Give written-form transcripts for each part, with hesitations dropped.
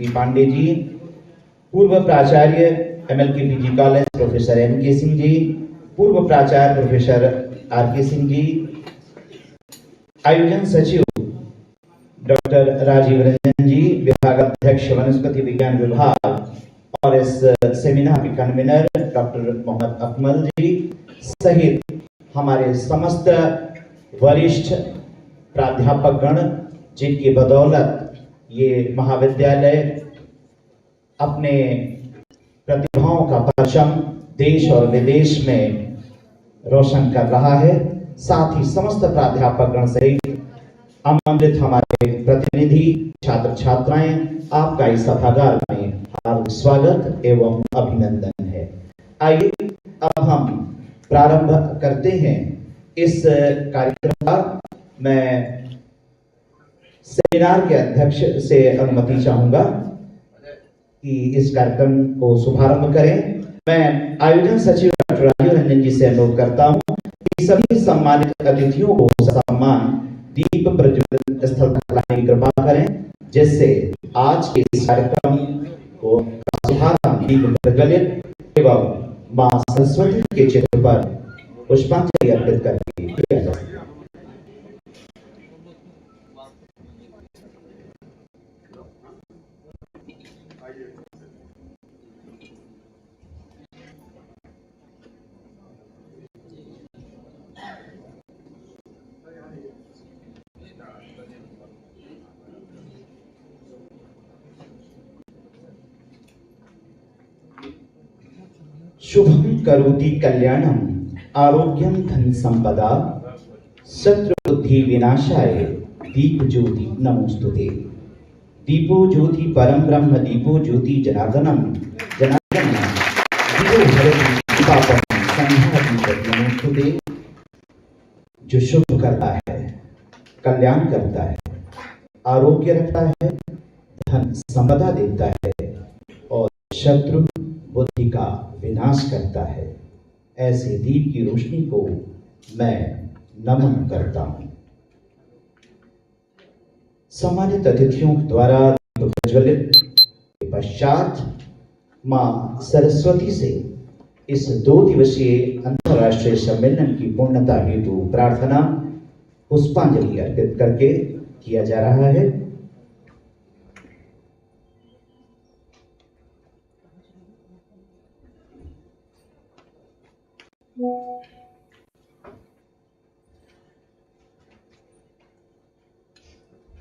पांडे जी, पूर्व प्राचार्य MLKPG college professor MK Singh ji, पूर्व प्राचार्य प्रोफेसर RK सिंह जी, आयोजन सचिव डॉक्टर राजीव रंजन जी, विभाग अध्यक्ष वनस्पति विज्ञान विभाग और इस सेमिनार के कन्वीनर डॉक्टर मोहम्मद अकमल जी सहित हमारे समस्त वरिष्ठ प्राध्यापक गण, जिनकी बदौलत ये महाविद्यालय अपने प्रतिभाओं का परचम देश और विदेश में रोशन कर रहा है। साथ ही समस्त प्राध्यापक गण सहित आमंत्रित हमारे प्रतिनिधि छात्र छात्राएं, आपका इस सभागार में हार्दिक स्वागत एवं अभिनंदन है। आइए अब हम प्रारंभ करते हैं इस कार्यक्रम का। मैं सेमिनार के अध्यक्ष से अनुमति चाहूंगा कि इस कार्यक्रम को शुभारंभ करें। मैं आयोजन सचिव डॉक्टर राजीव रंजन जी से अनुरोध करता हूं कि सभी सम्मानित अतिथियों को सम्मान दीप प्रज्वलित स्थल तक लाने की कृपा करें, जिससे आज के इस कार्यक्रम को शुभारंभ दीप प्रज्वलित एवं मां सरस्वती के चित्र पर पुष्पांजलि अर्पित करके किया जाए। शुभं करोति कल्याणं आरोग्यं धन संपदा शत्रु बुद्धि विनाशाय दीप ज्योति नमोस्तुते। दीपो ज्योति परम ब्रह्म दीपो ज्योति जनार्दनम जनार्दनम दीपो भरति पापम संहारति नमोस्तुते। जो शुभ करता है, कल्याण करता है, आरोग्य रखता है, धन संपदा देता है और शत्रु बुद्धि का विनाश करता है, ऐसे दीप की रोशनी को मैं नमन करता हूं। सम्मानित अतिथियों द्वारा दीप प्रज्वलित के पश्चात मां सरस्वती से इस 2 दिवसीय अंतर्राष्ट्रीय सम्मेलन की पूर्णता हेतु प्रार्थना पुष्पांजलि अर्पित करके किया जा रहा है।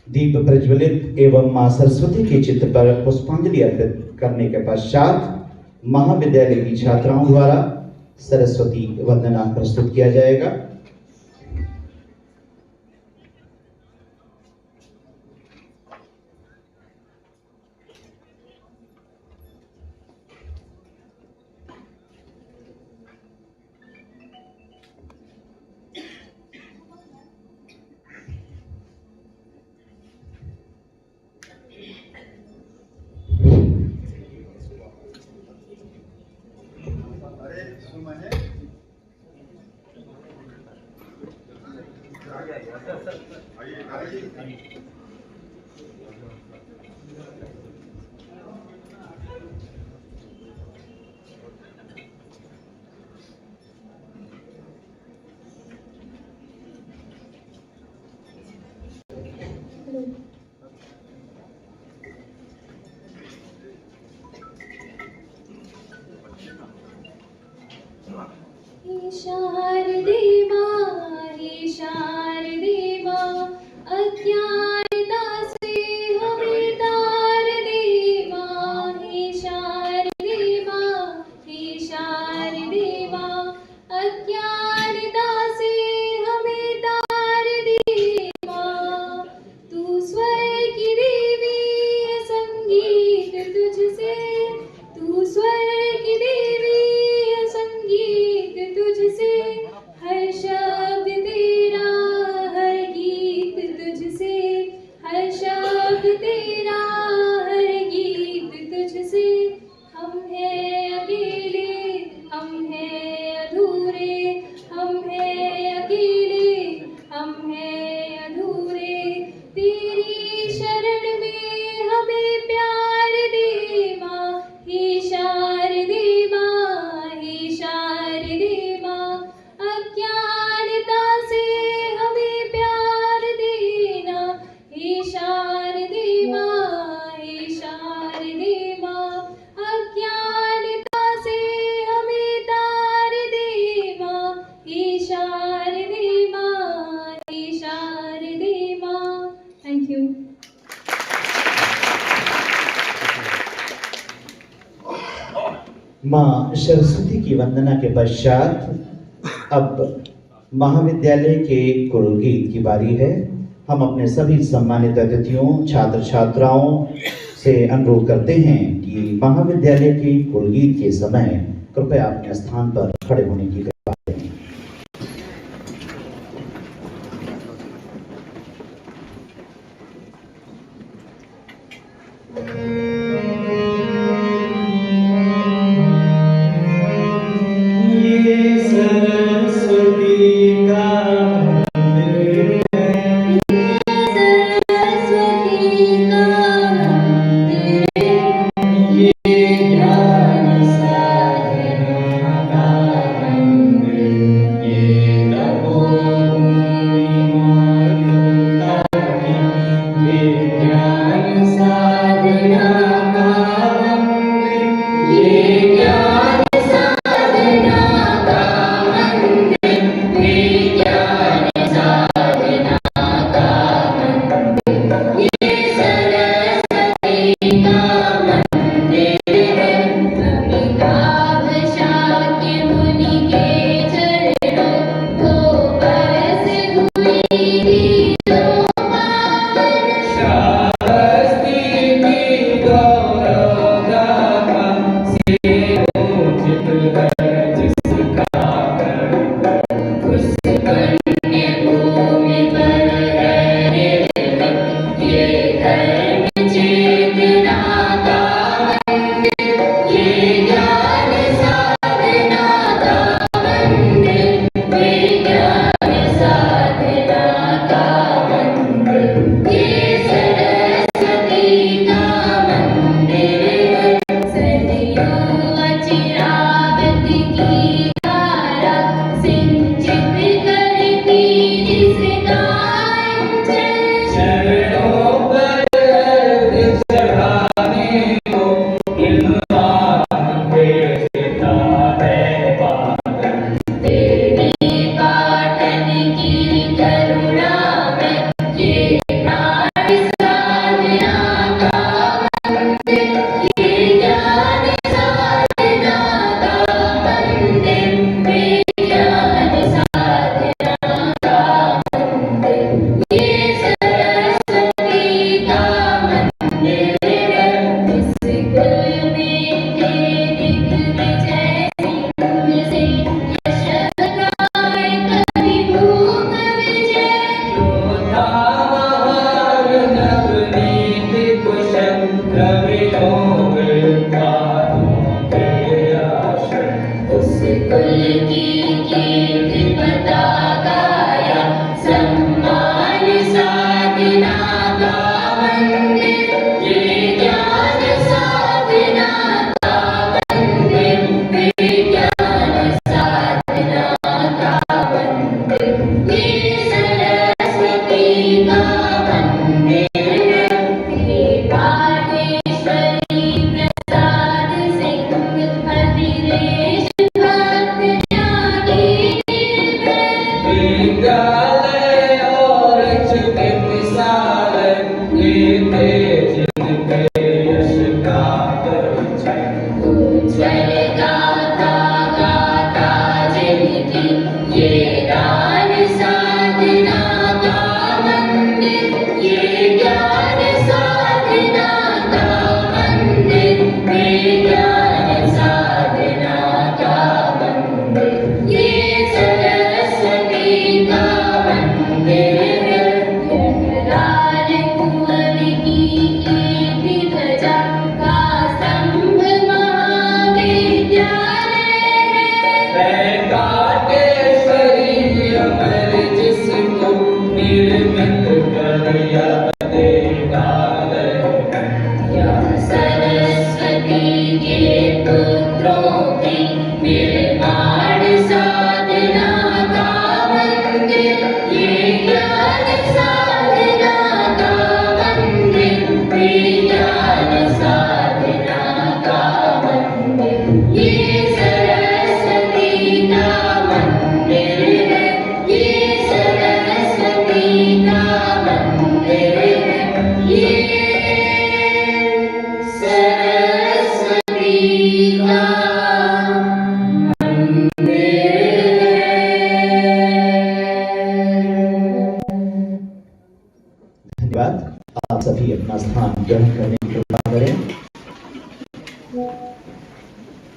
दीप प्रज्वलित एवं मां सरस्वती के चित्र पर पुष्पांजलि अर्पित करने के पश्चात महाविद्यालय की छात्राओं द्वारा सरस्वती वंदना प्रस्तुत किया जाएगा। हर्ष माँ सरस्वती की वंदना के पश्चात अब महाविद्यालय के कुलगीत की बारी है। हम अपने सभी सम्मानित अतिथियों, छात्र छात्राओं से अनुरोध करते हैं कि महाविद्यालय के कुलगीत के समय कृपया अपने स्थान पर खड़े होने की कृपा करें।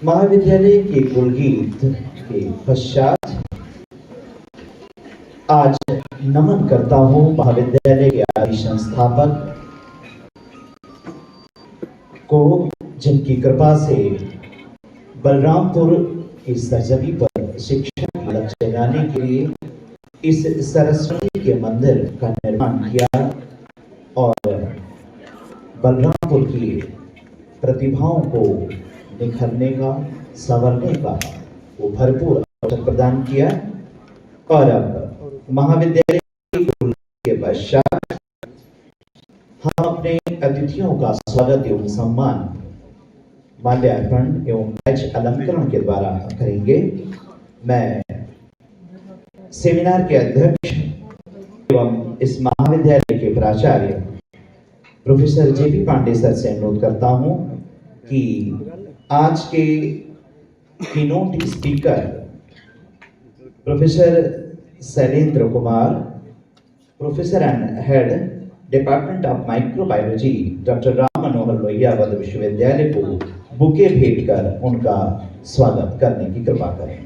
महाविद्यालय के कुलगीत के पश्चात आज नमन करता हूं महाविद्यालय के आदि संस्थापक को, जिनकी कृपा से बलरामपुर की सरजमी पर शिक्षा की लत जगाने के लिए इस सरस्वती के मंदिर का निर्माण किया और बलरामपुर की प्रतिभाओं को निखरने का, संवरने का वो भरपूर अवसर प्रदान किया। और अब महाविद्यालय के पश्चात हम अपने अतिथियों का स्वागत एवं सम्मान माल्यार्पण एवं बैच अलंकरण के द्वारा करेंगे। मैं सेमिनार के अध्यक्ष एवं इस महाविद्यालय के प्राचार्य प्रोफेसर जेपी पांडे सर से अनुरोध करता हूं कि आज के keynote speaker professor Shailendra Kumar, professor and head department of microbiology doctor Ram Manohar Lohia विश्वविद्यालय को बुके भेंट कर उनका स्वागत करने की कृपा करें।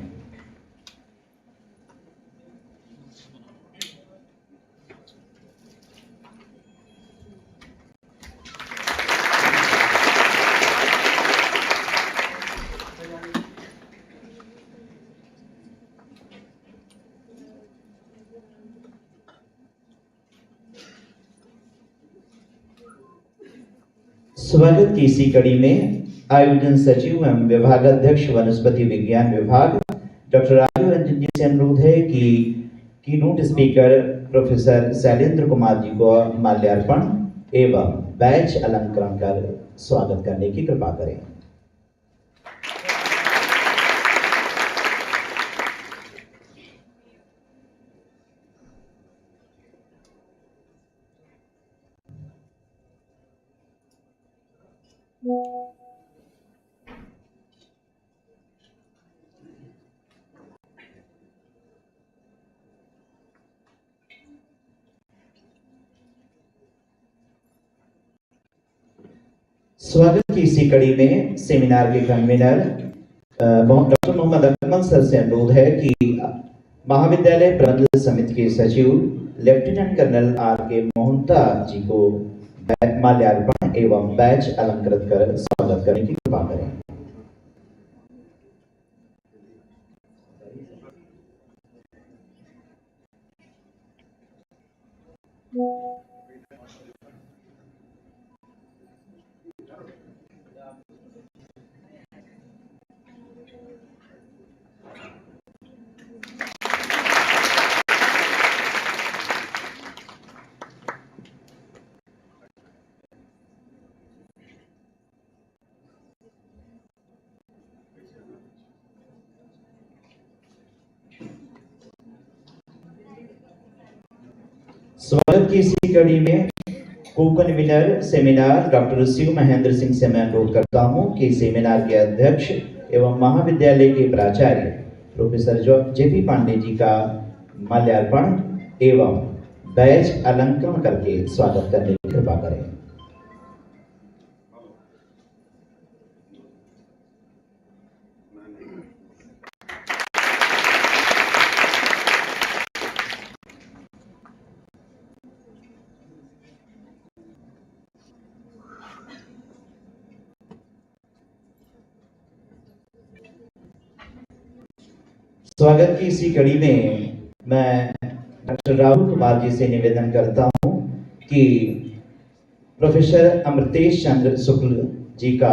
स्वागत की इसी कड़ी में आयोजन सचिव एवं विभागाध्यक्ष वनस्पति विज्ञान विभाग डॉक्टर राजीव रंजन जी से अनुरोध है कि keynote speaker professor Shailendra Kumar ji को माल्यार्पण एवं बैच अलंकरण कर स्वागत करने की कृपा करें। स्वागत की इसी कड़ी में सेमिनार के convener doctor Mohammad Akmal sir से अनुरोध है कि महाविद्यालय प्रबंधन समिति के सचिव lieutenant colonel R K Mohanta जी को माल्यार्पण एवं बैच अलंकृत कर स्वागत करने की कृपा करें। स्वागत की इसी कड़ी में को convener seminar doctor Shiv Mahendra Singh से मैं अनुरोध करता हूं कि सेमिनार के अध्यक्ष एवं महाविद्यालय के प्राचार्य प्रोफेसर जेपी पांडे जी का माल्यार्पण एवं बैच अलंकरण करके स्वागत करने की कृपा करें। स्वागत की इसी कड़ी में मैं डॉक्टर राहुल कुमार जी से निवेदन करता हूं कि प्रोफेसर अमृतेश चंद्र शुक्ल जी का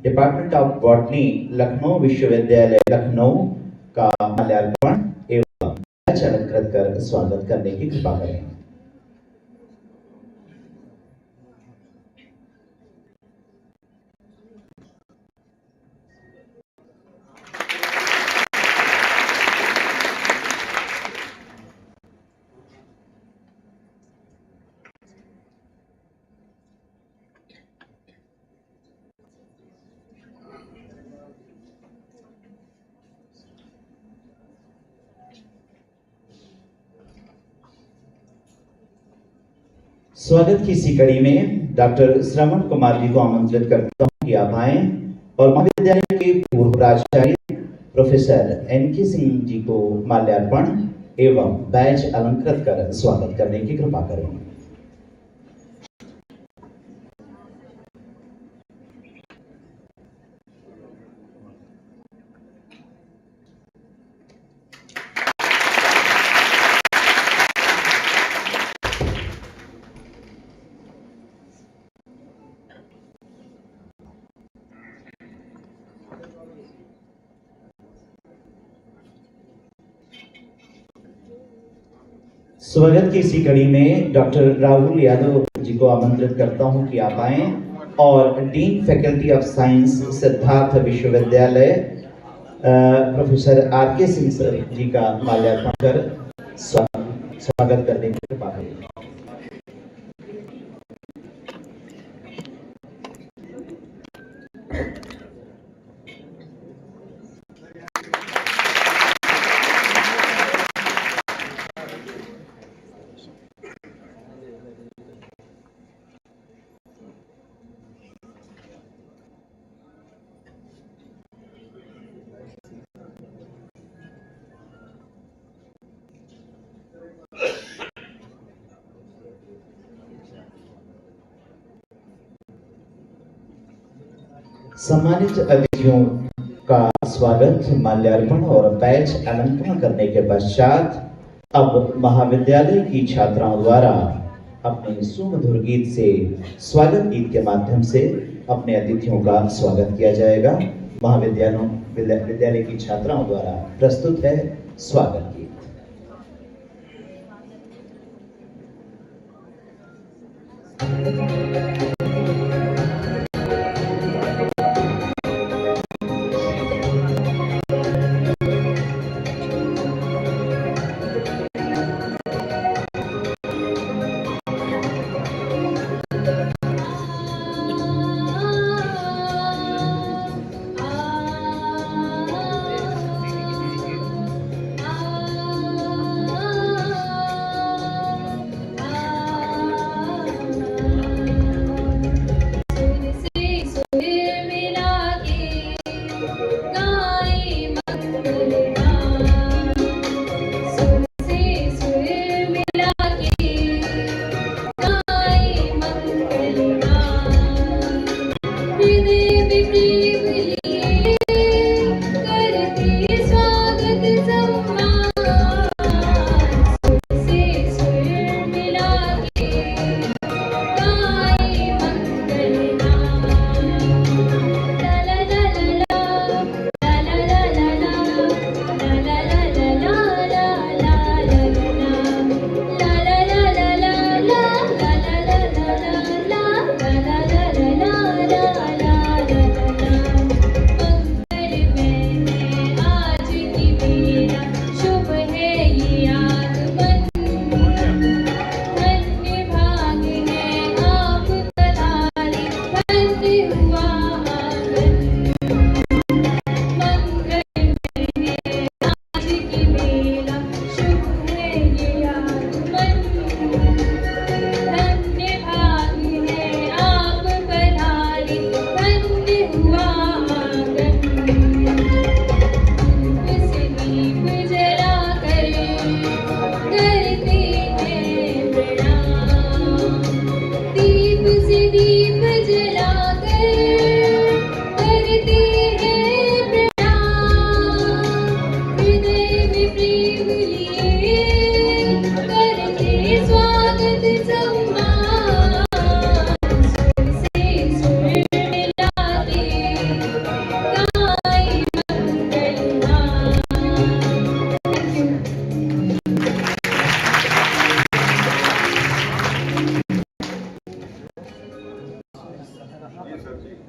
डिपार्टमेंट ऑफ बॉटनी लखनऊ विश्वविद्यालय लखनऊ का माल्यार्पण एवं बैच अलंकृत कर स्वागत करने की कृपा करें। स्वागत की इसी कड़ी में डॉक्टर श्रवण कुमार जी को आमंत्रित करता हूं कि आप आए और महाविद्यालय के पूर्व प्राचार्य प्रोफेसर एन.के. सिंह जी को माल्यार्पण एवं बैज अलंकृत कर स्वागत करने की कृपा करें। स्वागत की इसी कड़ी में डॉक्टर राहुल यादव जी को आमंत्रित करता हूं कि आप आए और dean faculty of science Siddharth विश्वविद्यालय प्रोफेसर आर.के. सिंह सर जी का माल्यार्पण कर स्वागत करने की कृपा करें। सम्मानित अतिथियों का स्वागत, माल्यार्पण और बैच अलंकरण करने के पश्चात अब महाविद्यालय की छात्राओं द्वारा अपने सुमधुर गीत से स्वागत गीत के माध्यम से अपने अतिथियों का स्वागत किया जाएगा। विद्यालय की छात्राओं द्वारा प्रस्तुत है स्वागत गीत।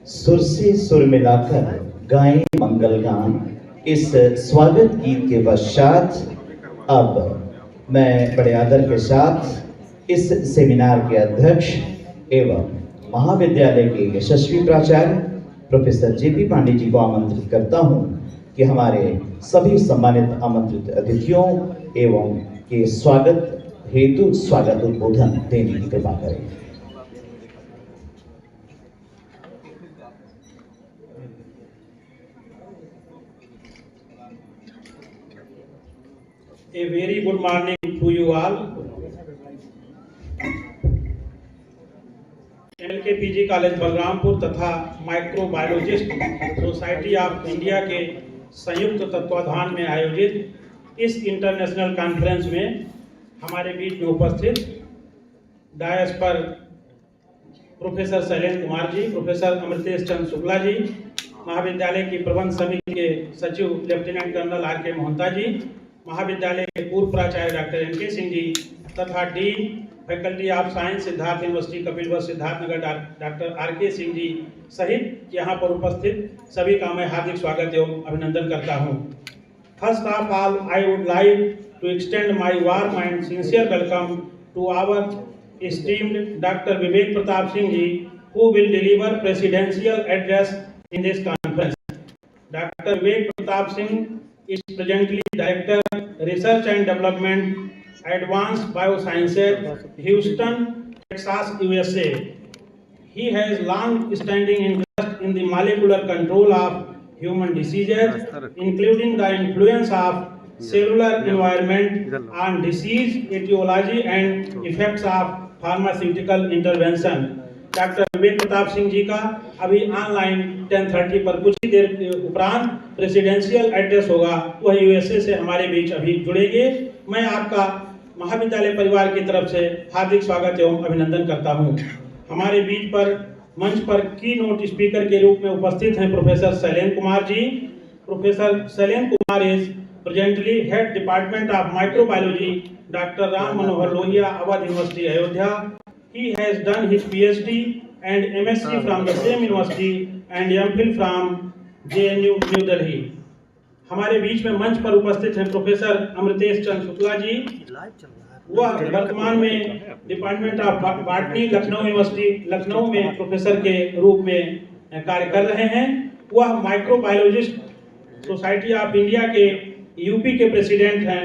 सुर से सुर मिलाकर गाएं मंगल गान। इस स्वागत गीत के पश्चात अब मैं बड़े आदर के साथ इस सेमिनार के अध्यक्ष एवं महाविद्यालय के यशस्वी प्राचार्य प्रोफेसर जे.पी. पांडे जी को आमंत्रित करता हूं कि हमारे सभी सम्मानित आमंत्रित अतिथियों एवं के स्वागत हेतु स्वागत उद्बोधन देने की कृपा करें। A very good morning to you all. MLK PG college Balrampur तथा माइक्रोबायोलॉजिस्ट सोसाइटी ऑफ इंडिया के संयुक्त तत्वाधान में आयोजित इस इंटरनेशनल कॉन्फ्रेंस में हमारे बीच में उपस्थित डायस पर प्रोफेसर शैलेंद्र कुमार जी, प्रोफेसर अमृतेश चंद्र शुक्ला जी, महाविद्यालय की प्रबंध समिति के सचिव lieutenant colonel R K Mohanta जी, महाविद्यालय के पूर्व प्राचार्य डॉक्टर एन के सिंह जी तथा dean faculty of science Siddharth university Kapilvastu Siddharthnagar doctor R K Singh जी सहित यहाँ पर उपस्थित सभी का मैं हार्दिक स्वागत एवं अभिनंदन करता हूँ। First of all I would like to extend my warm and sincere welcome to our esteemed Dr. Vivek Pratap Singh ji, who will deliver presidential address in this conference. Dr. Vivek Pratap Singh is presently Director Research and Development, Advanced Biosciences, Houston, Texas, USA. He has long-standing interest in the molecular control of human diseases, including the influence of cellular environment on disease etiology and effects of pharmaceutical intervention. Doctor Vivek Pratap Singh ji का अभी online 10:30 पर कुछ ही देर के उपरांत presidential address होगा, वह USA से हमारे बीच अभी जुड़ेंगे। मैं आपका महाविद्यालय परिवार की तरफ से हार्दिक स्वागत एवं अभिनंदन करता हूं। हमारे बीच पर मंच पर की नोट स्पीकर के रूप में उपस्थित हैं professor Shailendra Kumar ji. Professor Shailendra Kumar is presently head department of microbiology, Dr. Ram Manohar Lohia, Awadh University, Ayodhya. He has done his PhD and MSc from the same university and MPhil from JNU, New Delhi. हमारे बीच में मंच पर उपस्थित हैं professor Amritesh चंद्र शुक्ला जी। वह वर्तमान में department of botany Lucknow university Lucknow में प्रोफेसर के रूप में कार्य कर रहे हैं। वह माइक्रोबायोलॉजिस्ट सोसाइटी ऑफ इंडिया के यूपी के प्रेसिडेंट हैं।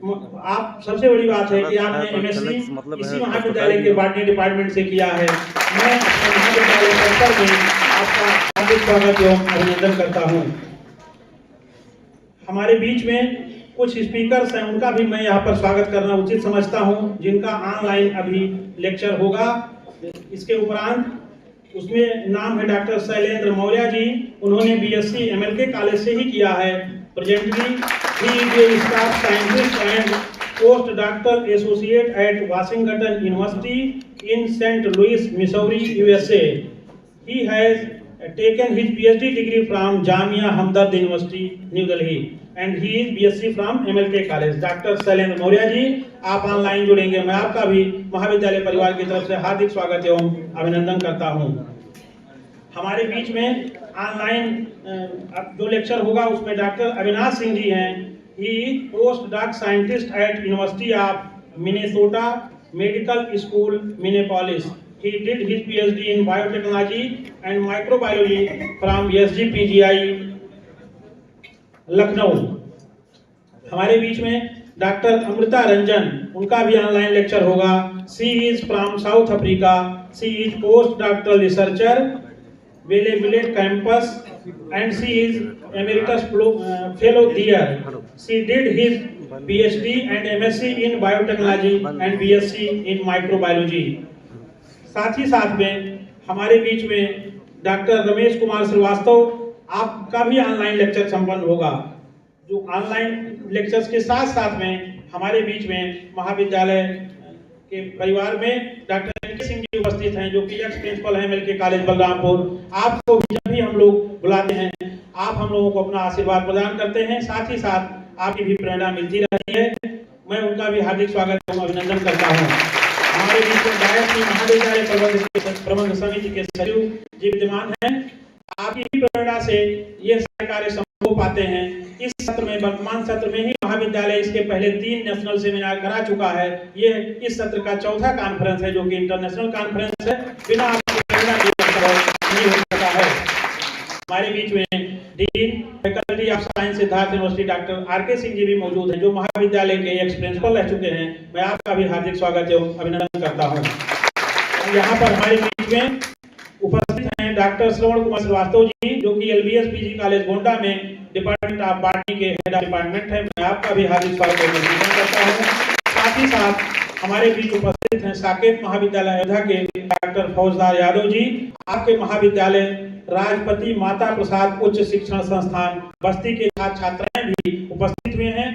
आप सबसे बड़ी बात है कि आपने एमएससी इसी महाविद्यालय के बॉटनी डिपार्टमेंट से किया है। मैं अपने महाविद्यालय परिसर में आपका हार्दिक स्वागत एवं अभिनंदन करता हूं। हमारे बीच में कुछ स्पीकर्स हैं, उनका भी मैं यहाँ पर स्वागत करना उचित समझता हूं, जिनका ऑनलाइन अभी लेक्चर होगा। इसके उपरांत उसमें नाम है डॉक्टर शैलेंद्र मौर्य जी। उन्होंने बीएससी एमएलके कॉलेज से ही किया है। Presently, he is a staff scientist and postdoctoral associate at Washington University in St. Louis, Missouri, USA. He has taken his PhD degree from Jamia Hamdard University, New Delhi, and he is BSc from MLK College. Doctor Shailendra Maurya ji, आप online जुड़ेंगे। मैं आपका भी महाविद्यालय परिवार की तरफ से हार्दिक स्वागत एवं अभिनंदन करता हूँ। हमारे बीच में ऑनलाइन जो लेक्चर होगा उसमें डॉक्टर अविनाश सिंह जी हैं। He post doc scientist at university of Minnesota medical school Minneapolis. He did his PhD in biotechnology and microbiology from SGPGI Lucknow. हमारे बीच में डॉक्टर अमृता रंजन, उनका भी ऑनलाइन लेक्चर होगा। She is from South Africa. She is post doctoral researcher Village campus and she is emeritus fellow there. She did his PhD and MSc in biotechnology and BSc in microbiology. साथ ही साथ में हमारे बीच में doctor Ramesh Kumar Srivastava, आपका भी online lecture संपन्न होगा। जो ऑनलाइन लेक्चर्स के साथ साथ में हमारे बीच में महाविद्यालय के परिवार में डॉक्टर एन के सिंह जी उपस्थित हैं, जो कि एक्स प्रिंसिपल हैं एमएलके कॉलेज बलरामपुर। आपको जब भी हम लोग बुलाते हैं, आप हम लोगों को अपना आशीर्वाद प्रदान करते हैं, साथ ही साथ आपकी भी प्रेरणा मिलती रहती है। मैं उनका भी हार्दिक स्वागत एवं अभिनंदन करता हूँ। हमारे बीच में डायस की महाविद्यालय प्रबंध समिति के सचिव जी विद्यमान हैं। आपकी भी प्रेरणा से ये सारे कार्य संभव हो पाते हैं। इस सत्र में, वर्तमान सत्र में ही महाविद्यालय इसके पहले 3 नेशनल सेमिनार करा चुका है। ये इस सत्र का चौथा कॉन्फ्रेंस है, जो कि इंटरनेशनल कॉन्फ्रेंस है। बिना आपकी प्रेरणा के नहीं हो सकता है। हमारे बीच में dean faculty of science Siddharth university doctor R K Singh जी भी मौजूद हैं, जो महाविद्यालय के एक्स प्रिंसिपल रह चुके हैं। मैं आपका भी हार्दिक स्वागत एवं अभिनंदन करता हूँ। यहाँ पर हमारे बीच में उपस्थित हैं डॉक्टर श्रवण कुमार श्रीवास्तव जी, जो कि एलबीएस पीजी कॉलेज गोंडा में डिपार्टमेंट ऑफ बॉटनी के हेड ऑफ डिपार्टमेंट है, मैं आपका भी हार्दिक स्वागत और अभिनंदन करता हूँ। साथ ही साथ हमारे बीच उपस्थित हैं साकेत महाविद्यालय अयोध्या के डॉक्टर फौजदार यादव जी, आपके महाविद्यालय राजपति माता प्रसाद उच्च शिक्षण संस्थान बस्ती के छात्र छात्राएं भी उपस्थित हुए हैं।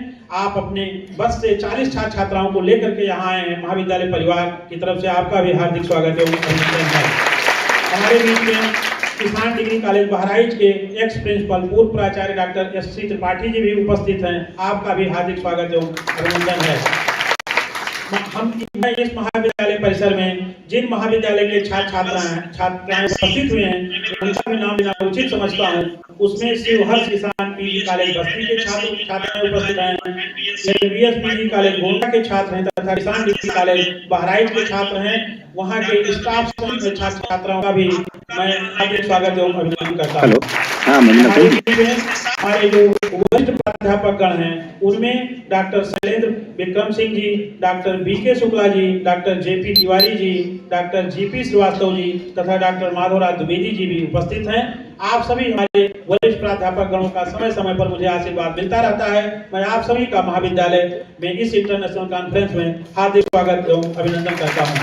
आप अपने बस से 40 छात्र छात्राओं को लेकर के यहाँ आए हैं। महाविद्यालय परिवार की तरफ से आपका भी हार्दिक स्वागत एवं अभिनंदन है। हमारे बीच में किसान डिग्री कॉलेज बहराइच के एक्स प्रिंसिपल पूर्व प्राचार्य डॉक्टर एस.सी. त्रिपाठी जी भी उपस्थित हैं। आपका भी हार्दिक स्वागत एवं अभिनंदन है। मैं इस महाविद्यालय परिसर में जिन महाविद्यालय के छात्राएं उपस्थित हुए हैं उनका भी नाम लेना उचित समझता हूं। उसमें शिवहर्ष किसान पीजी कॉलेज बस्ती के छात्र उपस्थित हैं, एलबीएस पीजी कॉलेज गोंडा के छात्र हैं तथा किसान डिग्री कॉलेज बहराइच के छात्र हैं। वहां के स्टाफ सहित छात्र छात्राओं का भी मैं हार्दिक स्वागत एवं अभिनंदन करता हूँ। हमारे जो वरिष्ठ प्राध्यापक गण हैं उनमें doctor Shailendra Vikram Singh ji, doctor B K. Shukla ji, doctor J P. Tiwari ji, doctor G P. Srivastava ji तथा डॉक्टर माधवराज द्विवेदी जी भी उपस्थित हैं। आप सभी हमारे वरिष्ठ प्राध्यापक गणों का समय समय पर मुझे आशीर्वाद मिलता रहता है। मैं आप सभी का महाविद्यालय में इस इंटरनेशनल कॉन्फ्रेंस में हार्दिक स्वागत एवं अभिनंदन करता हूँ।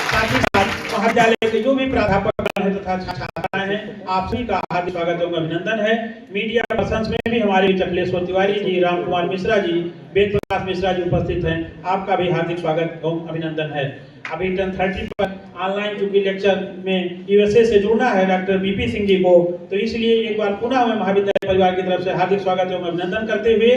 साथ ही साथ महाविद्यालय के जो भी प्राध्यापक हैं तथा छात्राएं हैं, आप सभी का हार्दिक स्वागत एवं अभिनंदन है। मीडिया पर्सन्स में भी हमारे चकलेश्वर तिवारी जी, राम कुमार मिश्रा जी, वेद प्रकाश मिश्रा जी उपस्थित हैं। आपका भी हार्दिक स्वागत एवं अभिनंदन है। अभी 10:30 पर ऑनलाइन चूंकि लेक्चर में यूएसए से जुड़ना है डॉक्टर बीपी सिंह जी को, तो इसलिए एक बार पुनः मैं महाविद्यालय परिवार की तरफ से हार्दिक स्वागत एवं अभिनंदन करते हुए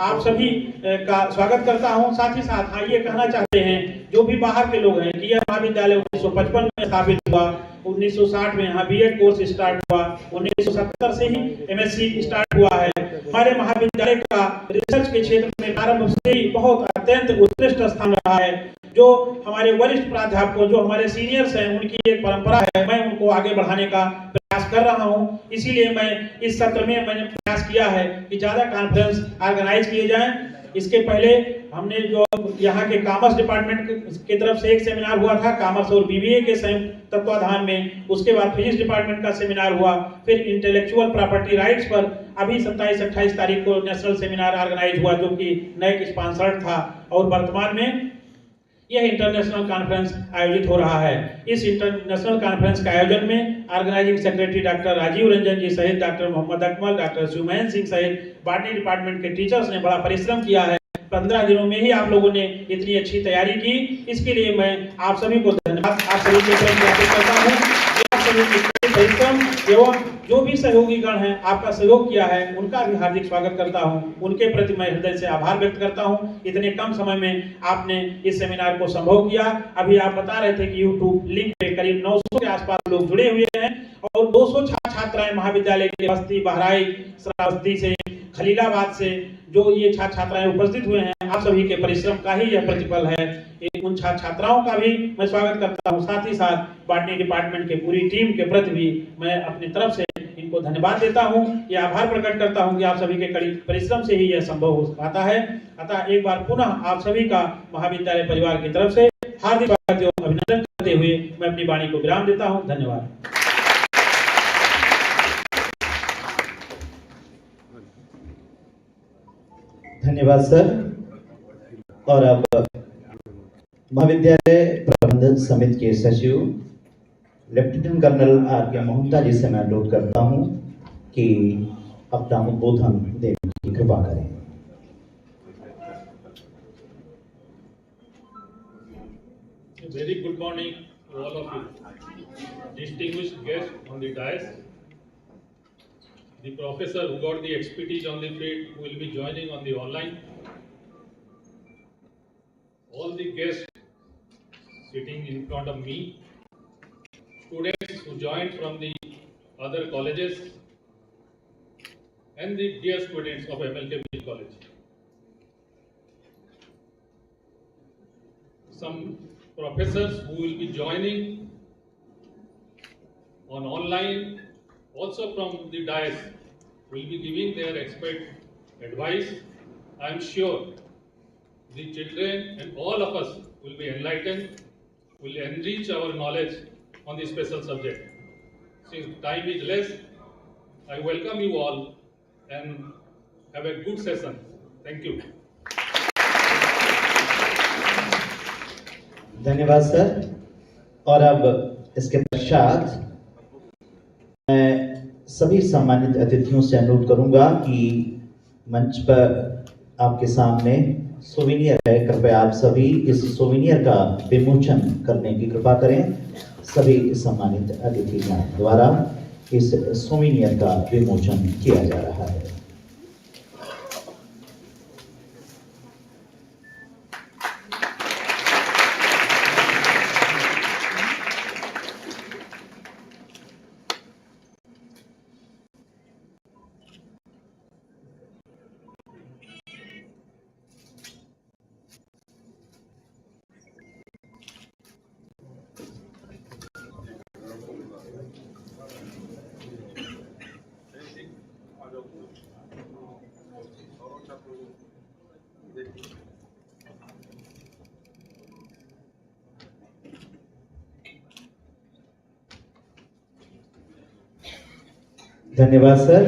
आप सभी का स्वागत करता हूं। साथ ही साथ हाँ ये कहना चाहते हैं जो भी बाहर के लोग हैं कि यह महाविद्यालय 1955 में स्थापित हुआ, 1960 में यहाँ बीएड कोर्स स्टार्ट हुआ, 1970 से ही एमएससी स्टार्ट हुआ है। हमारे महाविद्यालय का रिसर्च के क्षेत्र में प्रारंभ से ही बहुत अत्यंत उत्कृष्ट स्थान रहा है। जो हमारे वरिष्ठ प्राध्यापकों, जो हमारे सीनियर्स हैं, उनकी एक परंपरा है, मैं उनको आगे बढ़ाने का प्रयास कर रहा हूं। इसीलिए मैं इस सत्र में मैंने प्रयास किया है कि ज्यादा कॉन्फ्रेंस ऑर्गेनाइज किए जाएं। इसके पहले हमने जो यहाँ के कॉमर्स डिपार्टमेंट की तरफ से एक सेमिनार हुआ था, कॉमर्स और बीबीए के संयुक्त तत्वाधान में। उसके बाद फिजिक्स डिपार्टमेंट का सेमिनार हुआ, फिर इंटेलेक्चुअल प्रॉपर्टी राइट्स पर अभी 27-28 तारीख को नेशनल सेमिनार ऑर्गेनाइज हुआ, जो कि नए स्पॉन्सर्ड था। और वर्तमान में यह इंटरनेशनल कॉन्फ्रेंस आयोजित हो रहा है। इस इंटरनेशनल कॉन्फ्रेंस के आयोजन में organizing secretary doctor Rajeev Ranjan ji सहित डॉक्टर मोहम्मद अकमल, डॉक्टर सुमैन सिंह सहित बॉटनी डिपार्टमेंट के टीचर्स ने बड़ा परिश्रम किया है। 15 दिनों में ही आप लोगों ने इतनी अच्छी तैयारी की, इसके लिए मैं आप सभी को धन्यवाद आप सभी की तरफ ज्ञापित करता हूँ। आप सभी की परिश्रम एवं जो भी सहयोगी गण हैं आपका सहयोग किया है, उनका भी हार्दिक स्वागत करता हूं। उनके प्रति मैं हृदय से आभार व्यक्त करता हूं। इतने कम समय में आपने इस सेमिनार को संभव किया। अभी आप बता रहे थे कि यूट्यूब लिंक पे करीब 900 के आसपास लोग जुड़े हुए हैं और 200 छात्राएं महाविद्यालय के बस्ती, बहराइच, श्रावस्ती से, खलीलाबाद से जो ये छात्र छात्राएं उपस्थित हुए हैं, आप सभी के परिश्रम का ही यह प्रतिफल है। उन छात्र छात्राओं का भी मैं स्वागत करता हूं। साथ ही साथ बॉटनी डिपार्टमेंट के पूरी टीम के प्रति भी मैं अपनी तरफ से इनको धन्यवाद देता हूं। ये आभार प्रकट करता हूं कि आप सभी के कड़ी परिश्रम से ही यह संभव हो पाता है। अतः एक बार पुनः आप सभी का महाविद्यालय परिवार की तरफ से हार्दिक स्वागत एवं अभिनंदन करते हुए मैं अपनी वाणी को विराम देता हूं। धन्यवाद। धन्यवाद सर। और अब महाविद्यालय प्रबंधन समिति के सचिव लेफ्टिनेंट कर्नल आर.के. मोहंता जी से मैं अनुरोध करता हूं कि अपना उद्बोधन देने की कृपा करें। Very good morning to all of you. Distinguished guests on the dais, the professor who got the expertise on the field who will be joining on the online, all the guests sitting in front of me, students who joined from the other colleges, and the dear students of MLK College. Some professors who will be joining on online, also from the dais, will be giving their expert advice. I am sure the children and all of us will be enlightened, will enrich our knowledge on this special subject. Since time is less, I welcome you all and have a good session. Thank you. धन्यवाद sir. और अब इसके पश्चात मैं सभी सम्मानित अतिथियों से अनुरोध करूंगा कि मंच पर आपके सामने सोविनियर है, कृपया आप सभी इस सोविनियर का विमोचन करने की कृपा करें। सभी सम्मानित अतिथियों द्वारा इस सोविनियर का विमोचन किया जा रहा है। धन्यवाद सर।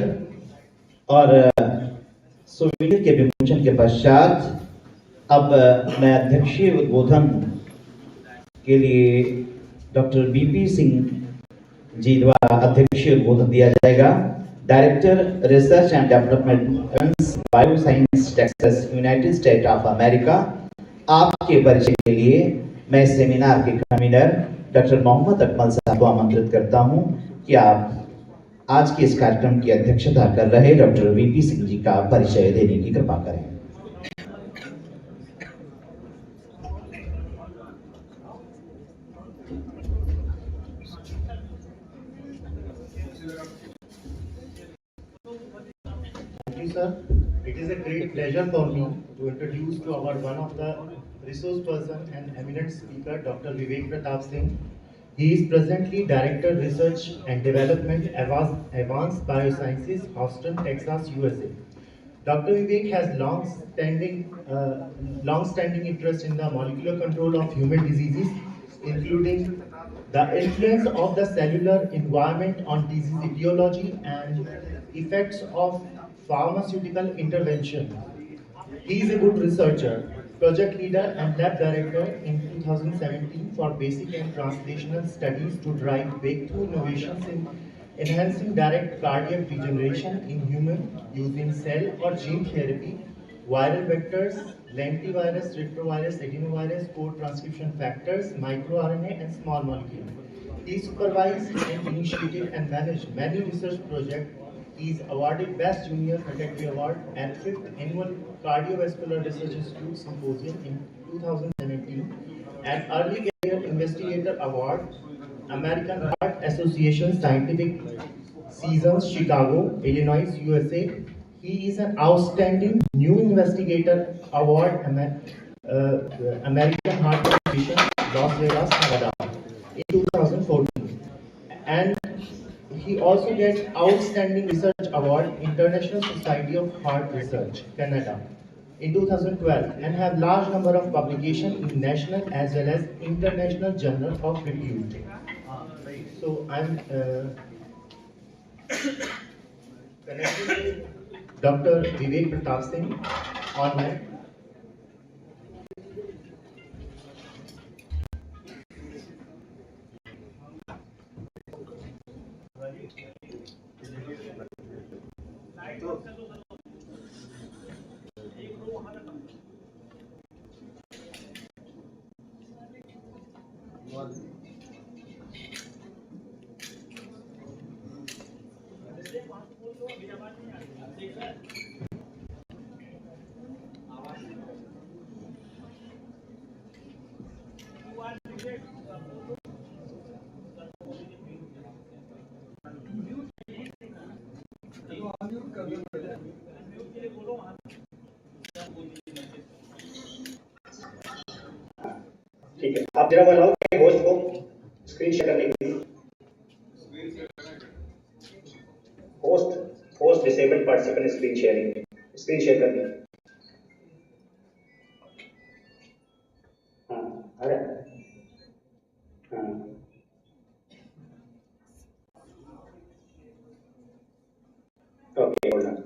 और सोविनियर के विमोचन के पश्चात अब मैं अध्यक्षीय उद्बोधन के लिए डॉक्टर बीपी सिंह जी द्वारा अध्यक्षीय उद्बोधन दिया जाएगा। Director research and development bio science Texas United State of America. आपके परिचय के लिए मैं सेमिनार के कन्वीनर डॉक्टर मोहम्मद अकमल साहब को आमंत्रित करता हूं कि आप आज के इस कार्यक्रम की अध्यक्षता कर रहे डॉक्टर वीपी सिंह जी का परिचय देने की कृपा करें। Thank you, sir. It is a great pleasure for me to introduce to our one of the resource person and eminent speaker, Dr. Vivek Pratap Singh. He is presently Director Research and Development, Advanced Biosciences, Houston, Texas, USA. Dr. Vivek has long-standing interest in the molecular control of human diseases, including the influence of the cellular environment on disease etiology and effects of pharmaceutical intervention. He is a good researcher, project leader and lab director in 2017 for basic and translational studies to drive breakthrough innovations in enhancing direct cardiac regeneration in humans using cell or gene therapy, viral vectors, lentivirus, retrovirus, adenovirus, code transcription factors, microRNA, and small molecule. He supervised and initiated and managed many research projects. He is awarded Best Junior Faculty Award at 5th Annual Cardiovascular Research Institute Symposium in 2017 and Early Career Investigator Award, American Heart Association Scientific Seasons, Chicago, Illinois, USA. He is an outstanding new investigator award, American Heart Association, Las Vegas, Nevada, in 2014. And he also gets Outstanding Research Award, International Society of Heart Research, Canada, in 2012, and have large number of publications in national as well as international journal of repute. So I'm connecting with Dr. Vivek Pratap Singh online. ठीक है, आप जरा बताओ host को screen share करने के लिए। Host disabled participant screen share करनी। हाँ, अरे हाँ, okay, hold on.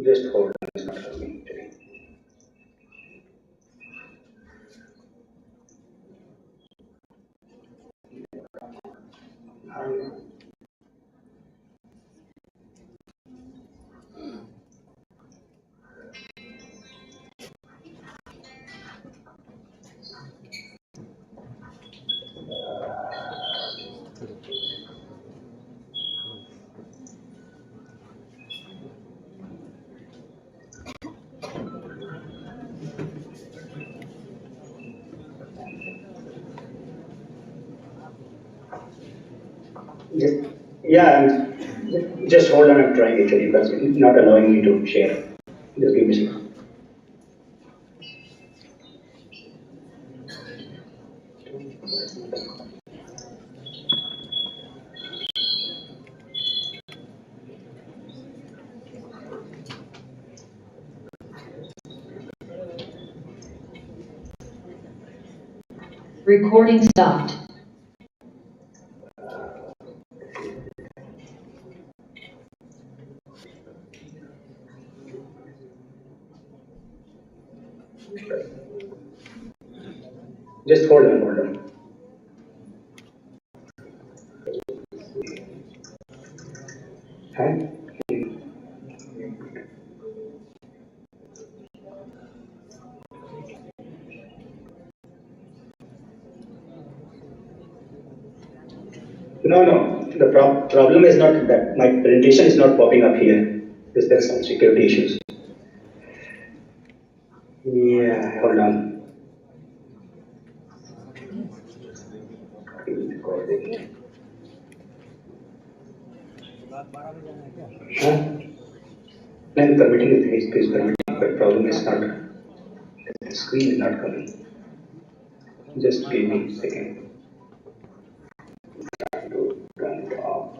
Just hold on, it's not coming today. Just, yeah, just hold on, I'm trying actually because it's not allowing me to share. Just give me a second. Recording stopped. Just hold on, hold on. Huh? No, no. The problem is not that my presentation is not popping up here. There are some security issues. Yeah, hold on. Huh? No, the permitting is permitting, but problem is not, the screen is not coming. Just give me a second. Turn it off.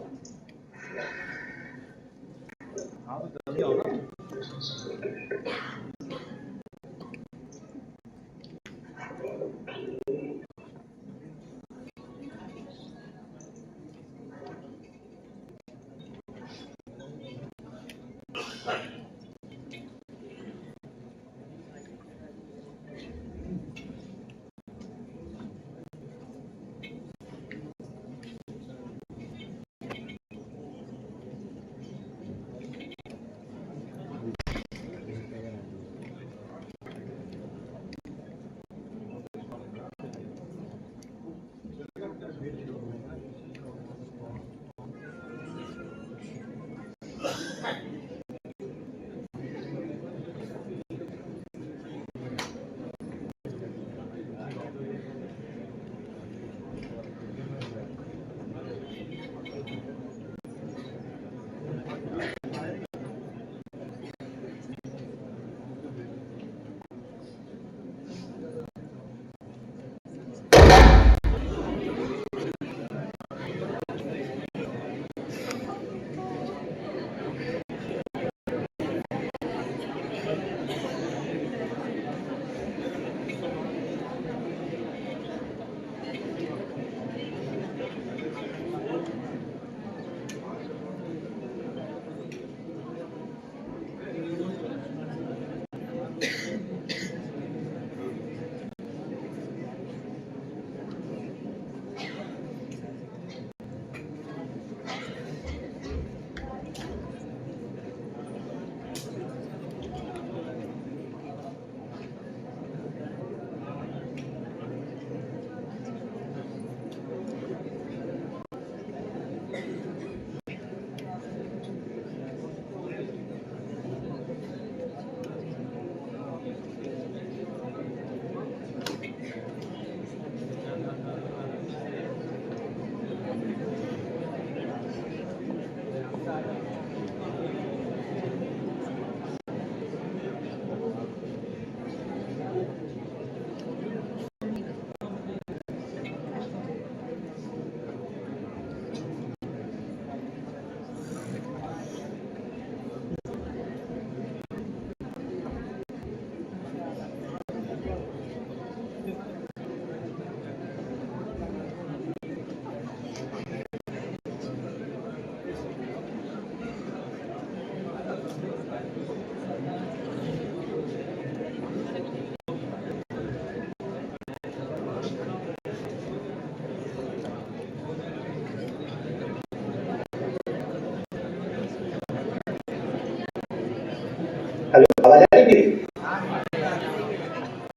कि नहीं?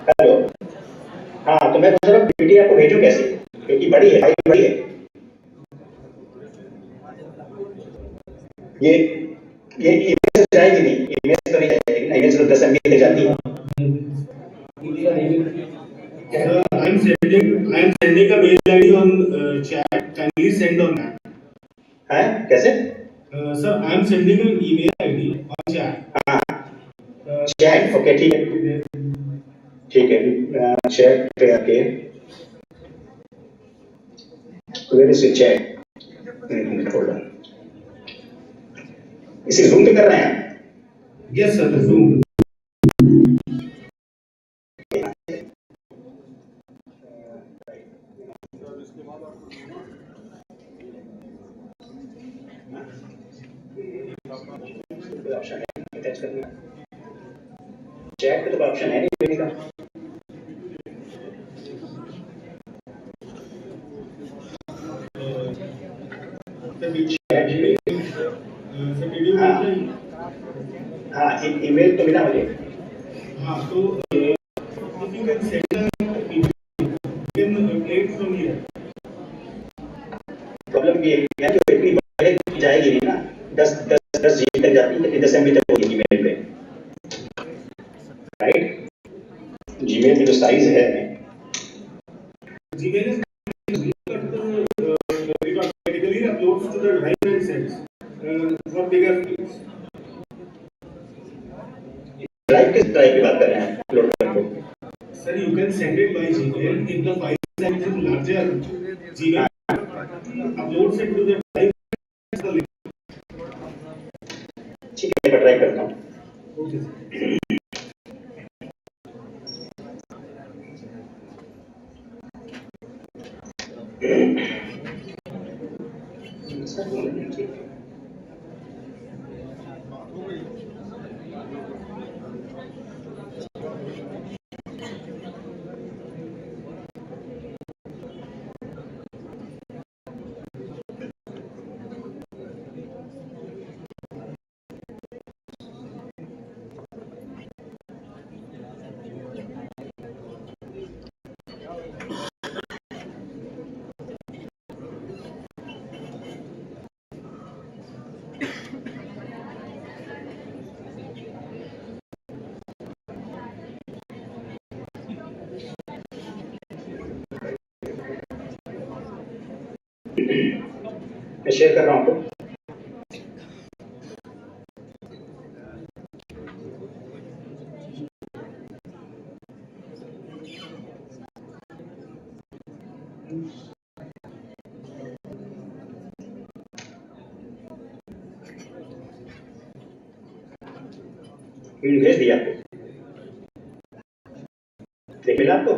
Hello, हाँ, तो मैं पूछ रहा हूँ PPT आपको भेजूं कैसे, क्योंकि बड़ी है, फाइल बड़ी है। ये ईमेल से जाएगी नहीं, ईमेल से तो नहीं जाएगी ना, ईमेल से तो 10 MB तक जाती है। Sir, I am sending a mail ID on chat. Kindly send on that. हैं कैसे? Sir, I am sending an email ID on chat. हाँ, चैट, ओके, ठीक है, ठीक है, चैट पे आके, where is chat, hold on, इसे जूम पे कर रहे हैं? Yes, sir, the Zoom. Option है अटैच करने का, चैट पे तो ऑप्शन है नहीं देने का। Sir, did you get the? हाँ, ईमेल तो मिला मुझे। हाँ, तो if you can send an email, you can play it from here. Problem ये है कि इतनी बड़े जाएगी नहीं ना, 10 GB तक जाती है, 10 MB तक होगी ईमेल पे, राइट? जीमेल में जो साइज है, Gmail is it automatically uploads to the drive and sends for bigger files. Drive किस ड्राइव की बात कर रहे हैं अपलोड करने को? Sir, you can send it by Gmail. If the file size is larger, Gmail uploads it to the drive. The link. ठीक है, मैं ट्राई करता हूँ। Okay, sir. मैं शेयर कर रहा हूँ आपको। भेज दिया आपको, देख मिला आपको?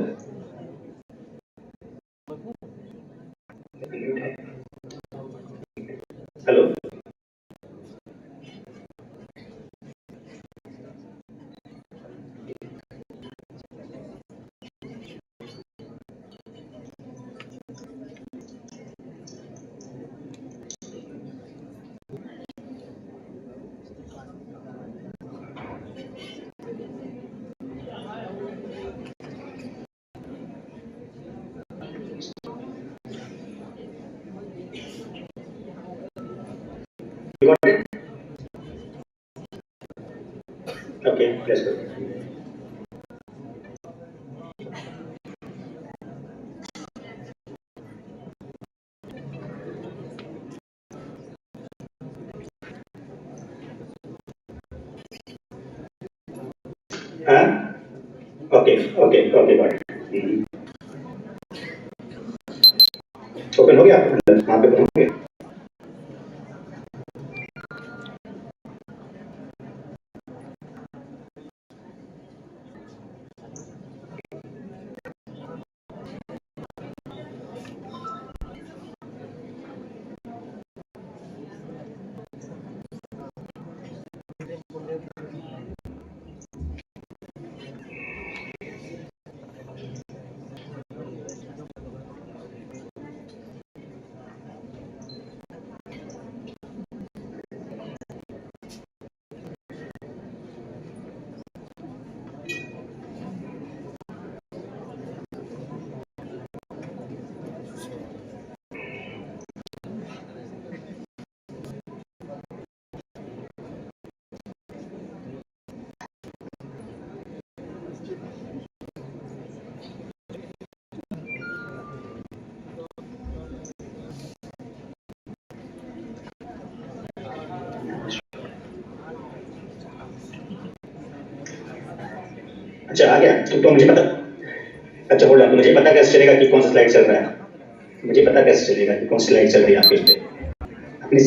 Hello, you got it? Okay, let's go. हाँ, ओके, got it. ओपन हो गया, वहाँ पे ओपन हो गया। अच्छा आ गया तो मुझे पता, अच्छा बोला तो मुझे पता कैसे चलेगा कि कौन सा स्लाइड चल रहा है? मुझे पता कैसे चलेगा कि कौन सी स्लाइड चल रही है आपके इस पे? अपनी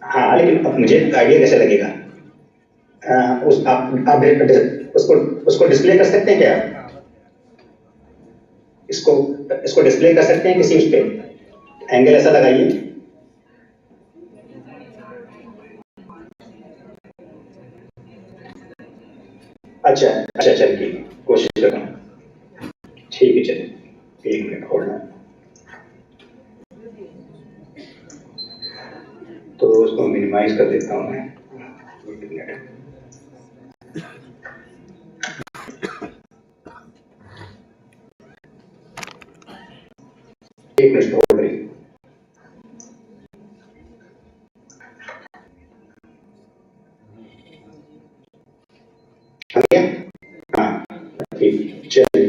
हाँ, लेकिन अब मुझे आइडिया कैसे लगेगा? उस आप उसको डिस्प्ले कर सकते हैं क्या? इसको इसको डिस्प्ले कर सकते हैं किसी उस पे? एंगल ऐसा लगाइए। अच्छा अच्छा, चलिए कोशिश कर रहा हूँ। ठीक है, चलिए 1 मिनट होल्ड है। तो उसको मिनिमाइज कर देता हूँ मैं। 1 मिनट। एक मिनट होल्ड करिए। आ गया? हाँ ठीक, चलिए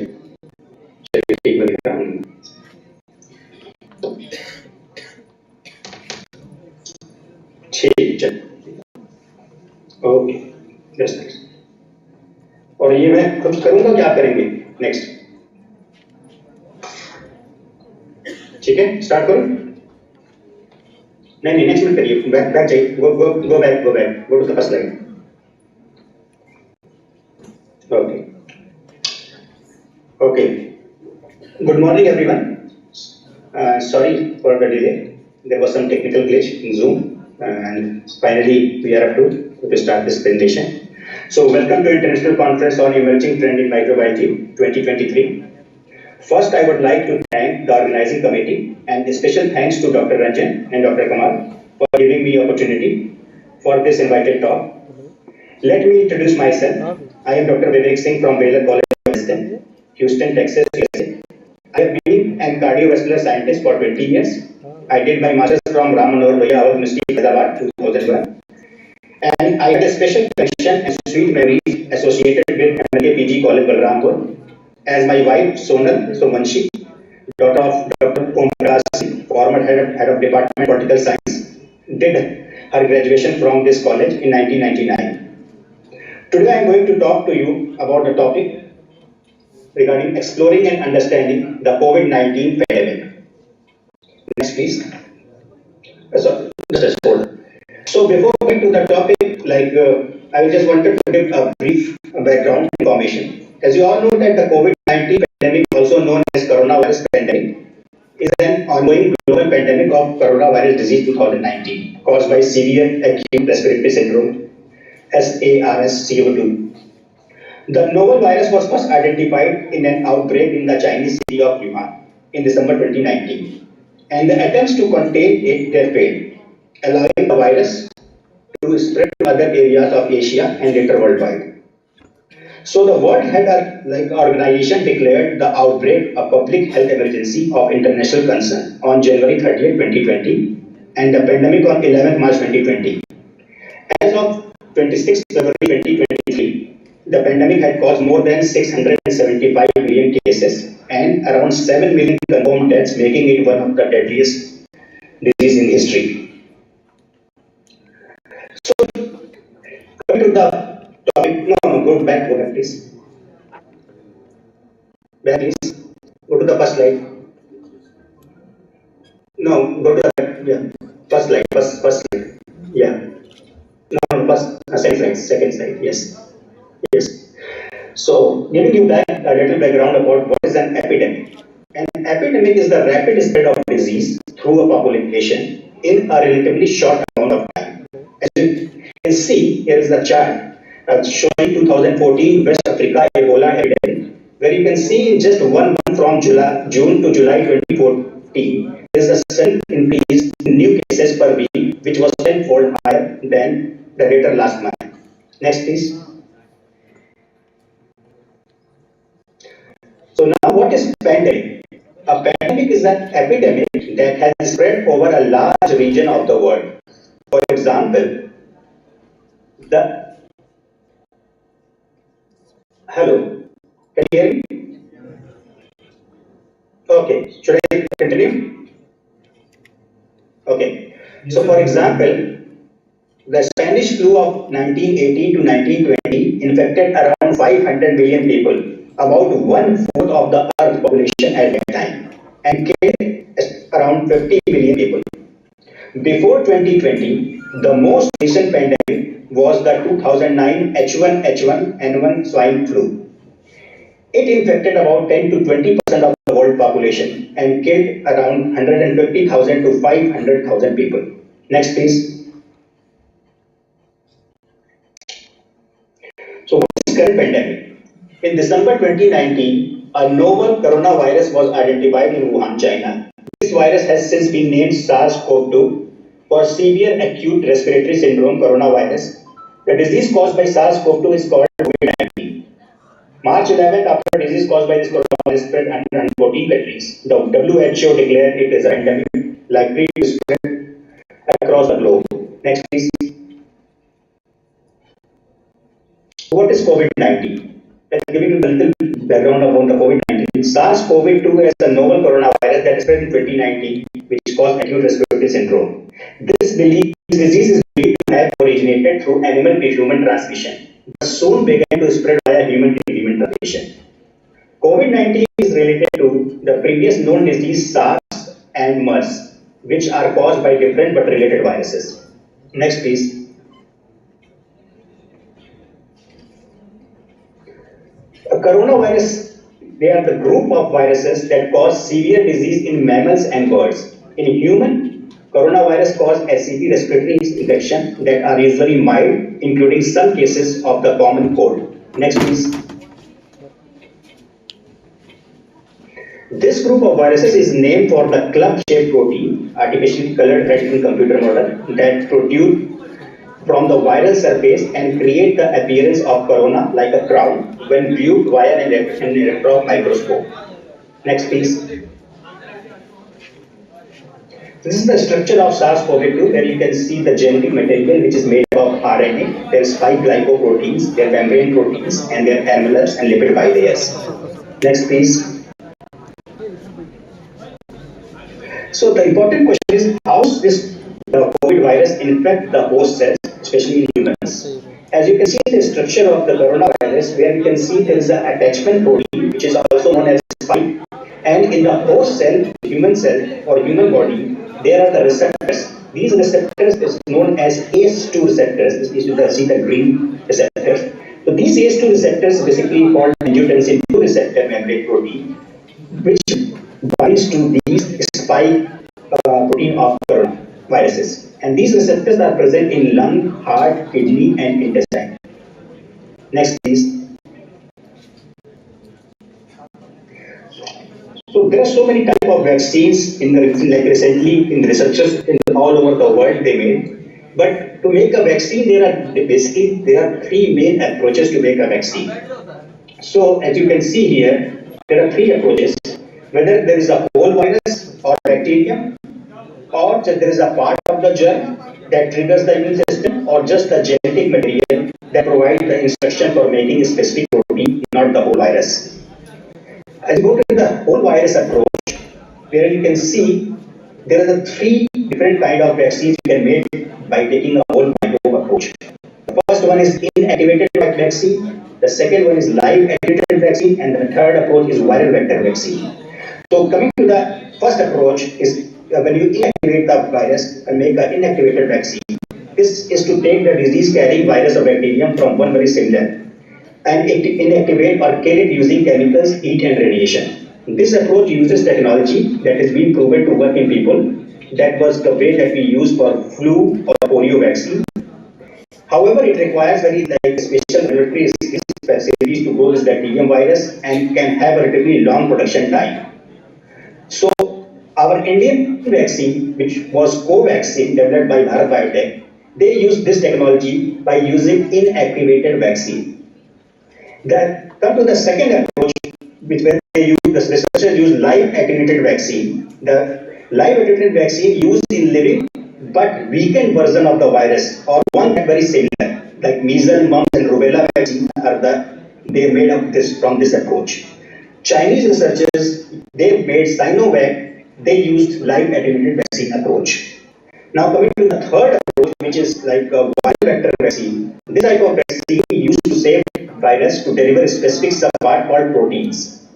चलिए ठीक, मैं लिख रहा हूँ। ठीक, चलिए ओके, जस्ट नेक्स्ट। और ये मैं खुद करूंगा क्या आप करेंगे? नेक्स्ट, ठीक है, स्टार्ट करूं? नहीं नहीं, नेक्स्ट मत करिए, बैक बैक जाइए, go back, go to the first line. Okay okay, good morning everyone. Sorry for the delay. There was some technical glitch in Zoom, and finally we are up to start this presentation. So welcome to International Conference on Emerging Trend in Microbiology 2023. First, I would like to thank the organizing committee, and a special thanks to Dr. Ranjan and Dr. Kamal for giving me opportunity for this invited talk. Let me introduce myself. I am Dr. Vivek Singh from Baylor College of Medicine, Houston, Texas, USA. I have been a cardiovascular scientist for 20 years. I did my master's from Ram Manohar Lohiya University, Hyderabad, 2001. And I had a special connection and sweet memories associated with MLK PG College, Balrampur. As my wife, Sonal Somanshi, daughter of Dr. Om Prakash Singh, former head of Department of Political Science, did her graduation from this college in 1999. Today I am going to talk to you about the topic regarding exploring and understanding the COVID-19 pandemic. Next, please. Just hold. So before going to the topic, I just wanted to give a brief background information. As you all know that the COVID-19 pandemic, also known as coronavirus pandemic, is an ongoing global pandemic of coronavirus disease 2019 caused by severe acute respiratory syndrome, SARS-CoV-2. The novel virus was first identified in an outbreak in the Chinese city of Wuhan in December 2019, and the attempts to contain it have failed, allowing the virus to spread to other areas of Asia and later worldwide. So the World Health Organization declared the outbreak a public health emergency of international concern on January 30th, 2020, and the pandemic on 11th March 2020. As of 26th February 2023, the pandemic had caused more than 675 million cases and around 7 million confirmed deaths, making it one of the deadliest diseases in history. So, coming to the topic, go back, please. Back, please. Go to the first slide. No, go to the first slide. First slide. Yeah. No, first, second slide. Yes. Yes. So, giving you back a little background about what is an epidemic. An epidemic is the rapid spread of disease through a population in a relatively short amount of time. As you can see, here is the chart showing 2014 West Africa Ebola epidemic, where you can see in just 1 month from June to July 2014, there is a sudden increase in new cases per week, which was tenfold higher than the data last month. Next, please. So now what is pandemic? A pandemic is an epidemic that has spread over a large region of the world. For example, hello, can you hear me? Okay, should I continue? Okay, so for example, The Spanish flu of 1918 to 1920 infected around 500 million people, about one-fourth of the Earth population at that time, and killed around 50 million people. Before 2020, the most recent pandemic was the 2009 H1N1 swine flu. It infected about 10 to 20% of the world population and killed around 150,000 to 500,000 people. Next, please. So, what is current pandemic? In December 2019, a novel coronavirus was identified in Wuhan, China. This virus has since been named SARS-CoV-2 for severe acute respiratory syndrome coronavirus. The disease caused by SARS-CoV-2 is called COVID-19. March 11th, after a disease caused by this coronavirus spread under 114 countries, the WHO declared it as an endemic likely to spread across the globe. Next, please. What is COVID-19? Let's give you a little background about the COVID-19. SARS-CoV-2 is a novel coronavirus that spread in 2019, which caused acute respiratory syndrome. This disease is believed to have originated through animal to human transmission, but soon began to spread via human to human transmission. COVID-19 is related to the previous known disease SARS and MERS, which are caused by different but related viruses. Next, please. A coronavirus, they are the group of viruses that cause severe disease in mammals and birds. In human, coronavirus cause SCP respiratory infection that are usually mild, including some cases of the common cold. Next, please. This group of viruses is named for the club-shaped protein, artificially colored red in computer model, that protrude from the viral surface and create the appearance of corona like a crown when viewed via an electron microscope. Next, please. This is the structure of SARS-CoV-2, where you can see the genetic material which is made of RNA. There's 5 glycoproteins, their membrane proteins, and their amylars and lipid bilayers. Next, please. So the important question is, how does the COVID virus infect the host cells, especially in humans? As you can see the structure of the coronavirus, where you can see there is an attachment protein, which is also known as spike, and in the host cell, human cell or human body, there are the receptors. These receptors is known as ACE2 receptors. You can see the green receptors. So these ACE2 receptors basically called angiotensin 2 receptor membrane protein, which binds to these spike protein of coronaviruses. And these receptors are present in lung, heart, kidney, and intestine. Next, please. So there are so many types of vaccines in the recently in researchers in all over the world they made. But to make a vaccine, there are 3 main approaches to make a vaccine. So as you can see here, there are 3 approaches. Whether there is a whole virus or bacterium, or there is a part of the germ that triggers the immune system, or just the genetic material that provides the instruction for making a specific protein, not the whole virus. As you go to the whole virus approach, where you can see there are the 3 different kind of vaccines you can make by taking a whole microbe approach. The first one is inactivated vaccine, the second one is live activated vaccine, and the third approach is viral vector vaccine. So coming to the first approach is when you inactivate the virus and make an inactivated vaccine. This is to take the disease-carrying virus or bacterium from one very similar and inactivate or kill it using chemicals, heat, and radiation. This approach uses technology that has been proven to work in people. That was the way that we use for flu or polio vaccine. However, it requires very special regulatory facilities to grow this bacterium virus and can have a relatively long production time. So, our Indian vaccine, which was Covaxin developed by Bharat Biotech, they used this technology by using inactivated vaccine. Come to the second approach, which when they use the researchers use live attenuated vaccine. The live attenuated vaccine used in living but weakened version of the virus, or one that very similar, like measles, mumps, and rubella vaccine they made up this from this approach. Chinese researchers, they made Sinovac, they used live attenuated vaccine approach. Now coming to the third approach, which is like a viral vector vaccine. This type of vaccine used to save virus to deliver specific subpart called proteins.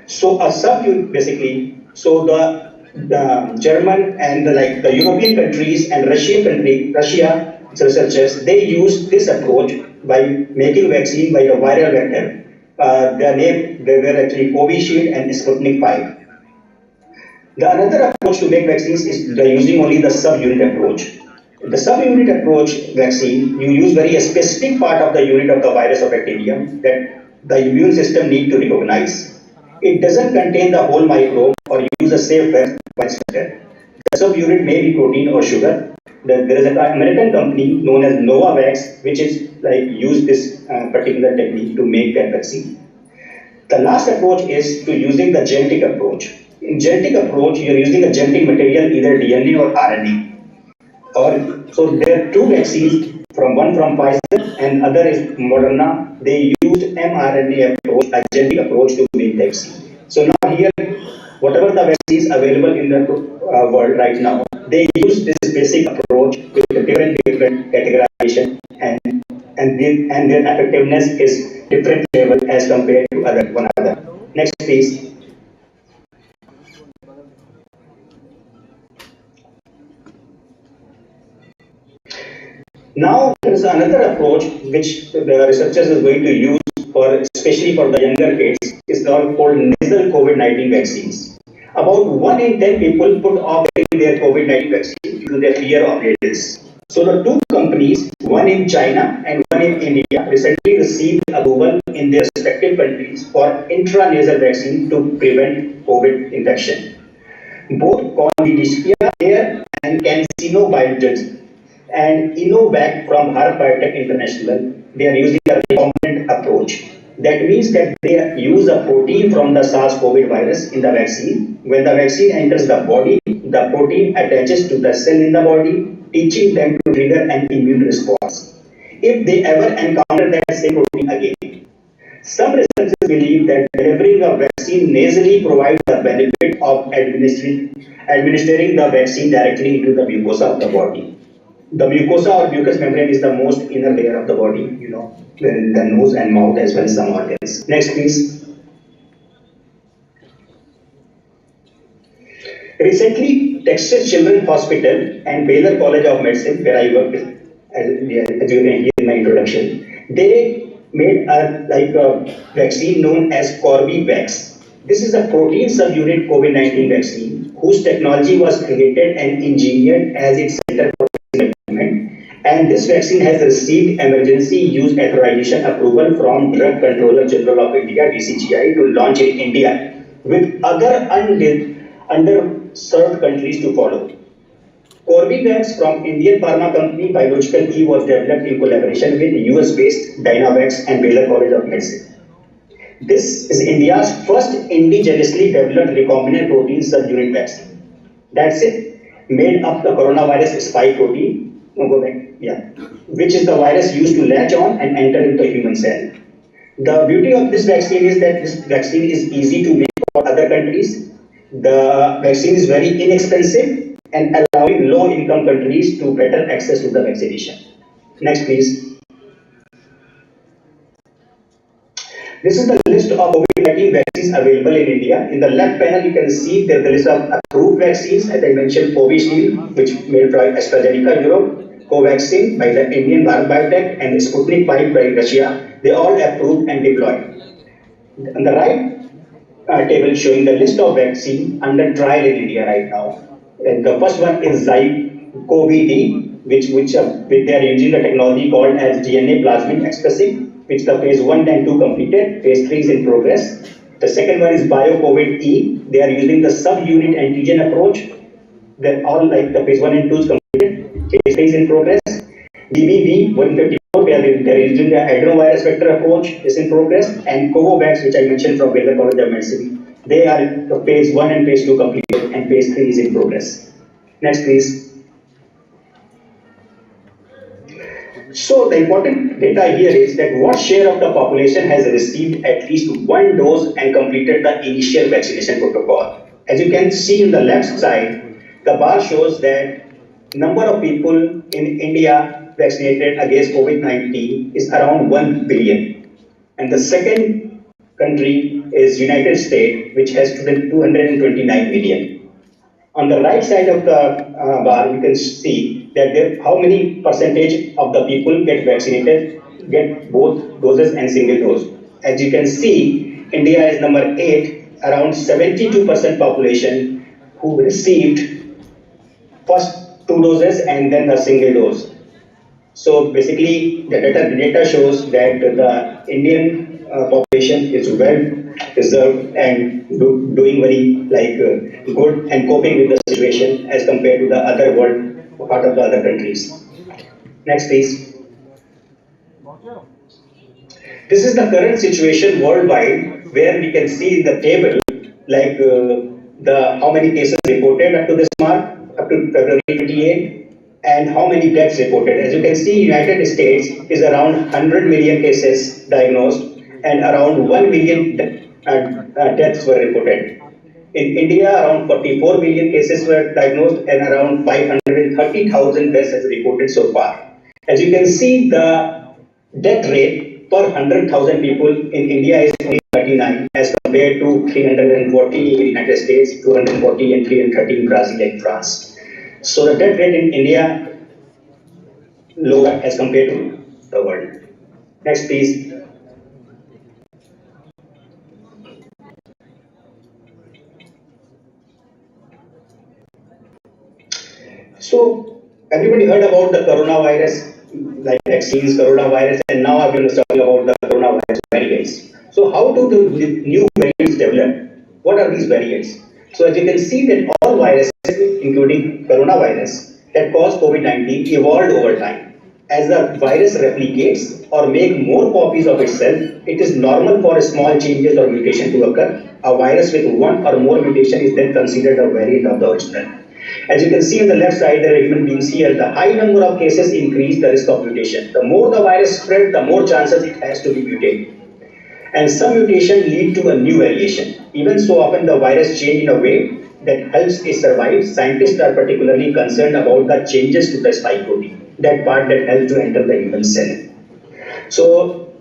So a subunit basically, so the German and the European countries and Russia researchers, they use this approach by making vaccine by the viral vector. They were actually Covishield and Sputnik 5. The another approach to make vaccines is by using only the subunit approach. The subunit approach vaccine, you use very specific part of the unit of the virus or bacteria that the immune system need to recognize. It doesn't contain the whole microbe or use a safe virus vector. The subunit may be protein or sugar. There is an American company known as Novavax, which is like use this particular technique to make that vaccine. The last approach is to using the genetic approach. In genetic approach, you are using a genetic material, either DNA or RNA. So there are two vaccines, one from Pfizer and other is Moderna. They used mRNA approach, a genetic approach to make the vaccine. So now here, whatever the vaccines available in the world right now, they use this basic approach with different categorization and their effectiveness is different level as compared to one other. Next please. Now there is another approach which the researchers is going to use especially for the younger kids, is called nasal COVID-19 vaccines. About 1 in 10 people put off getting their COVID-19 vaccine due to their fear of needles. So the two companies, one in China and one in India, recently received approval in their respective countries for intranasal vaccine to prevent COVID infection. Both Convidia and CanSino Biologics and Innovac from Bharat Biotech International, they are using a recombinant approach. That means that they use a protein from the SARS-CoV virus in the vaccine. When the vaccine enters the body, the protein attaches to the cell in the body, teaching them to trigger an immune response if they ever encounter that same protein again. Some researchers believe that delivering a vaccine nasally provides the benefit of administering the vaccine directly into the mucosa of the body. The mucosa or mucous membrane is the most inner layer of the body, the nose and mouth as well as some organs. Next, please. Recently, Texas Children's Hospital and Baylor College of Medicine, where I worked, as you can hear in my introduction, they made a vaccine known as Corbevax. This is a protein subunit COVID-19 vaccine whose technology was created and engineered as its center for development. And this vaccine has received emergency use authorization approval from Drug Controller General of India (DCGI) to launch in India, with other underserved countries to follow. Corbevax from Indian pharma company Biological E was developed in collaboration with US-based Dynavax and Baylor College of Medicine. This is India's first indigenously developed recombinant protein subunit vaccine. That's it. Made of the coronavirus spike protein, which is the virus used to latch on and enter into a human cell. The beauty of this vaccine is that this vaccine is easy to make for other countries. The vaccine is very inexpensive and allowing low-income countries to better access to the vaccination. Next, please. This is the list of COVID-19 vaccines available in India. In the left panel, you can see the list of approved vaccines. As I mentioned, Covishield, which made by AstraZeneca Europe, Covaxin by the Indian Bharat Biotech, and Sputnik 5 by Russia. They all approved and deployed. On the right table showing the list of vaccine under trial in India right now. And the first one is Zyme-CoV-D, which they are using a technology called as DNA plasmid expressing, which the phase 1 and 2 completed, phase 3 is in progress. The second one is BioCovid-E. They are using the subunit antigen approach. They're all like the phase 1 and 2 is completed, phase 3 is in progress. BBV-154, they are using the adenovirus vector approach, is in progress. And Covovax, which I mentioned from Baylor College of Medicine, they are the phase 1 and phase 2 completed, and phase 3 is in progress. Next, please. So the important data here is that what share of the population has received at least one dose and completed the initial vaccination protocol. As you can see on the left side, the bar shows that number of people in India vaccinated against COVID-19 is around 1 billion. And the second country is United States, which has 229 million. On the right side of the bar, you can see that how many percentage of the people get vaccinated, get both doses and single dose. As you can see, India is number 8, around 72% population who received first two doses and then a single dose. So basically, the data shows that the Indian population is well preserved and doing very good and coping with the situation as compared to the other world part of the other countries. Next, please. This is the current situation worldwide, where we can see in the table the how many cases reported up to this mark, up to February 28, and how many deaths reported. As you can see, United States is around 100 million cases diagnosed and around 1 million deaths were reported. In India, around 44 million cases were diagnosed and around 530,000 deaths has reported so far. As you can see, the death rate per 100,000 people in India is 39 as compared to 340 in United States, 240 and 330 in Brazil and France. So the death rate in India lower as compared to the world. Next, please. So everybody heard about the coronavirus, like vaccines, coronavirus, and now I'm going to talk about the coronavirus variants. So how do the new variants develop? What are these variants? So as you can see that all viruses, including coronavirus, that cause COVID-19 evolved over time. As the virus replicates or make more copies of itself, it is normal for small changes or mutation to occur. A virus with one or more mutation is then considered a variant of the original. As you can see on the left side, there are human beings here. The high number of cases increase the risk of mutation. The more the virus spread, the more chances it has to be mutated. And some mutation lead to a new variation. Even so often the virus change in a way that helps it survive. Scientists are particularly concerned about the changes to the spike protein, that part that helps to enter the human cell. So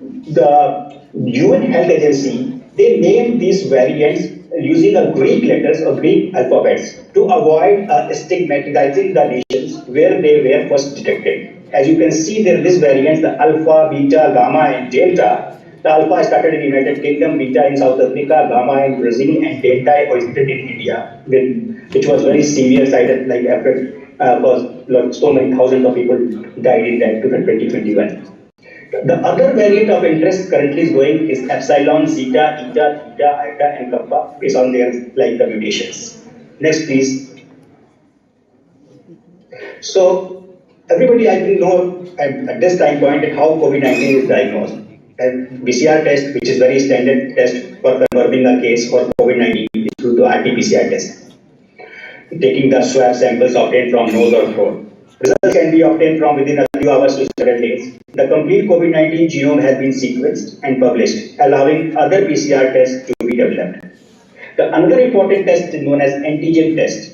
the UN Health Agency, they named these variants using a Greek letters or Greek alphabets to avoid stigmatizing the nations where they were first detected. As you can see there, these variants, the alpha, beta, gamma, and delta. The alpha started in the United Kingdom, beta in South Africa, gamma in Brazil, and delta originated in India, which was very severe side like after so many thousands of people died in that 2021. The other variant of interest currently is going is epsilon, zeta, eta, theta, iota, and kappa based on their the mutations. Next, please. So everybody I think know at this time point how COVID-19 is diagnosed. And PCR test, which is very standard test for confirming a case for COVID-19, is through the RT-PCR test, taking the swab samples obtained from nose or throat. Results can be obtained from within a few hours to several days. The complete COVID-19 genome has been sequenced and published, allowing other PCR tests to be developed. The another important test is known as antigen test.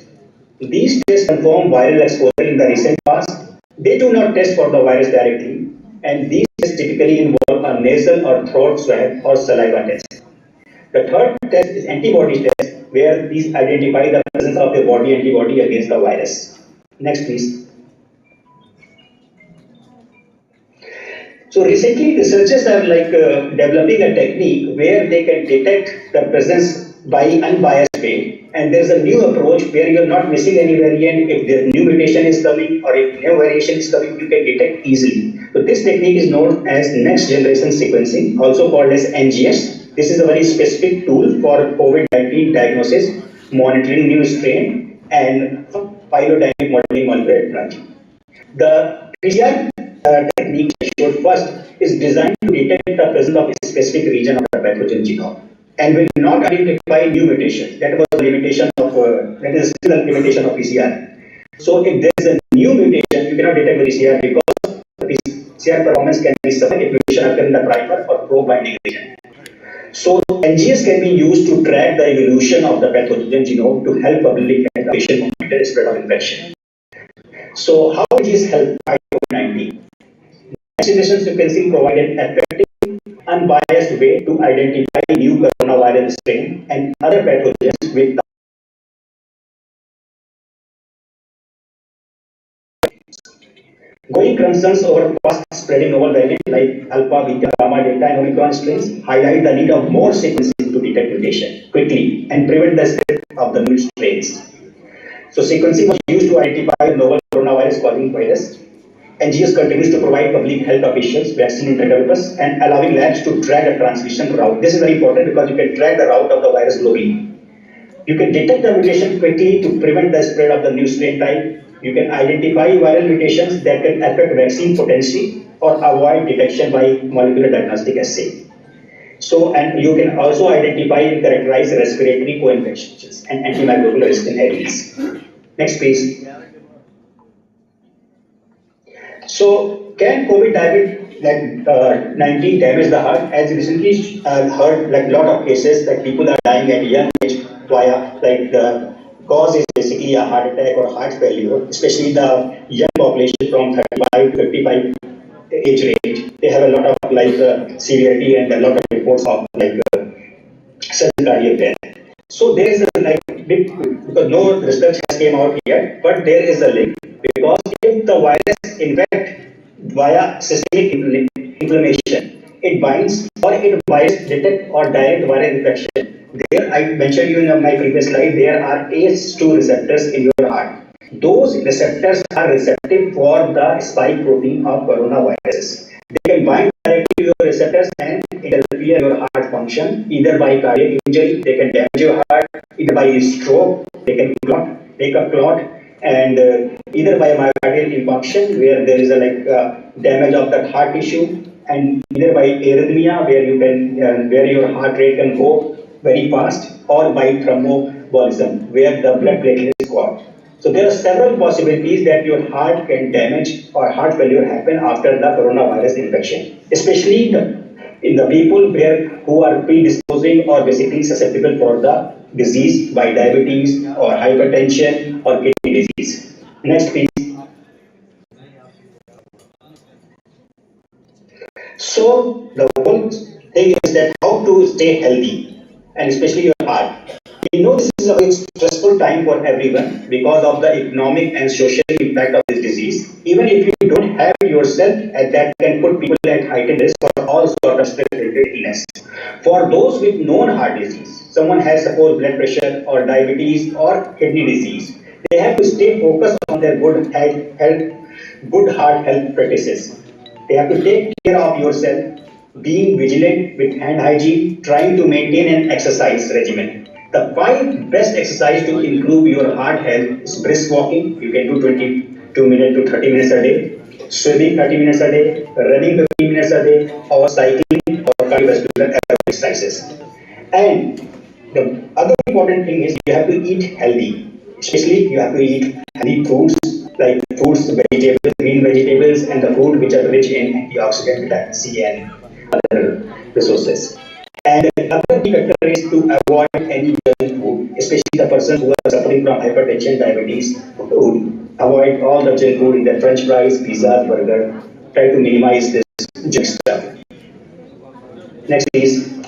These tests confirm viral exposure in the recent past. They do not test for the virus directly, and these tests typically involve a nasal or throat swab or saliva test. The third test is antibody test, where these identify the presence of the body antibody against the virus. Next, please. So recently, researchers are developing a technique where they can detect the presence by unbiased way. And there's a new approach where you're not missing any variant. If the new mutation is coming or if new variation is coming, you can detect easily. So this technique is known as next generation sequencing, also called as NGS. This is a very specific tool for COVID-19 diagnosis, monitoring new strain, and phylogenetic modeling molecular ecology. The PCR technique I showed first is designed to detect the presence of a specific region of the pathogen genome and will not identify new mutations. That was the limitation of that is still a limitation of PCR. So if there is a new mutation, you cannot detect with PCR because the PCR performance can be subject if mutation occurs in the primer or probe binding region. So NGS can be used to track the evolution of the pathogen genome to help public and patient monitor spread of infection. So how did this help fight COVID-19? Vaccinations, you can see, provide an effective, unbiased way to identify new coronavirus strain and other pathogens with growing concerns over fast-spreading novel variants like alpha, beta, gamma, delta, and omicron strains highlight the need of more sequencing to detect mutation quickly and prevent the spread of the new strains. So sequencing was used to identify novel coronavirus causing virus. NGS continues to provide public health officials, vaccine developers, and allowing labs to track the transmission route. This is very important because you can track the route of the virus globally. You can detect the mutation quickly to prevent the spread of the new strain type. You can identify viral mutations that can affect vaccine potency or avoid detection by molecular diagnostic assay. So, and you can also identify and characterize respiratory co-infections and antimicrobial resistant agents. Next, please. So, can COVID-19 damage the heart? As recently heard, like a lot of cases that people are dying at a young age via like the cause is basically a heart attack or heart failure, especially the young population from 35 to 55 age range. They have a lot of like severity and a lot of reports of like sudden cardiac death. So there is a like big, because no research has came out yet, but there is a link, because if the virus infect via systemic inflammation, it binds or it virus detect or direct viral infection. There I mentioned you in my previous slide, there are ACE2 receptors in your heart. Those receptors are receptive for the spike protein of coronavirus. They can bind directly to your receptors and interfere your heart function, either by cardiac injury, they can damage your heart, either by stroke, they can take a clot, and either by myocardial infarction, where there is a damage of that heart tissue, and either by arrhythmia, where you can where your heart rate can go very fast, or by thromboembolism, where the blood platelets go out. So there are several possibilities that your heart can damage or heart failure happen after the coronavirus infection, especially in the people who are predisposing or basically susceptible for the disease by diabetes or hypertension or kidney disease. Next, please. So the whole thing is that how to stay healthy, and especially your heart. We know this is a very stressful time for everyone because of the economic and social impact of this disease. Even if you don't have yourself, that can put people at heightened risk for all sorts of stress-related illness. For those with known heart disease, someone has suppose blood pressure or diabetes or kidney disease, they have to stay focused on their good heart health practices. They have to take care of yourself, being vigilant with hand hygiene, trying to maintain an exercise regimen. The 5 best exercise to improve your heart health is brisk walking. You can do 22 minutes to 30 minutes a day, swimming 30 minutes a day, running 15 minutes a day, or cycling or cardiovascular exercises. And the other important thing is you have to eat healthy. Especially you have to eat healthy foods like fruits, vegetables, green vegetables, and the food which are rich in antioxidant, vitamin C, and other resources. And the other key factor is to avoid any junk food, especially the person who are suffering from hypertension, diabetes, food. Avoid all the junk food in the French fries, pizza, burger. Try to minimize this junk stuff. Next, please.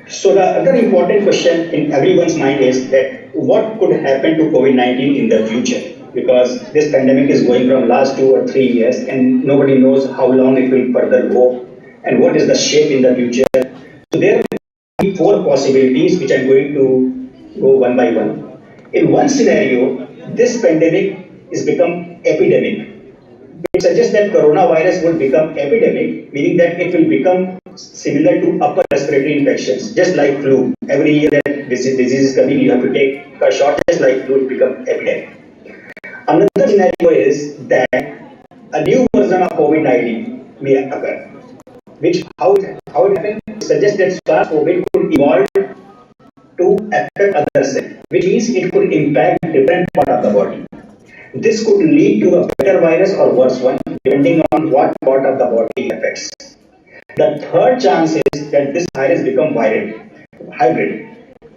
So the other important question in everyone's mind is that what could happen to COVID-19 in the future? Because this pandemic is going from last 2 or 3 years and nobody knows how long it will further go and what is the shape in the future. So there are 4 possibilities which I'm going to go one by one. In one scenario, this pandemic is become epidemic. It suggests that coronavirus would become epidemic, meaning that it will become similar to upper respiratory infections, just like flu. Every year that this disease is coming, you have to take a shot, just like flu, it become epidemic. Another scenario is that a new version of COVID-19 may occur, which how it happens suggests that SARS-CoV could evolve to affect other cells, which means it could impact different part of the body. This could lead to a better virus or worse one, depending on what part of the body it affects. The third chance is that this virus become hybrid,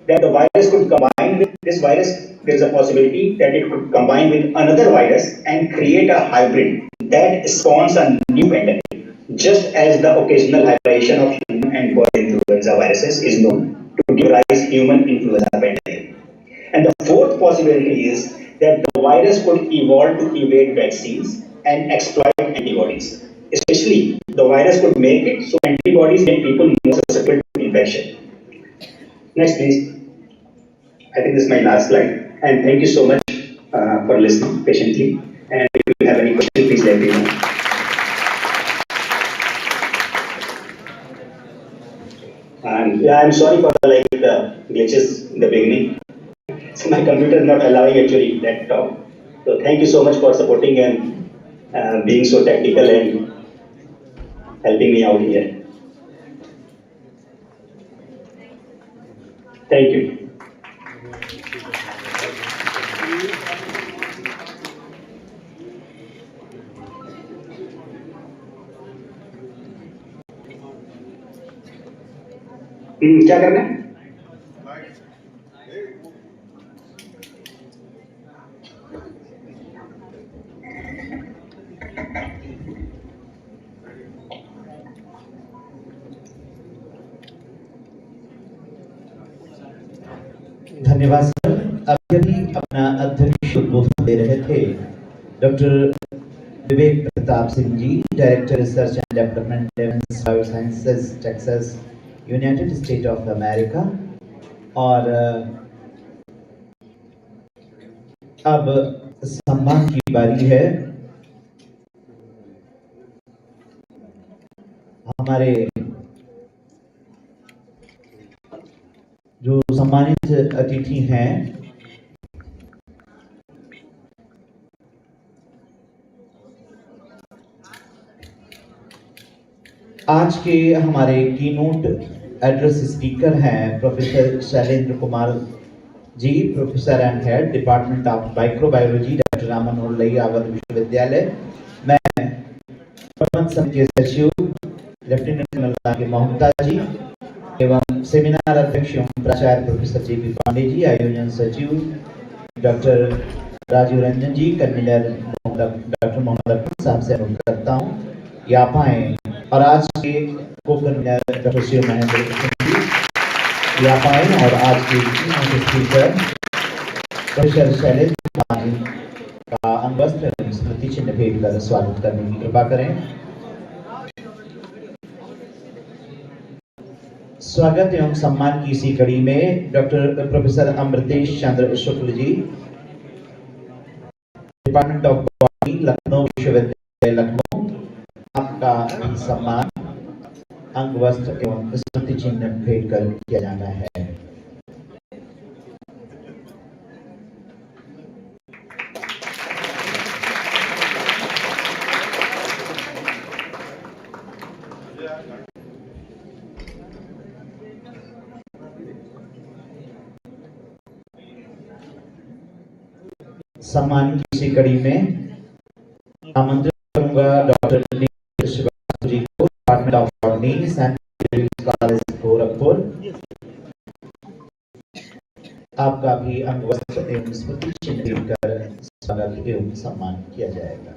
that the virus could combine with this virus. There is a possibility that it could combine with another virus and create a hybrid that spawns a new pandemic, just as the occasional hybridization of human and bird influenza viruses is known to give rise human influenza pandemic. And the fourth possibility is that the virus could evolve to evade vaccines and exploit antibodies. Especially, the virus could make it so antibodies make people more susceptible to infection. Next, please. I think this is my last slide. And thank you so much for listening patiently. And if you have any questions, please let me know. And yeah, I'm sorry for the glitches in the beginning. So my computer is not allowing actually that talk. So thank you so much for supporting and being so tactical and helping me out here. Thank you. क्या करना है? धन्यवाद sir. अभी अपना अध्यक्ष उद्बोधन दे रहे थे doctor Vivek Pratap Singh ji, director research and development biosciences, Texas, United State of America. और अब सम्मान की बारी है। हमारे जो सम्मानित अतिथि हैं, आज के हमारे कीनोट एड्रेस स्पीकर हैं professor Shailendra Kumar ji, professor and head department of microbiology, doctor Ram Manohar Lohia आवर्त विश्वविद्यालय। मैं प्रबंध समिति के सचिव लेफ्टिनेंट जनरल के मोहम्मदा जी एवं सेमिनार अध्यक्ष एवं प्राचार्य प्रोफेसर जेपी पांडे जी, आयोजन सचिव डॉक्टर राजीव रंजन जी, कन्वीनर डॉक्टर मोहम्मद अकमल साहब से अनुरोध करता हूँ कि आप आए। और आज के को कन्वीनर डॉक्टर शिव महेंद्र जी आप आए और आज के स्पीकर प्रोफेसर शैलेंद्र कुमार जी का अंगवस्त्र स्मृति चिन्ह भेंट कर स्वागत करने की कृपा करें। स्वागत एवं सम्मान की इसी कड़ी में doctor professor Amritesh Chandra Shukla ji, department of botany, Lucknow विश्वविद्यालय लखनऊ, आपका भी सम्मान अंगवस्त्र एवं स्मृति चिन्ह भेंट कर किया जाना है। सम्मान की इसी कड़ी में आमंत्रित करूंगा डॉक्टर जी को, department of botany, Saint college Gorakhpur. आपका भी अंगवस्त्र एवं स्मृति चिन्ह देकर स्वागत एवं सम्मान किया जाएगा।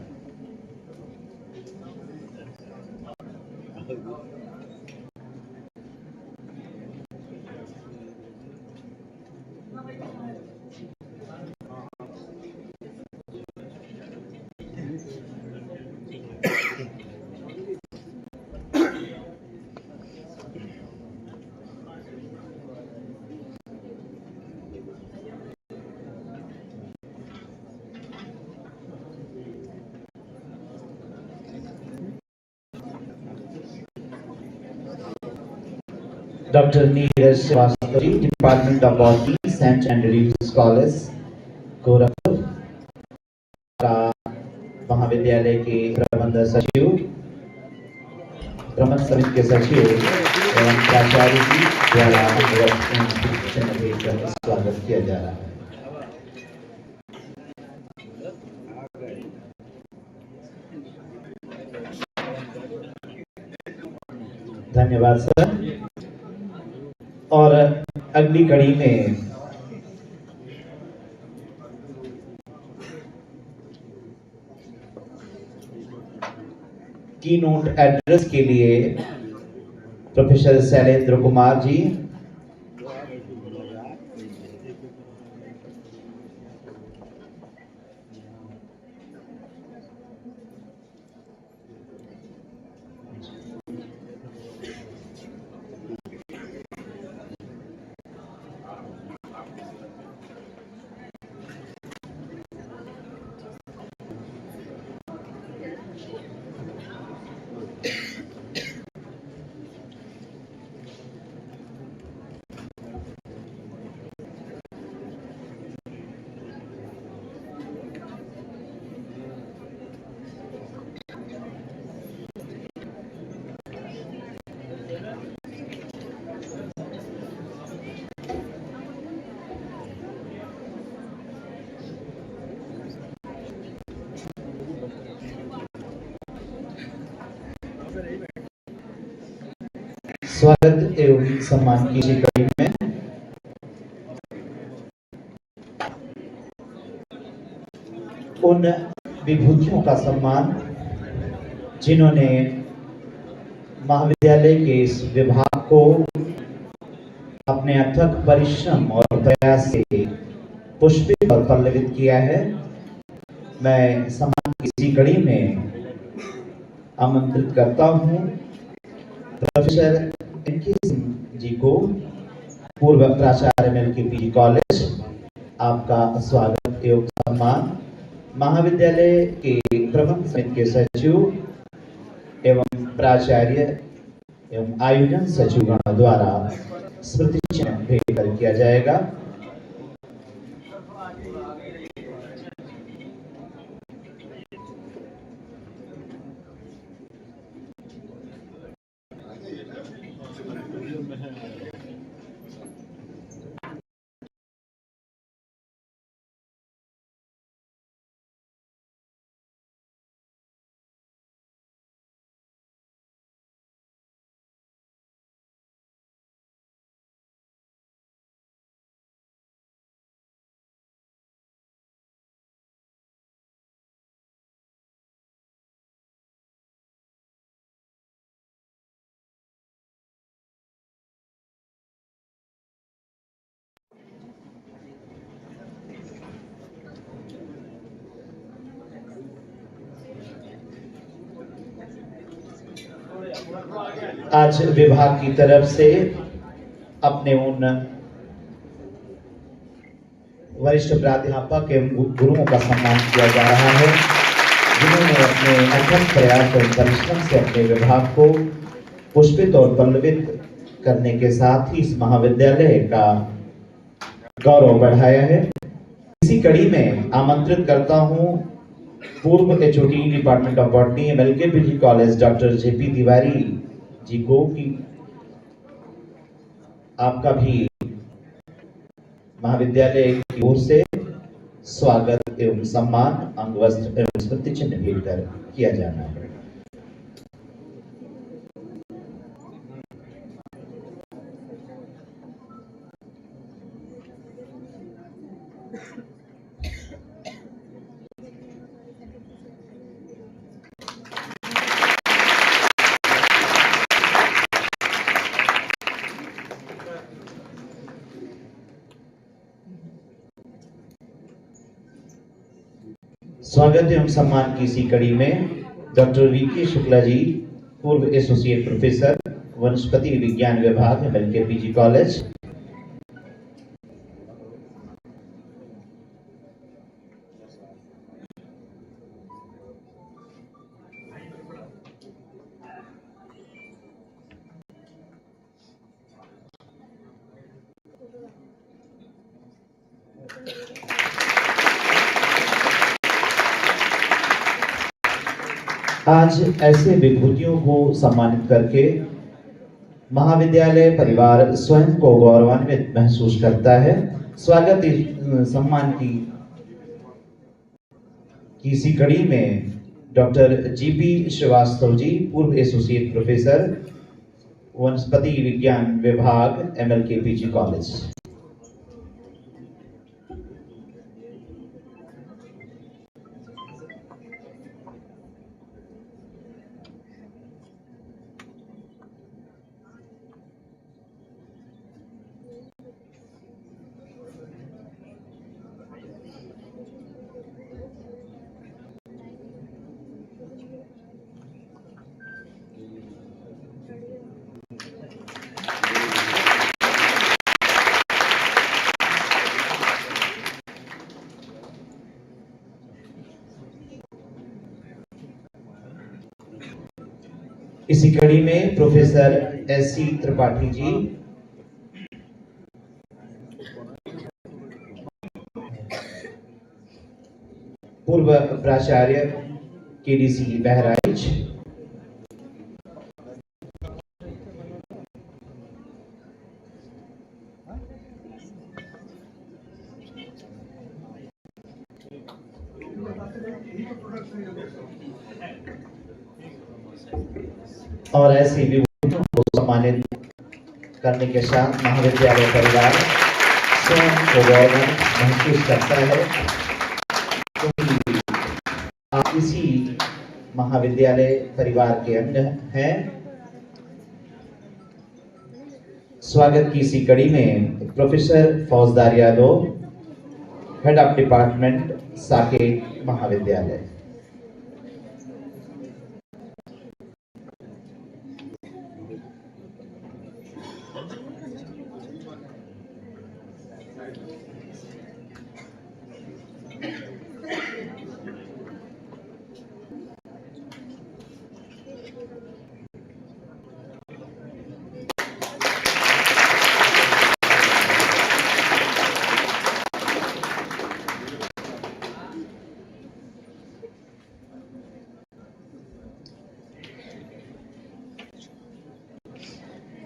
Doctor Neeraj Srivastava ji, department of botany, Saint Andrew's college Gorakhpur का महाविद्यालय के प्रबंध सचिव, प्रबंध समिति के सचिव एवं प्राचार्य जी द्वारा स्वागत किया जा रहा है। धन्यवाद सर। और अगली कड़ी में की नोट एड्रेस के लिए प्रोफेसर शैलेंद्र कुमार जी, स्वागत एवं सम्मान की इसी कड़ी में उन विभूतियों का सम्मान जिन्होंने महाविद्यालय के इस विभाग को अपने अथक परिश्रम और प्रयास से पुष्पित और पल्लवित किया है। मैं सम्मान की इसी कड़ी में आमंत्रित करता हूं प्रोफेसर इनकी सिंह जी को, पूर्व प्राचार्य MLKPG कॉलेज। आपका स्वागत एवं सम्मान महाविद्यालय के प्रबंध समिति के सचिव एवं प्राचार्य एवं आयोजन सचिवगण द्वारा स्मृति चिन्ह भेंट कर किया जाएगा। आज विभाग की तरफ से अपने उन वरिष्ठ प्राध्यापक एवं गुरुओं का सम्मान किया जा रहा है जिन्होंने अपने अथक प्रयास और परिश्रम से अपने विभाग को पुष्पित और पल्लवित करने के साथ ही इस महाविद्यालय का गौरव बढ़ाया है। इसी कड़ी में आमंत्रित करता हूं पूर्व HOD department of botany MLKPG college doctor JP Tiwari ji को कि आपका भी महाविद्यालय की ओर से स्वागत एवं सम्मान अंगवस्त्र एवं स्मृति चिन्ह भेंट कर किया जाना है। स्वागत एवं सम्मान की इसी कड़ी में डॉक्टर VK शुक्ला जी, पूर्व एसोसिएट प्रोफेसर वनस्पति विज्ञान विभाग MLKPG कॉलेज। आज ऐसे विभूतियों को सम्मानित करके महाविद्यालय परिवार स्वयं को गौरवान्वित महसूस करता है। स्वागत सम्मान की इसी कड़ी में डॉक्टर GP श्रीवास्तव जी, पूर्व एसोसिएट प्रोफेसर वनस्पति विज्ञान विभाग MLK PG कॉलेज। इसी कड़ी में प्रोफेसर SC त्रिपाठी जी, पूर्व प्राचार्य KDC बहराइच, और ऐसी विभूतियों को सम्मानित करने के साथ महाविद्यालय परिवार स्वयं को गौरव महसूस करता है, क्योंकि आप इसी महाविद्यालय परिवार के अंग हैं। स्वागत की इसी कड़ी में professor Faujdar Yadav, head of department Saket महाविद्यालय।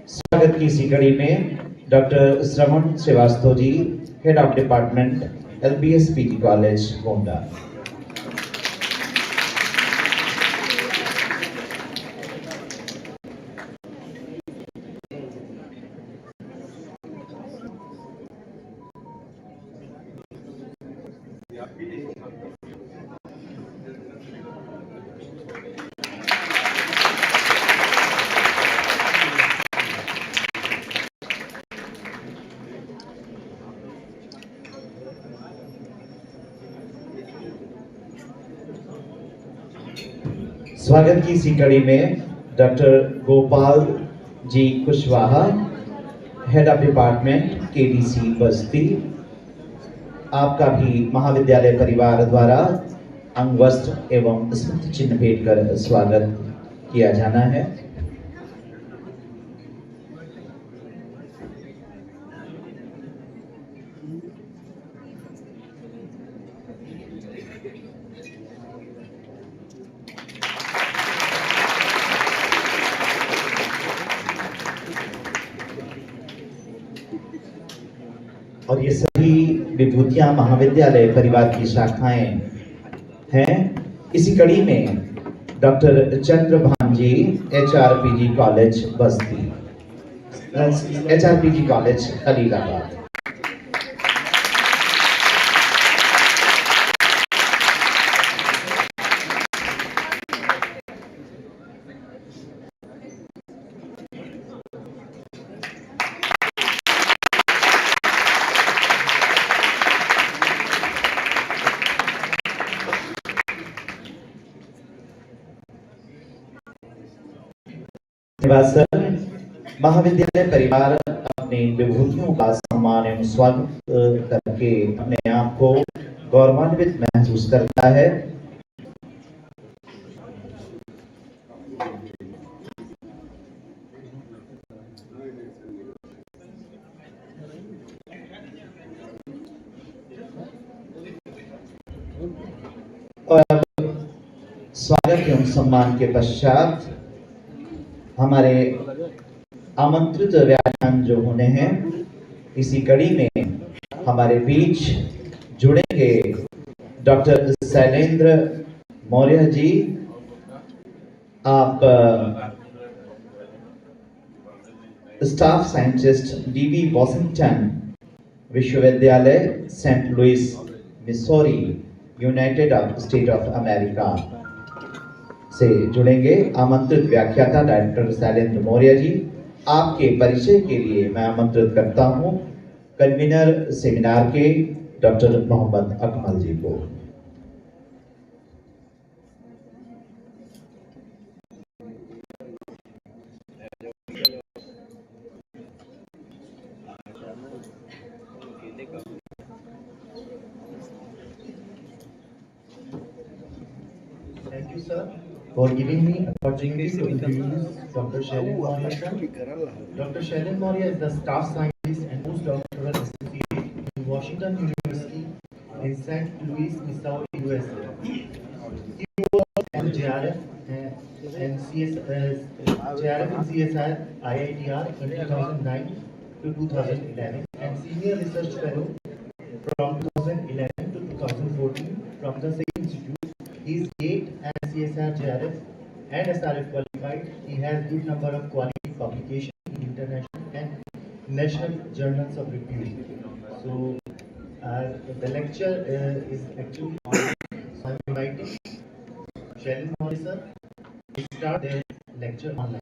स्वागत की इसी कड़ी में doctor Shravan Srivastava ji, head of department LBS PG college Gonda. स्वागत की इसी कड़ी में doctor Gopal ji Kushwaha, head of department KDC Basti. आपका भी महाविद्यालय परिवार द्वारा अंग वस्त्र एवं स्मृति चिन्ह भेंट कर स्वागत किया जाना है। और ये सभी विभूतियां महाविद्यालय परिवार की शाखाएं हैं। इसी कड़ी में डॉक्टर चंद्रभान जी, HRPG कॉलेज बस्ती, HRPG कॉलेज खलीलाबाद। महाविद्यालय परिवार अपनी विभूतियों का सम्मान एवं स्वागत करके अपने आप को गौरवान्वित महसूस करता है। और स्वागत एवं सम्मान के पश्चात हमारे आमंत्रित व्याख्यान जो होने हैं, इसी कड़ी में हमारे बीच जुड़ेंगे डॉक्टर शैलेंद्र मौर्य जी। आप स्टाफ साइंटिस्ट डीवी वॉशिंगटन विश्वविद्यालय Saint Louis Missouri United State of America से जुड़ेंगे आमंत्रित व्याख्याता डॉक्टर शैलेंद्र मौर्य जी। आपके परिचय के लिए मैं आमंत्रित करता हूं कन्वीनर सेमिनार के डॉक्टर मोहम्मद अकमल जी को। Thank you, sir, for giving me opportunity to introduce Dr. Shailen Maurya, sir. Dr. Shailen Maurya is the staff scientist and postdoctoral associate in Washington University in St. Louis, Missouri, USA. He was an JRF and JRF and CSR IITR in 2009 to 2011 and senior research fellow from 2011 to 2014 from the same institute. He is GATE and CSR JRF and SRF qualified. He has good number of quality publications in international and national journals of repute. So the lecture is actually on. So I'm inviting Shailen Maurya sir to start the lecture online.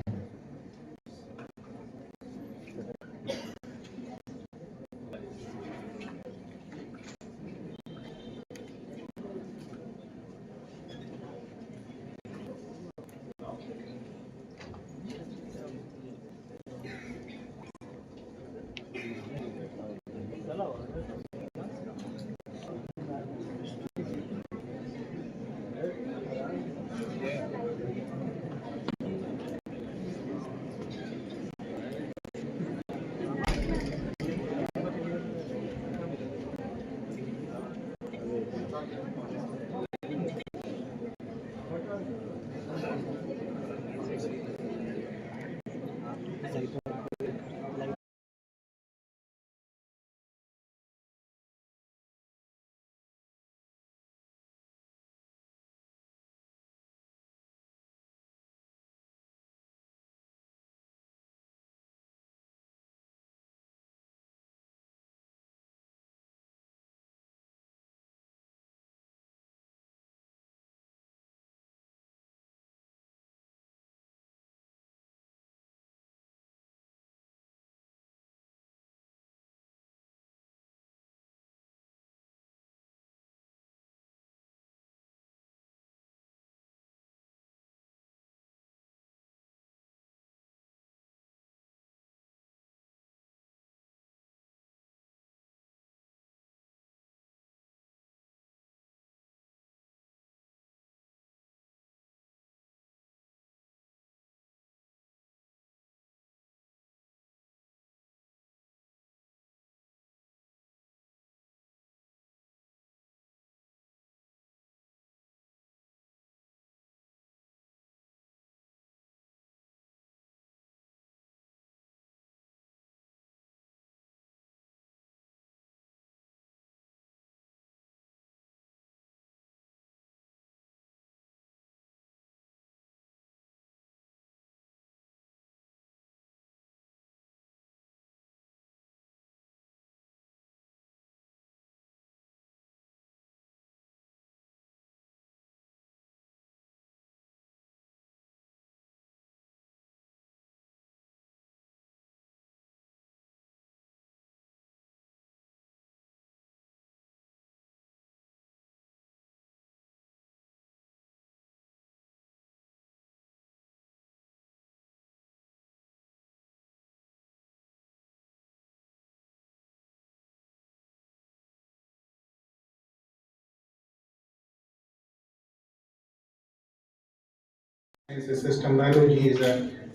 System biology is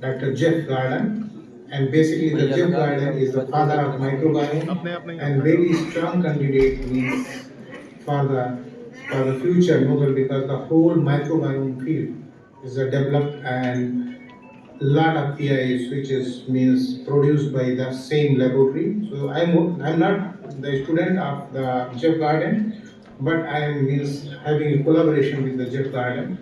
Dr. Jeff Garden, and basically the Jeff Garden is the father of microbiome and very strong candidate means for the future Nobel because the whole microbiome field is developed and lot of PIs which is means produced by the same laboratory. So I'm not the student of the Jeff Garden, but I am means having a collaboration with the Jeff Garden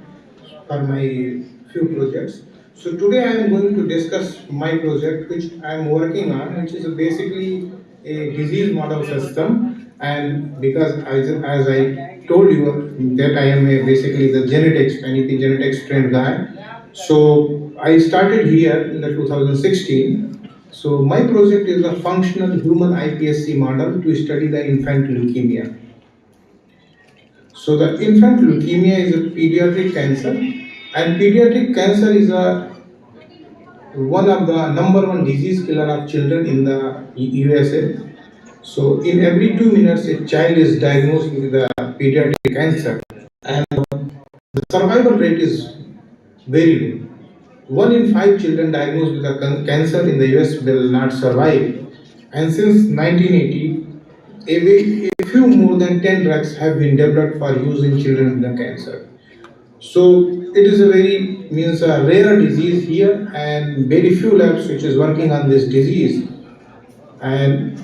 for my few projects. So today I am going to discuss my project which I am working on, which is basically a disease model system. And because as I told you that I am basically the genetics, NEP genetics trained guy. So I started here in the 2016. So my project is a functional human iPSC model to study the infant leukemia. So the infant leukemia is a pediatric cancer, and pediatric cancer is one of the number one disease killer of children in the USA. So in every 2 minutes, a child is diagnosed with the pediatric cancer, and the survival rate is very low. 1 in 5 children diagnosed with the cancer in the US will not survive. And since 1980, a few more than 10 drugs have been developed for use in children with the cancer. So it is a very means a rare disease here, and very few labs which is working on this disease. And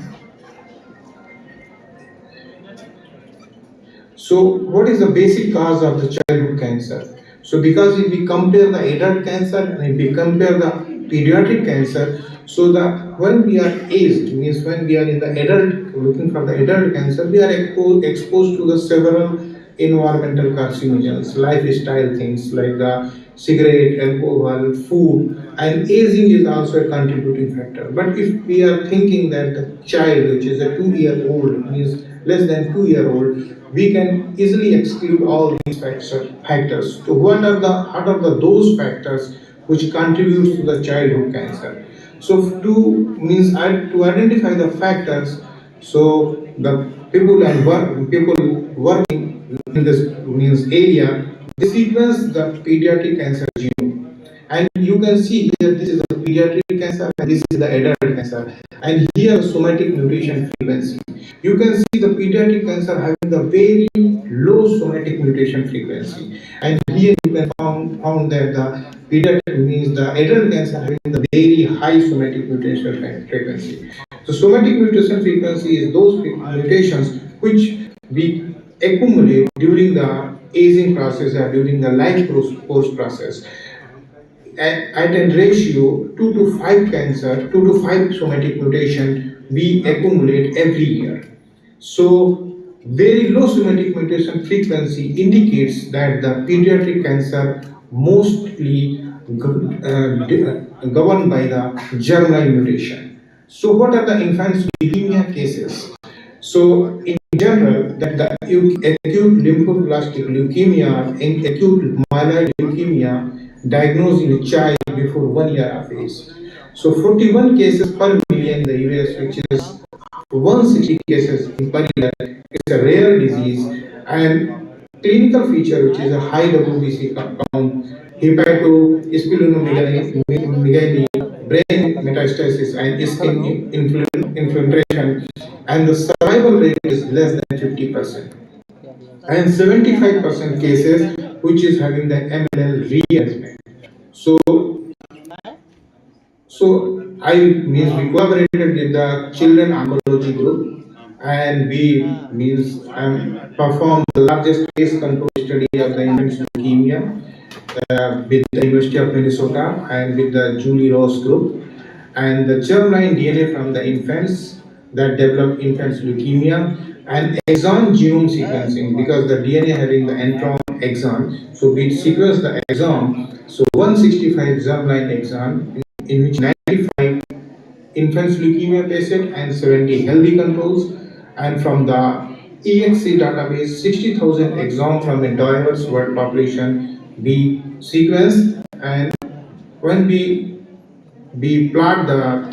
so, what is the basic cause of the childhood cancer? So, because if we compare the adult cancer and if we compare the pediatric cancer, so the when we are aged, means when we are in the adult, looking for the adult cancer, we are exposed to the several environmental carcinogens, lifestyle things like the cigarette, alcohol, food, and aging is also a contributing factor. But if we are thinking that the child, which is a 2-year-old, means less than 2-year-old, we can easily exclude all these factors. So what are those factors which contributes to the childhood cancer? So to identify the factors, so the people working in this means area, they sequence the pediatric cancer genome. And you can see here, this is the pediatric cancer and this is the adult cancer. And here somatic mutation frequency. You can see the pediatric cancer having the very low somatic mutation frequency. And here you can found that the pediatric means the adult cancer having the very high somatic mutation frequency. So somatic mutation frequency is those mutations which we accumulate during the aging process or during the life course process at a ratio 2 to 5 cancer, 2 to 5 somatic mutation we accumulate every year. So very low somatic mutation frequency indicates that the pediatric cancer mostly governed by the germline mutation. So what are the infant leukemia cases? So in general, that the acute lymphoblastic leukemia and acute myeloid leukemia diagnosed in a child before 1 year of age. So 41 cases per million in the US, which is 160 cases per year. It's a rare disease, and clinical feature, which is a high WBC count, hepatosplenomegaly, brain metastasis, and skin infiltration, and the survival rate is less than 50%. And 75% cases which is having the MLL rearrangement. So I means we collaborated with the children oncology group, and we means performed the largest case control study of the infant leukemia with the University of Minnesota and with the Julie Ross group, and the germline DNA from the infants that develop infants leukemia, and exon genome sequencing, because the DNA having the entron exon, so we sequence the exon, so 165 germline exon in which 95 infants leukemia patient and 70 healthy controls, and from the EXC database 60,000 exome from a diverse world population be sequenced. And when we plot the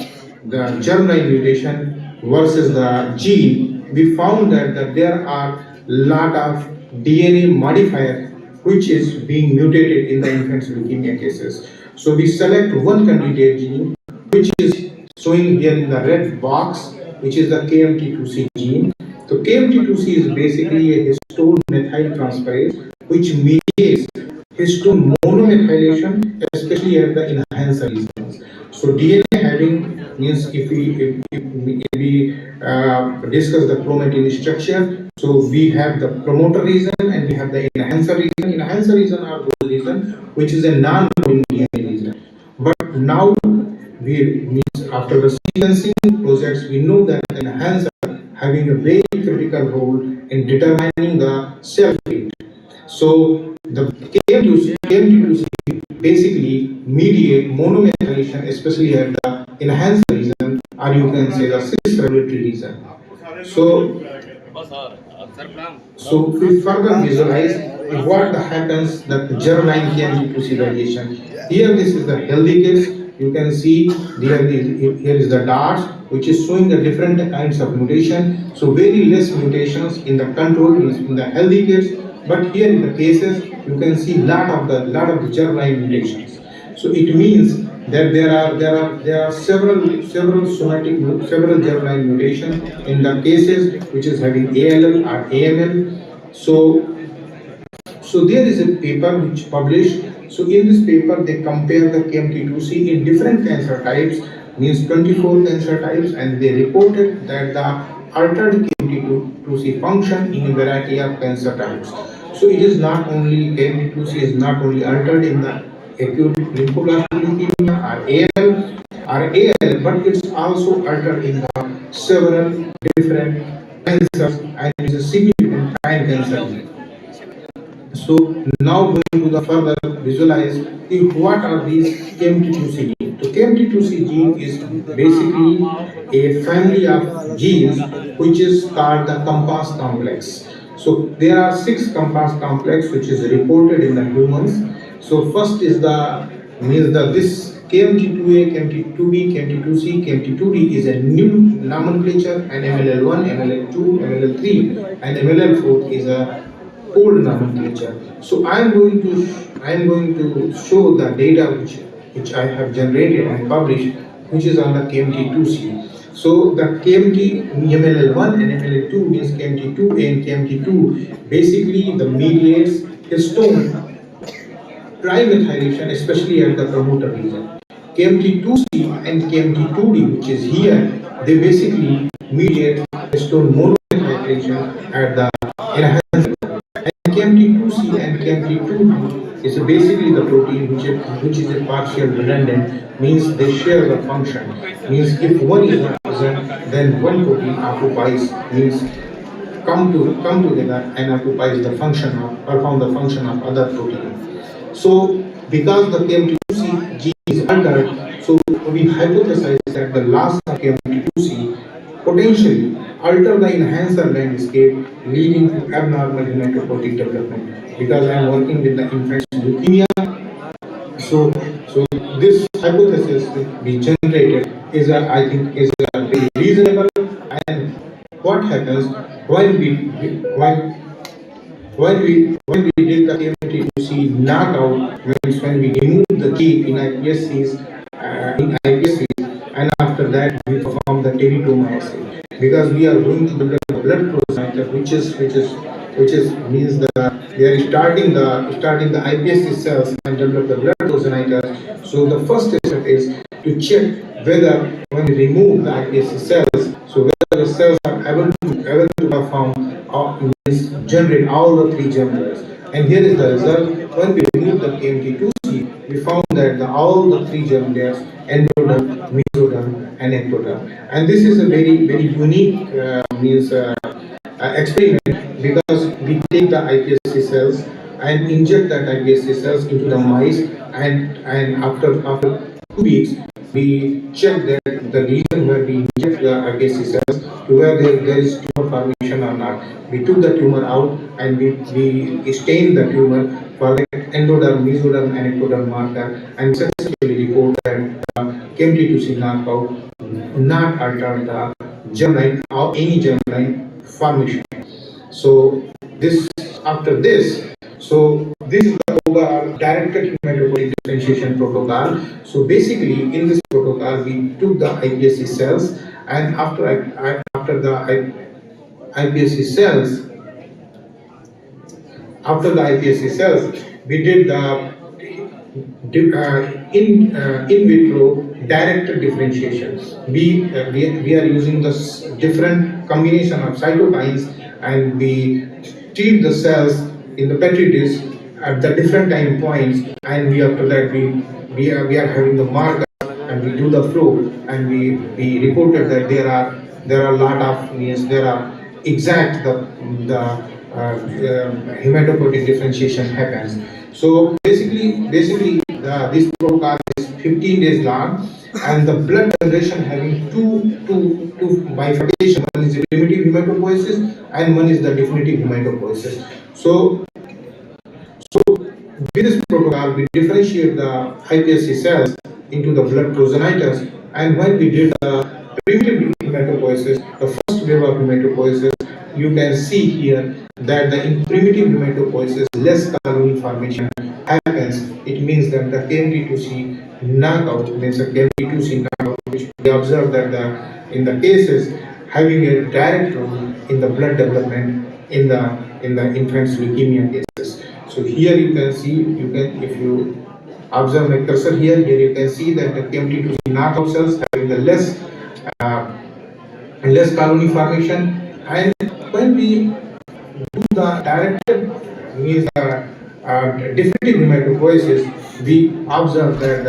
germline mutation versus the gene, we found that there are lot of DNA modifier which is being mutated in the infant leukemia cases. So we select one candidate gene which is showing here in the red box, which is the KMT2C gene. So KMT2C is basically a histone methyltransferase which mediates histone monomethylation, especially at the enhancer regions. So DNA having means if we discuss the chromatin structure, so we have the promoter region and we have the enhancer region. Enhancer region are those region which is a non-coding DNA region. now we means after the sequencing projects, we know that enhancer having a very critical role in determining the cell fate. So the KMT2C basically mediate monomethylation, especially at the enhancer region, or you can say the cis regulatory region. So we further visualize what happens that germline KMT2C radiation. Here this is the healthy case. You can see here is the dots which is showing the different kinds of mutation. So very less mutations in the control means in the healthy case, but here in the cases you can see lot of the germline mutations. So it means that there are several germline mutations in the cases which is having ALL or AML. So there is a paper which published. So in this paper they compare the KMT2C in different cancer types, means 24 cancer types, and they reported that the altered KMT2C function in a variety of cancer types. So it is not only KMT2C is not only altered in the acute lymphoblastic leukemia or AL, but it's also altered in the several different cancers and is a significant kind cancer. So now going to the further visualize what are these KMT2C genes. So KMT2C gene is basically a family of genes which is called the compass complex. So there are 6 compass complex which is reported in the humans. So first is the this KMT2A, KMT2B, KMT2C, KMT2D is a new nomenclature, and MLL1, MLL2, MLL3, and MLL4 is a old nomenclature. So I am going to show the data which I have generated and published, which is on the KMT2C. So the KMT MLL1 and MLL2 means KMT2A and KMT2 basically the mediates histone trimethylation, especially at the promoter region. KMT2C and KMT2D, which is here, they basically mediate histone monomethylation at the enhancer. And KMT2C and KMT2D is basically the protein which is a partial redundant, means they share the function. Means if one is not present, then one protein occupies, means come together and occupies the function of perform the function of other protein. So because the KMT2C gene is altered, so we hypothesize that the loss of KMT2C potentially alter the enhancer landscape, leading to abnormal hematopoietic development. Because I am working with the infant leukemia, so this hypothesis we generated is I think is very reasonable. And what happens when when we did the KMT2C knockout, means when we remove the gene in iPSCs, and after that we perform the teratoma assay, because we are going to develop a blood progenitor, which is means that we are starting the iPSC cells and develop the blood progenitor. So the first step is to check whether when we remove the iPSC cells, so whether the cells are able to perform generate all the 3 germ layers. And here is the result. When we remove the KMT2C, we found that all the 3 germ layers, endoderm, mesoderm, and ectoderm. And this is a very unique experiment, because we take the iPSC cells and inject that iPSC cells into the mice, and after 2 weeks we check that the region where we inject the iPSC cells to where there is tumor formation or not. We took the tumor out and we stained the tumor for the endoderm, mesoderm, and ectoderm marker, and successfully report that KMT2C knockout not alter the germline or any germline formation. So this is the overall directed hematopoietic differentiation protocol. So basically, in this protocol, we took the iPSC cells, and after the iPSC cells, we did the in vitro directed differentiation. We are using the different combination of cytokines, and we treat the cells in the petri dish at the different time points, and after that we are having the marker we do the flow, and we reported that there are a lot of means there are exact the hematopoietic differentiation happens. So basically this protocol is 15 days long, and the blood generation having two bifurcation. One is the primitive hematopoiesis and one is the definitive hematopoiesis. So with this protocol, we differentiate the iPSC cells into the blood progenitors, and when we did the primitive hematopoiesis, the first wave of hematopoiesis, you can see here that the in primitive hematopoiesis less colony formation happens. It means that the KMT2C knockout means a KMT2C knockout, which we observe that in the cases having a direct role in the blood development in the infant's leukemia cases. So here you can see, if you observe my cursor here you can see that the KMT2C knockout cells having the less colony formation, and when we do the directed means definitive hematopoiesis, we observe that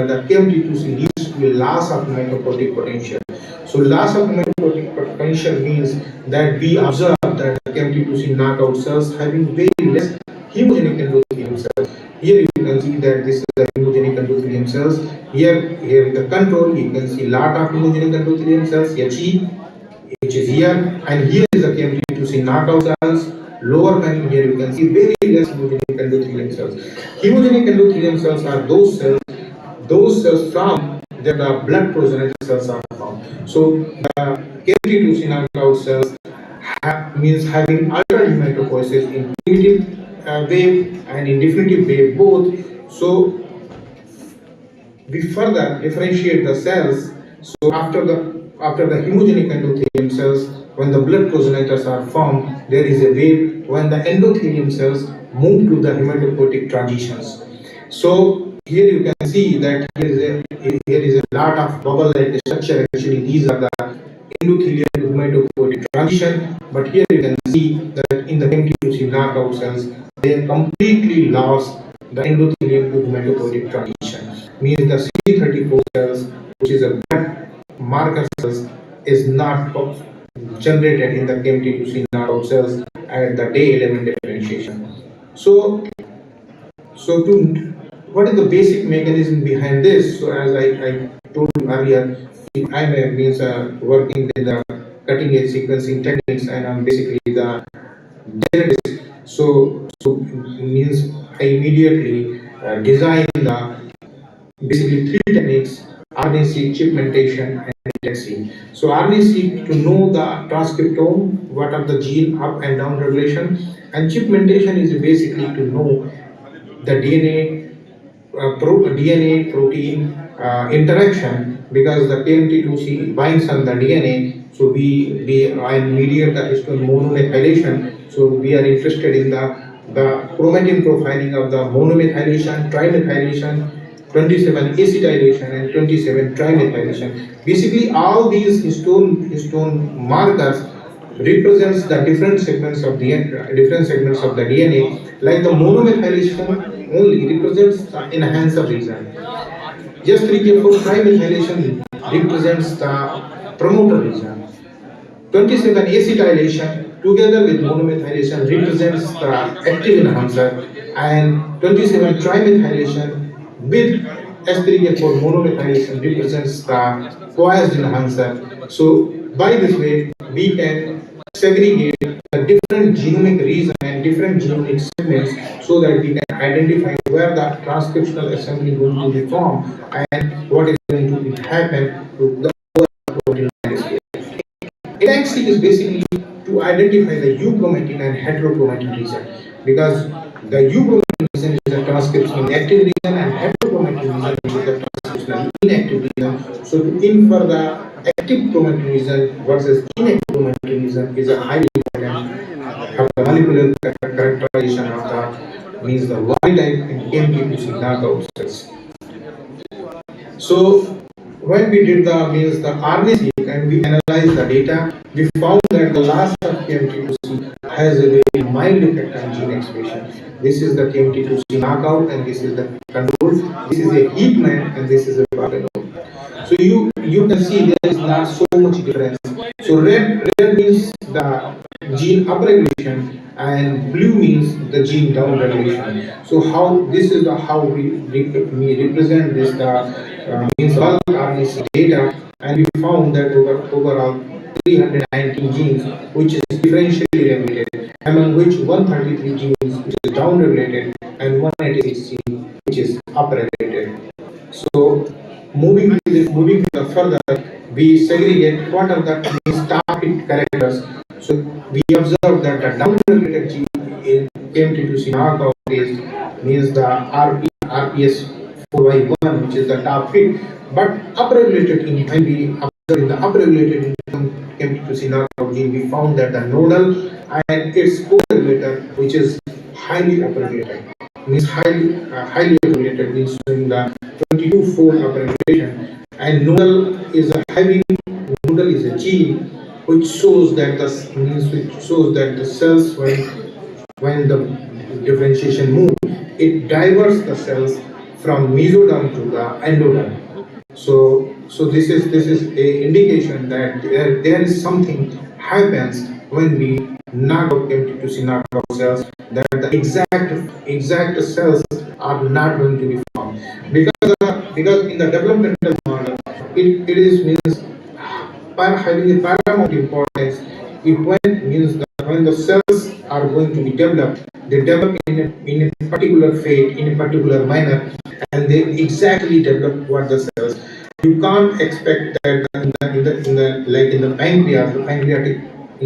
the KMT2C leads to a loss of hematopoietic potential. So loss of hematopoietic potential means that we observe that the KMT2C knockout cells having very less hemogenic endothelium cells. Here you can see that this is the hemogenic endothelium cells. Here in the control you can see lot of hemogenic endothelium cells, HE, which is here, and here is the KMT2C knockout cells. Lower one, here you can see very less hemogenic endothelium cells. Hemogenic endothelium cells are those cells from that the blood progenitor cells are formed. So the KMT2C knockout cells means having altered hematopoiesis in primitive wave and in definitive wave both. So we further differentiate the cells. So after the hemogenic endothelium cells, when the blood progenitors are formed, there is a wave when the endothelium cells move to the hematopoietic transitions. So here you can see that here is a lot of bubble-like structure. Actually, these are the endothelium to hematopoietic transition. But here you can see that in the KMT2C knockout cells, they completely lost the endothelium to hematopoietic transition. Means the CD34 cells, which is a blood marker cells, is not generated in the KMT2C knockout cells at the day 11 differentiation. So what is the basic mechanism behind this? So as I told you earlier, I'm working with the cutting edge sequencing techniques, and I'm basically the geneticist. So means I immediately design the basically three techniques: RNA-seq, chipmentation, and indexing. So RNA-seq to know the transcriptome, what are the gene up and down regulation, and chipmentation is basically to know the DNA protein interaction, because the KMT2C binds on the DNA. So I mediate the histone monomethylation. So we are interested in the chromatin profiling of the monomethylation, trimethylation, 27 acetylation, and 27 trimethylation. Basically, all these histone markers represents the different segments of the DNA. Like the monomethylation only represents the enhancer region. Just 3K4 trimethylation represents the promoter region. 27 acetylation together with monomethylation represents the active enhancer, and 27 trimethylation with S3K4 monomethylation represents the poised enhancer. So by this way we can segregate the different genomic regions and different genomic segments, so that we can identify where the transcriptional assembly is going to be formed and what is going to happen to the protein landscape. Indexing is basically to identify the euchromatin and heterochromatin region, because the euchromatin region is a transcriptional active region and heterochromatin region is a transcriptional inactive region. So to infer the active chromatin region versus inactive chromatin region is a highly important molecular characterization of the means the wild type and KMT2C knockout cells. So when we did the RNA-seq and we analyzed the data, we found that the loss of KMT2C has a very mild effect on gene expression. This is the KMT2C knockout, and this is the control. This is a heat map, and this is a buffalo. So you can see there is not so much difference. So red means the gene upregulation, and blue means the gene downregulation. So how this is the how we represent this the means bulk RNA data, and we found that overall 319 genes which is differentially regulated, among which 133 genes which is downregulated and 186 genes which is upregulated. So moving to the further, we segregate what are the target characters. So we observe that the downregulated gene in KMT2C knockout is means the RPS 4Y1, which is the top hit, but upregulated in when we observe in the upregulated in KMT2C knockout gene, we found that the nodal and its co-regulator, which is highly upregulated, means highly upregulated, means showing the 22-fold upregulation, and nodal is a gene which shows that the cells when the differentiation moves, it diverts the cells from mesoderm to the endoderm. So this is a indication that there is something happens when we knock out KMT2C knockout cells, that the exact cells are not going to be formed, because in the developmental model it is means having a paramount importance. If when the cells are going to be developed, they develop in a particular fate, in a particular manner, and they exactly develop what the cells. You can't expect that in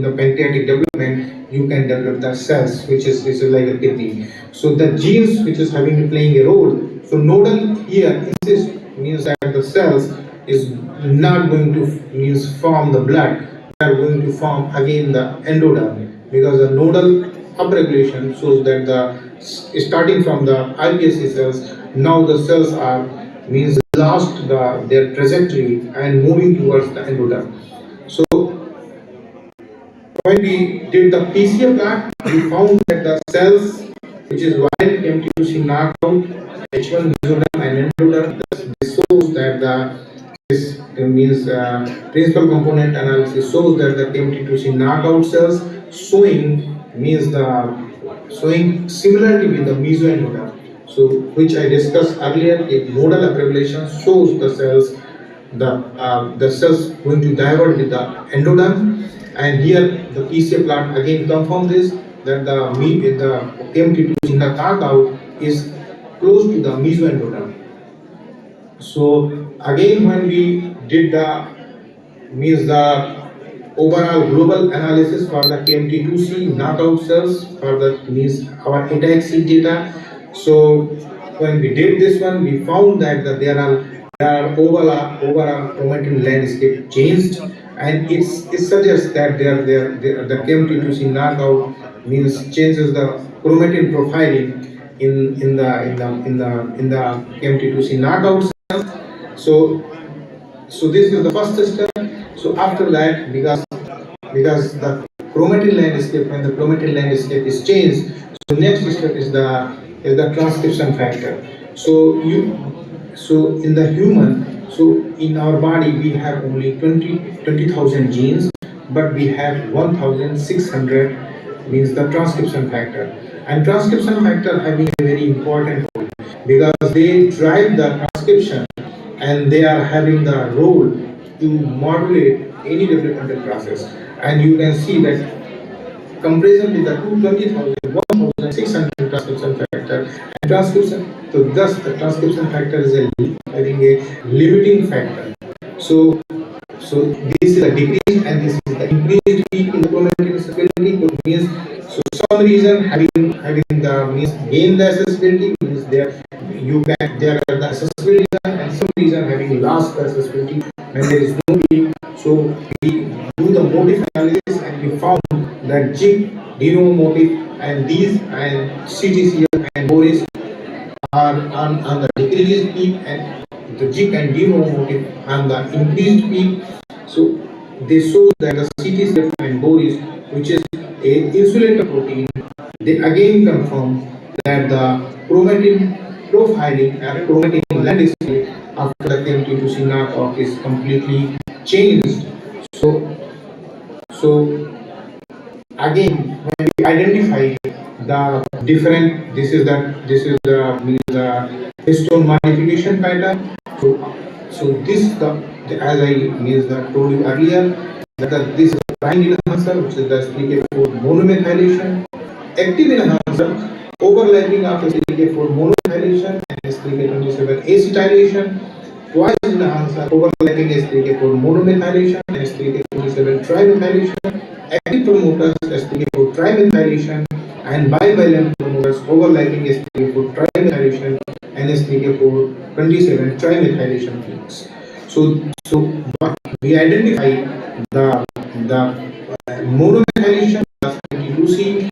the pancreatic development you can develop the cells which is like a kidney. So the genes which is playing a role. So nodal here insists means that the cells is not going to form the blood. They are going to form again the endoderm, because the nodal upregulation shows that starting from the iPSC cells, now the cells are lost their trajectory and moving towards the endoderm. So when we did the PCA plot, we found that the cells which is wild KMT2C knockout, H1 mesoderm and endoderm, this shows that principal component analysis shows that the KMT2C knockout cells showing similarity with the mesoendoderm. So which I discussed earlier, if nodal upregulation shows the cells going to divert with the endoderm, and here the PCA plot again confirms this, that the KMT2C knockout is close to the mesoendoderm. So again, when we did the overall global analysis for the KMT2C knockout cells for the our ATAC data. So when we did this one, we found that there are overall chromatin landscape changed, and it suggests that the KMT2C knockout changes the chromatin profiling in the KMT2C knockout cells. So this is the first step. So after that, because the chromatin landscape, when the chromatin landscape is changed, so next step is the transcription factor. So in the human, so in our body we have only 20,000 genes, but we have 1,600 the transcription factor, and transcription factor having a very important role, because they drive the transcription, and they are having the role to modulate any developmental process. And you can see that comparison with the 220,000, 1,600 transcription factor, and transcription. So thus the transcription factor is having a limiting factor. So this is a decrease, and this is the increased peak in the chromatin accessibility. So means some reason having the gain the accessibility means there are the accessibility, and some reason having lost the accessibility when there is no peak. So we do the motif analysis, and we found that JIC, de novo motif, and CTCF and Boris are on the decreased peak, and the JIC and de novo motif on the increased peak. So they show that the CTCF and Boris, which is a insulator protein, they again confirm that the chromatin profiling and chromatin landscape after the KMT2C knockout is completely changed. So again, when we identify the different, this is the histone modification pattern. So this as I told you earlier, that this is the prime enhancer, which is the STK4 monomethylation, active enhancer, overlapping of STK4 monomethylation and STK27 acetylation, twice enhancer, overlapping STK4 monomethylation and STK27 trimethylation, active promoters STK4 trimethylation, and bivalent promoters overlapping STK4 trimethylation and STK4 27 trimethylation peaks. So we identify the monomethylation of 22C,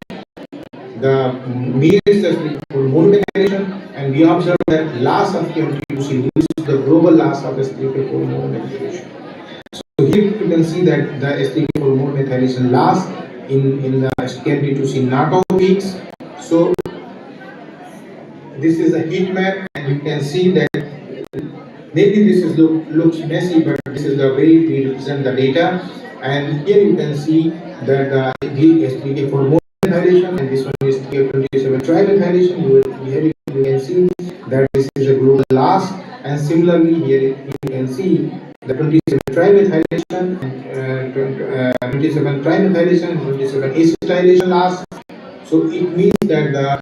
the mediates for monomethylation, and we observe that loss of KMT2C, this is the global loss of STK4 monomethylation. So here you can see that the STK4 monomethylation loss in the KMT2C knockout peaks. So this is a heat map, and you can see that maybe this is looks messy, but this is the way we represent the data. And here you can see that the STK4 monomethylation, and this one is STK27 trimethylation. Here you can see that this is a global loss, and similarly here you can see the 27 trimethylation and 27 trimethylation and 27 acetylation loss. So it means that the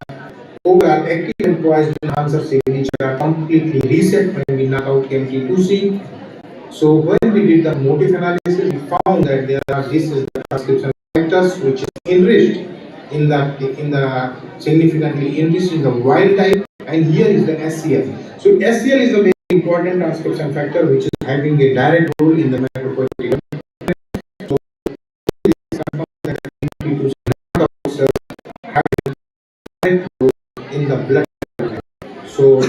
overall active and poised enhancer signature are completely reset when we knock out KMT2C. So when we did the motif analysis, we found that this is the transcription factors which is enriched in the significantly enriched in the wild type, and here is the SCL. So SCL is a very important transcription factor which is having a direct role in the microbiology. So this that KMT2C knockout cells have a direct role in the blood. So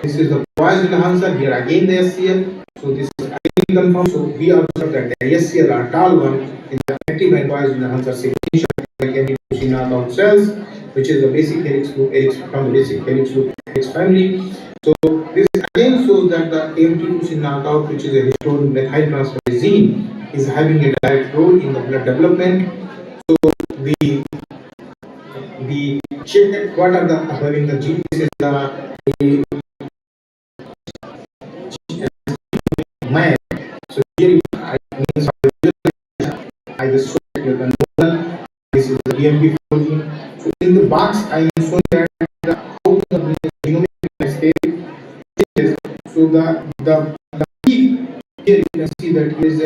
this is the poised enhancer. Here again the SCL. So this is again confirmed. So we observe that the SCL are tall one in the active and poised enhancer signature like KMT2C knockout cells, which is the basic helix group from the basic helix group helix family. So this again shows that the KMT2C knockout, which is a histone methyltransferase gene, is having a direct role in the blood development. So we check what are the having the gene. This is the map. So here I just showed you the nodal. This is the DMP protein. So in the box I am showing that how the genomic landscape is. So the peak here you can see that here is a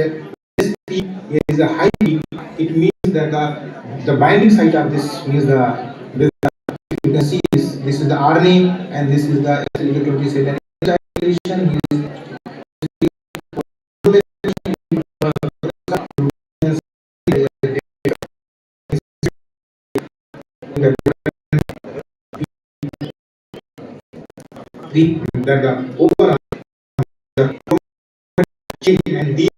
peak, here is a high peak. It means that the binding site of this means you can see this is the RNA and this is the SLK27 deletion. That the overall and these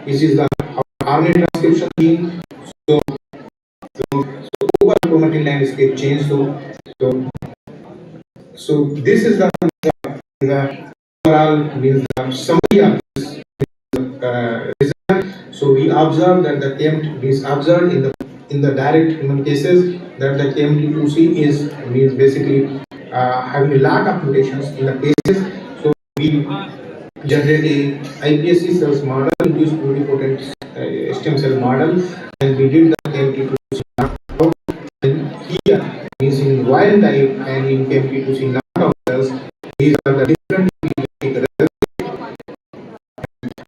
this is the RNA transcription gene. So overall chromatin landscape change. So this is the overall means the summary of this result. So we observe that the KMT is observed in the direct human cases that the KMT2C is means basically having a lot of mutations in the cases. So we generate a iPSC cells model, induced pluripotent stem cell model, and we did the KMT2C knockout. And here means in wild type and in KMT2C knockout cells, these are the different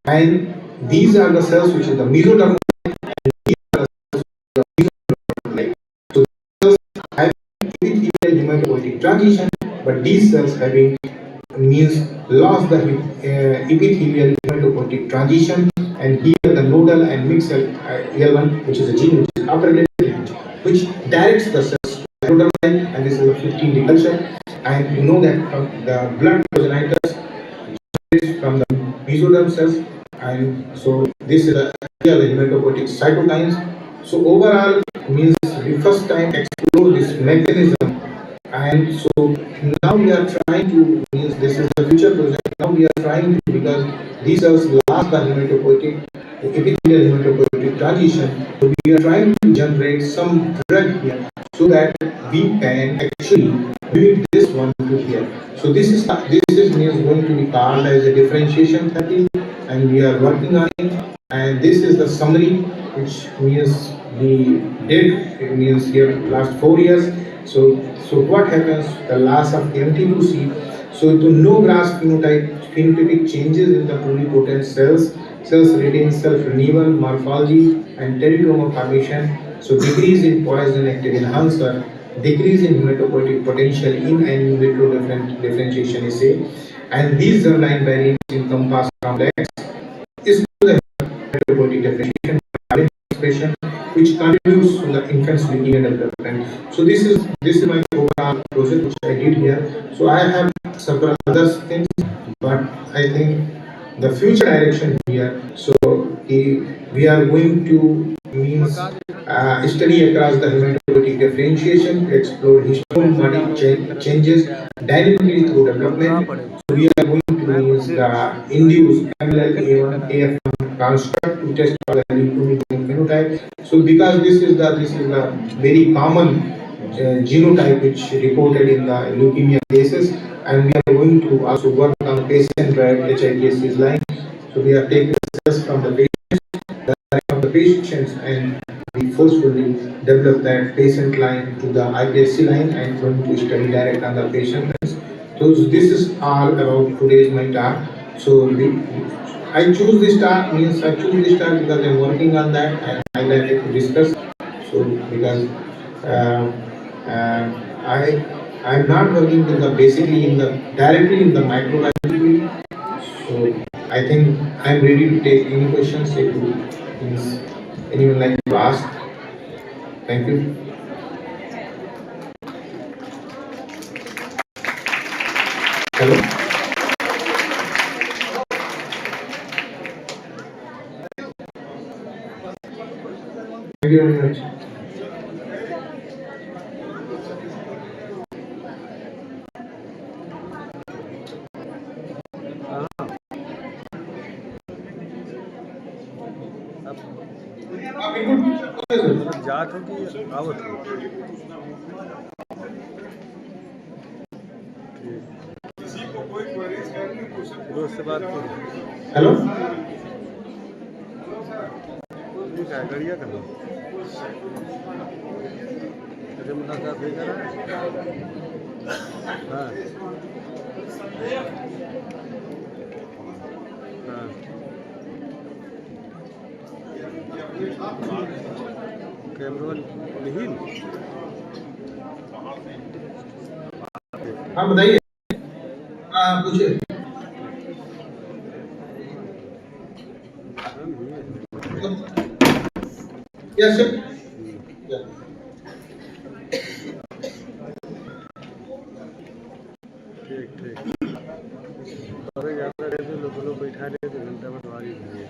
and these are the cells which is the mesodermal and these are the cells which is the mesodermal. So cells have epithelial hematopoietic transition, but these cells having means lost the epithelial hematopoietic transition, and here the nodal and mixed cell L1, which is a gene which is upregulated, which directs the cells to nodal line, and this is a 15D culture. And you know that the blood progenitus from the mesoderm cells and so this is here the hematopoietic cytokines. So overall means we first time explore this mechanism, and so now we are trying to means this is the future project. Now we are trying to, because these cells last the hematopoietic epithelial hematopoietic transition. So we are trying to generate some drug here so that we can actually mimic this one to here. So this is means going to be called as a differentiation therapy, and we are working on it. And this is the summary, which means we did, it means here last 4 years. So what happens? The loss of MT2C. So to no grass phenotypic changes in the pluripotent cells retain self-renewal, morphology, and teratoma formation. So decrease in poison active enhancer, decrease in hematopoietic potential in and in vitro differentiation assay, and these germline variants in compass complex is the hematopoietic differentiation expression, which contributes to the infant's leukemia development. So this is my overall project which I did here. So I have several other things, but I think the future direction here. So we are going to means study across the hematopoietic differentiation to explore histone changes dynamically through development. So we are going to means induce MLL-A1 AF1 construct to test for the leukemic phenotype. So because this is the very common genotype which reported in the leukemia cases, and we are going to also work on patient-derived HITS line. So we are taking cells from the patients, and we forcefully develop that patient line to the iPSC line and going to study direct on the patient. So this is all about today's my talk. So I choose this talk because I'm working on that and I like to discuss. So because uh, I'm not working in the basically in the directly in the microbiology field. So I think I'm ready to take any questions if you means anyone like to ask. Thank you. Hello. Thank you very much. जात हो कि आवत हो किसी को कोई queries करनी फिर उससे बात करो। हेलो। ठीक है गड़िया करना मुझे मुलाकात भी करा। हाँ कैमरोन नहीं। हाँ बताइए। हाँ पूछिए। Yes sir. Yeah. ठीक ठीक और ज़्यादा रहे तो लोग बैठा रहे तो घंटा में तुम्हारी है।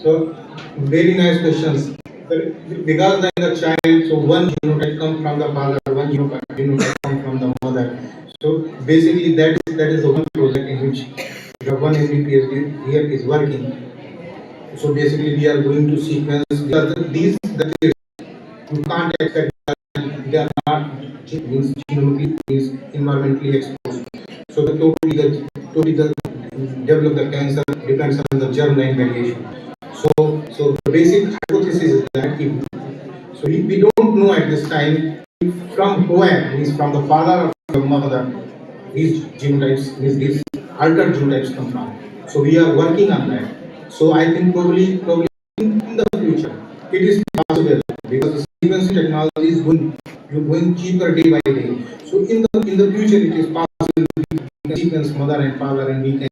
So very nice questions. Because in the child, so one genotype comes from the father, one genotype comes from the mother. So basically that is the one project in which the one every PhD here is working. So basically we are going to sequence these that is you can't expect that they are not means genomically means environmentally exposed. So the totally the develop the cancer depends on the germline variation. So the basic hypothesis is that we don't know at this time from where means from the father or from the mother these genotypes means these altered genotypes come from. So we are working on that. So I think probably in the future it is possible because the sequencing technology is going cheaper day by day. So in the future it is possible can sequence mother and father, and we can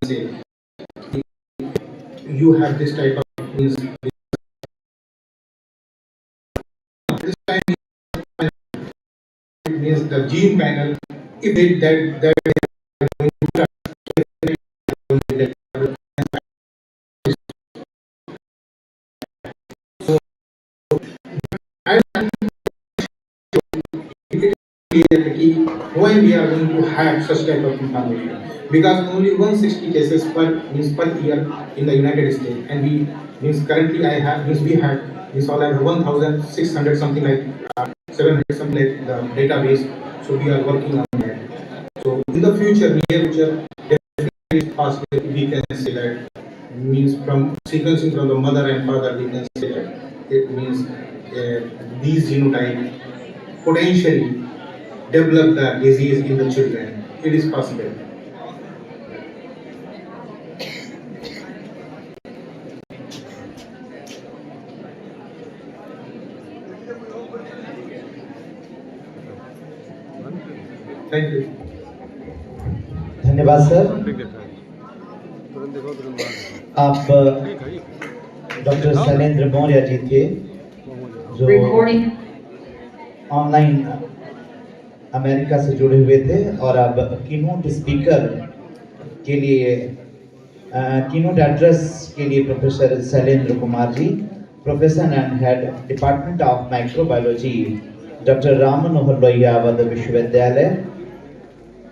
say you have this type of means this time it means the gene panel. If they, that so I when we are going to have such type of information, because only 160 cases per year in the United States, and we means currently I have means we have means all have 1,600 something like 700 something like the database. So we are working on that. So in the future, near future, definitely it's possible we can say that means from sequencing from the mother and father, we can say that it means these genotype potentially develop the disease in the children. It is possible. Thank you. धन्यवाद sir. ठीक है sir, तुरंत देखो तुरंत बाहर देखो। आप ठीक है डॉक्टर शैलेंद्र मौर्य जी थे जो ऑनलाइन अमेरिका से जुड़े हुए थे और अब कीनोट स्पीकर के लिए कीनोट एड्रेस के लिए professor Shailendra Kumar ji, professor and head department of microbiology, doctor Ram Manohar Lohia Awadh विश्वविद्यालय।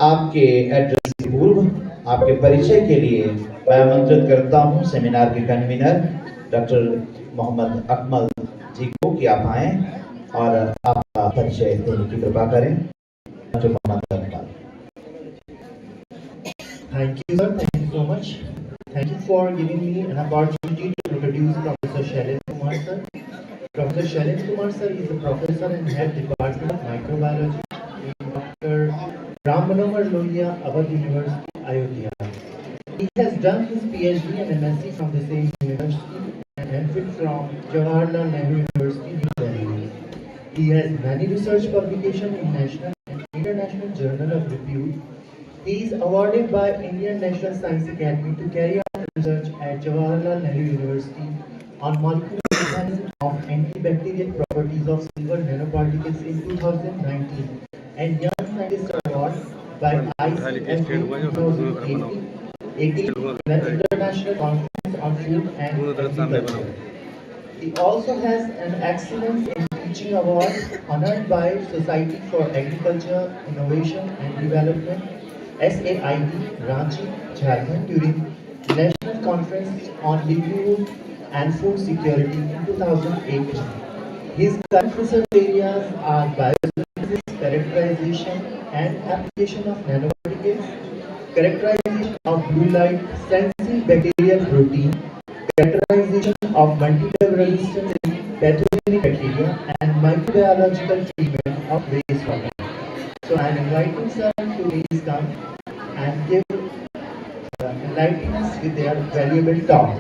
आपके एड्रेस के पूर्व आपके परिचय के लिए मैं आमंत्रित करता हूं सेमिनार के कन्वीनर डॉक्टर मोहम्मद अकमल जी को कि आप आएं और आपका परिचय देने की कृपा करें। Doctor Mohammad Akmal. Thank you, sir. Thank you so much. Thank you for giving me an opportunity to introduce Professor Shailendra Kumar, sir. Professor Shailendra Kumar, sir, is a professor and head department of microbiology in Dr. Ram Manohar Lohia, Awadh University, Ayodhya. He has done his PhD and MSc from the same university and MPhil from Jawaharlal Nehru University, New Delhi. He has many research publications in national and international journal of repute. He is awarded by Indian National Science Academy to carry out research at Jawaharlal Nehru University on molecular mechanism of antibacterial properties of silver nanoparticles in 2019 and Young Scientist Award by ICFA 2018 the International Conference on Food and Agriculture. He also has an Excellence in Teaching Award honored by Society for Agriculture, Innovation and Development SAID, Ranchi, Jharkhand during National Conference on Livelihood and Food Security in 2018. His current research areas are biosynthesis, characterization and application of nanoparticles, characterization of blue light sensing bacterial protein, characterization of multi-drug resistance in pathogenic bacteria, and microbiological treatment of wastewater. So I am inviting sir to please come and give enlighten us with their valuable talk.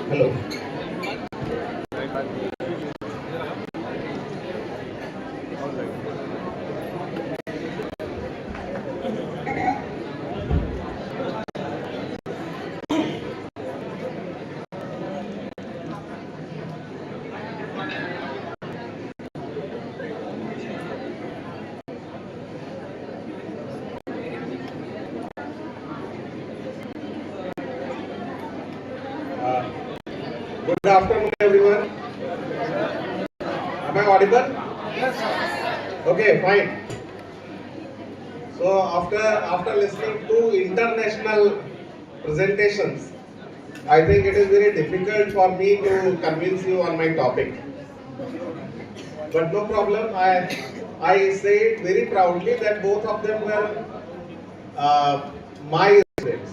Hello. Good afternoon, everyone. Am I audible? Okay, fine. So after listening to international presentations, I think it is very difficult for me to convince you on my topic. But no problem. I say it very proudly that both of them were my students.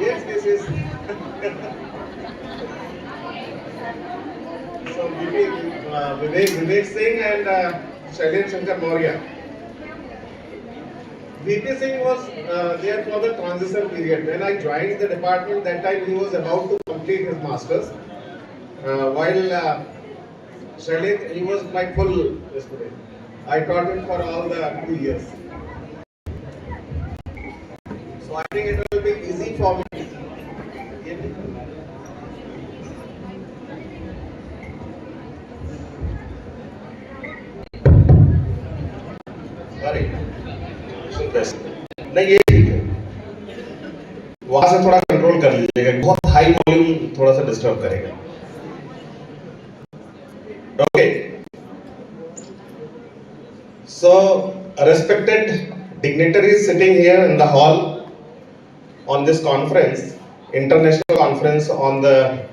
Yes, this is. So Vivek Singh and Shailen Shankar Maurya. VP Singh was there for the transition period. When I joined the department, that time he was about to complete his masters. While Shailen, he was my full student. I taught him for all the 2 years. So I think it will be easy for me. Sorry. नहीं ये ठीक है, वहां से थोड़ा control कर लीजिएगा, बहुत हाई वॉल्यूम थोड़ा सा डिस्टर्ब करेगा. Okay, so respected dignitaries sitting here in the hall on this conference, international conference on the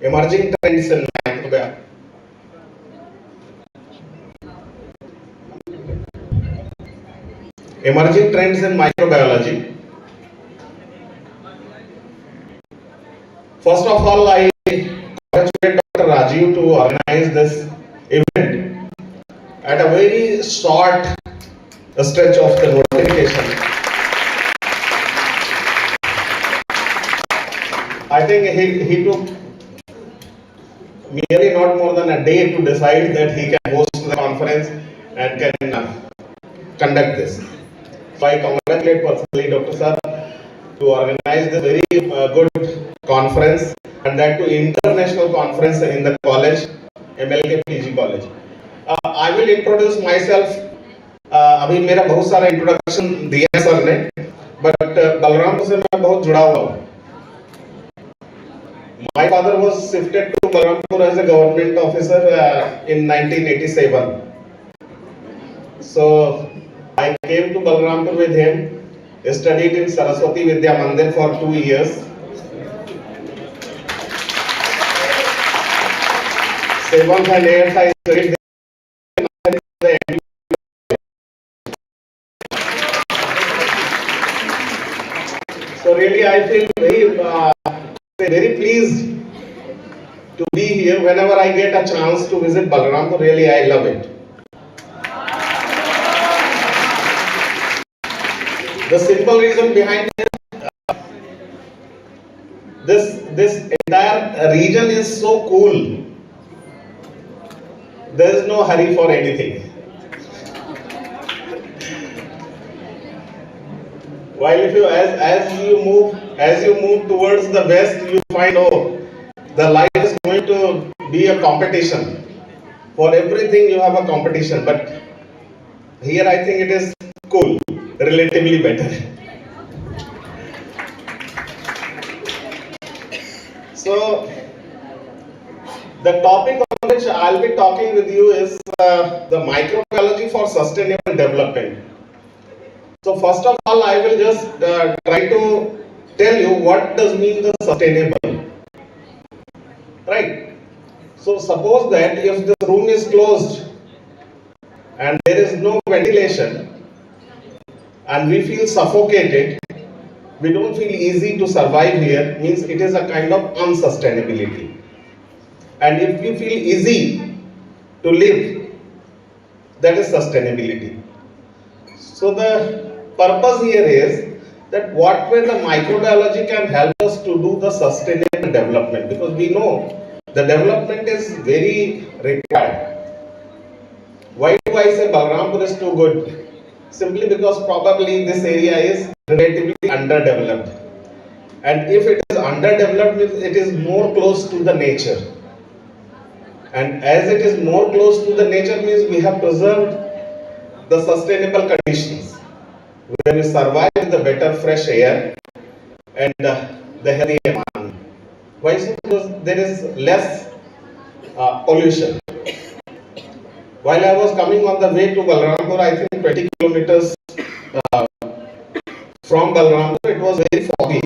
emerging trends in microbiology. Emerging trends in microbiology. First of all, I congratulate Dr. Rajiv to organize this event at a very short stretch of the notification. I think he took merely not more than a day to decide that he can host the conference and can conduct this. So I congratulate personally Dr. Sir to organize this very good conference, and that to international conference in the college, MLK PG college. I will introduce myself. अभी मेरा बहुत सारा introduction दिया sir ने, but Balrampur से मैं बहुत जुड़ा हुआ हूँ. My father was shifted to Balrampur as a government officer in 1987. So I came to Balrampur with him, studied in Saraswati Vidya Mandir for 2 years. 7th and 8th I studied there. So really I feel very pleased to be here. Whenever I get a chance to visit Balrampur, really I love it. The simple reason behind it, this entire region is so cool. There is no hurry for anything. While if you as you move towards the west, you find the life is going to be a competition. For everything you have a competition, but here I think it is cool, relatively better. So the topic on which I'll be talking with you is the microbiology for sustainable development. So first of all, I will just try to tell you what does mean the sustainable, right? So suppose that if the room is closed and there is no ventilation and we feel suffocated, we don't feel easy to survive here, means it is a kind of unsustainability. And if we feel easy to live, that is sustainability. So the purpose here is that what way the microbiology can help us to do the sustainable development, because we know the development is very required. Why do I say Balrampur is too good? Simply because probably this area is relatively underdeveloped. And if it is underdeveloped, it is more close to the nature. And as it is more close to the nature means we have preserved the sustainable conditions where we survive with the better fresh air and the healthy environment. Why so? Because there is less pollution. While I was coming on the way to Balrampur, I think 20 kilometers from Balrampur, it was very foggy,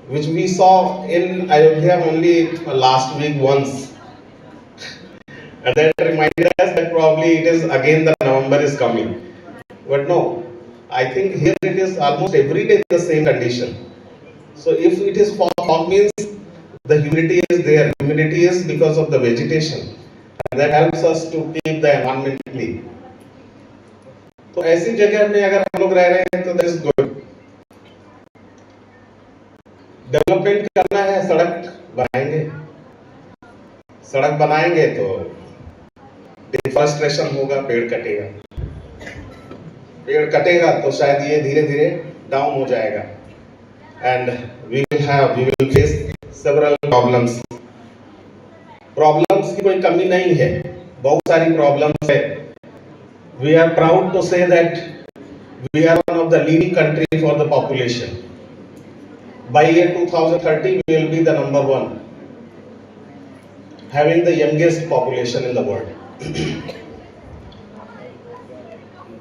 which we saw in Ayodhya only last week once. And that reminded us that probably it is again the November is coming. But no, I think here it is almost every day the same condition. So if it is fog means the humidity is there. Humidity is because of the vegetation. And that helps us to keep the environment clean. तो ऐसी जगह में अगर हम लोग रह रहे हैं तो that is good. डेवलपमेंट करना है, सड़क बनाएंगे तो डिफॉरेस्टेशन होगा, पेड़ कटेगा तो शायद ये धीरे धीरे डाउन हो जाएगा and we will face several problems की कोई कमी नहीं है, बहुत सारी प्रॉब्लम्स है. We are proud to say that we are one of the leading country for the population. By year 2030, we will be the number one, having the youngest population in the world.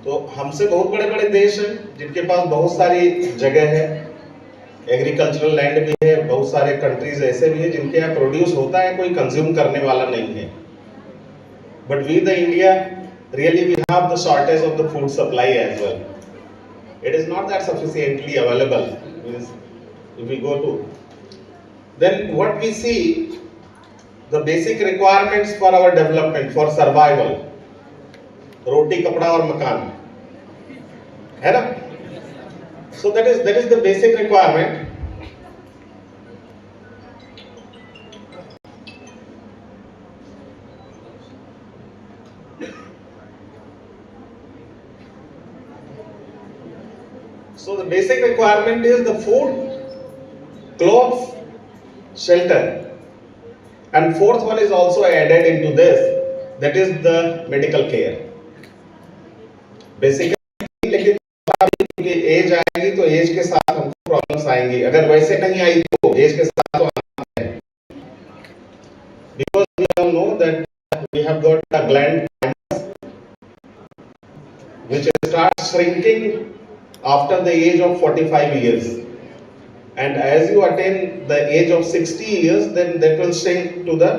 तो हमसे बहुत बड़े बड़े देश हैं जिनके पास बहुत सारी जगह है, एग्रीकल्चरल लैंड भी है, बहुत सारे कंट्रीज ऐसे भी हैं जिनके यहाँ प्रोड्यूस होता है, कोई कंज्यूम करने वाला नहीं है. But we the India really we have the shortage of the food supply as well. It is not that sufficiently available. If we go to, then what we see, the basic requirements for our development, for survival, roti, kapda और मकान, है ना? So that is the basic requirement. So the basic requirement is the food, clothes, shelter, and fourth one is also added into this, that is the medical care. Basically, लेकिन as आएगी तो as के साथ हमको problems आएंगी, अगर वैसे नहीं आई तो एज के साथ तो आना है. Because we all know that we have got a gland which starts shrinking after the age of 45 years. And as you attain the age of 60 years, then that will shrink to the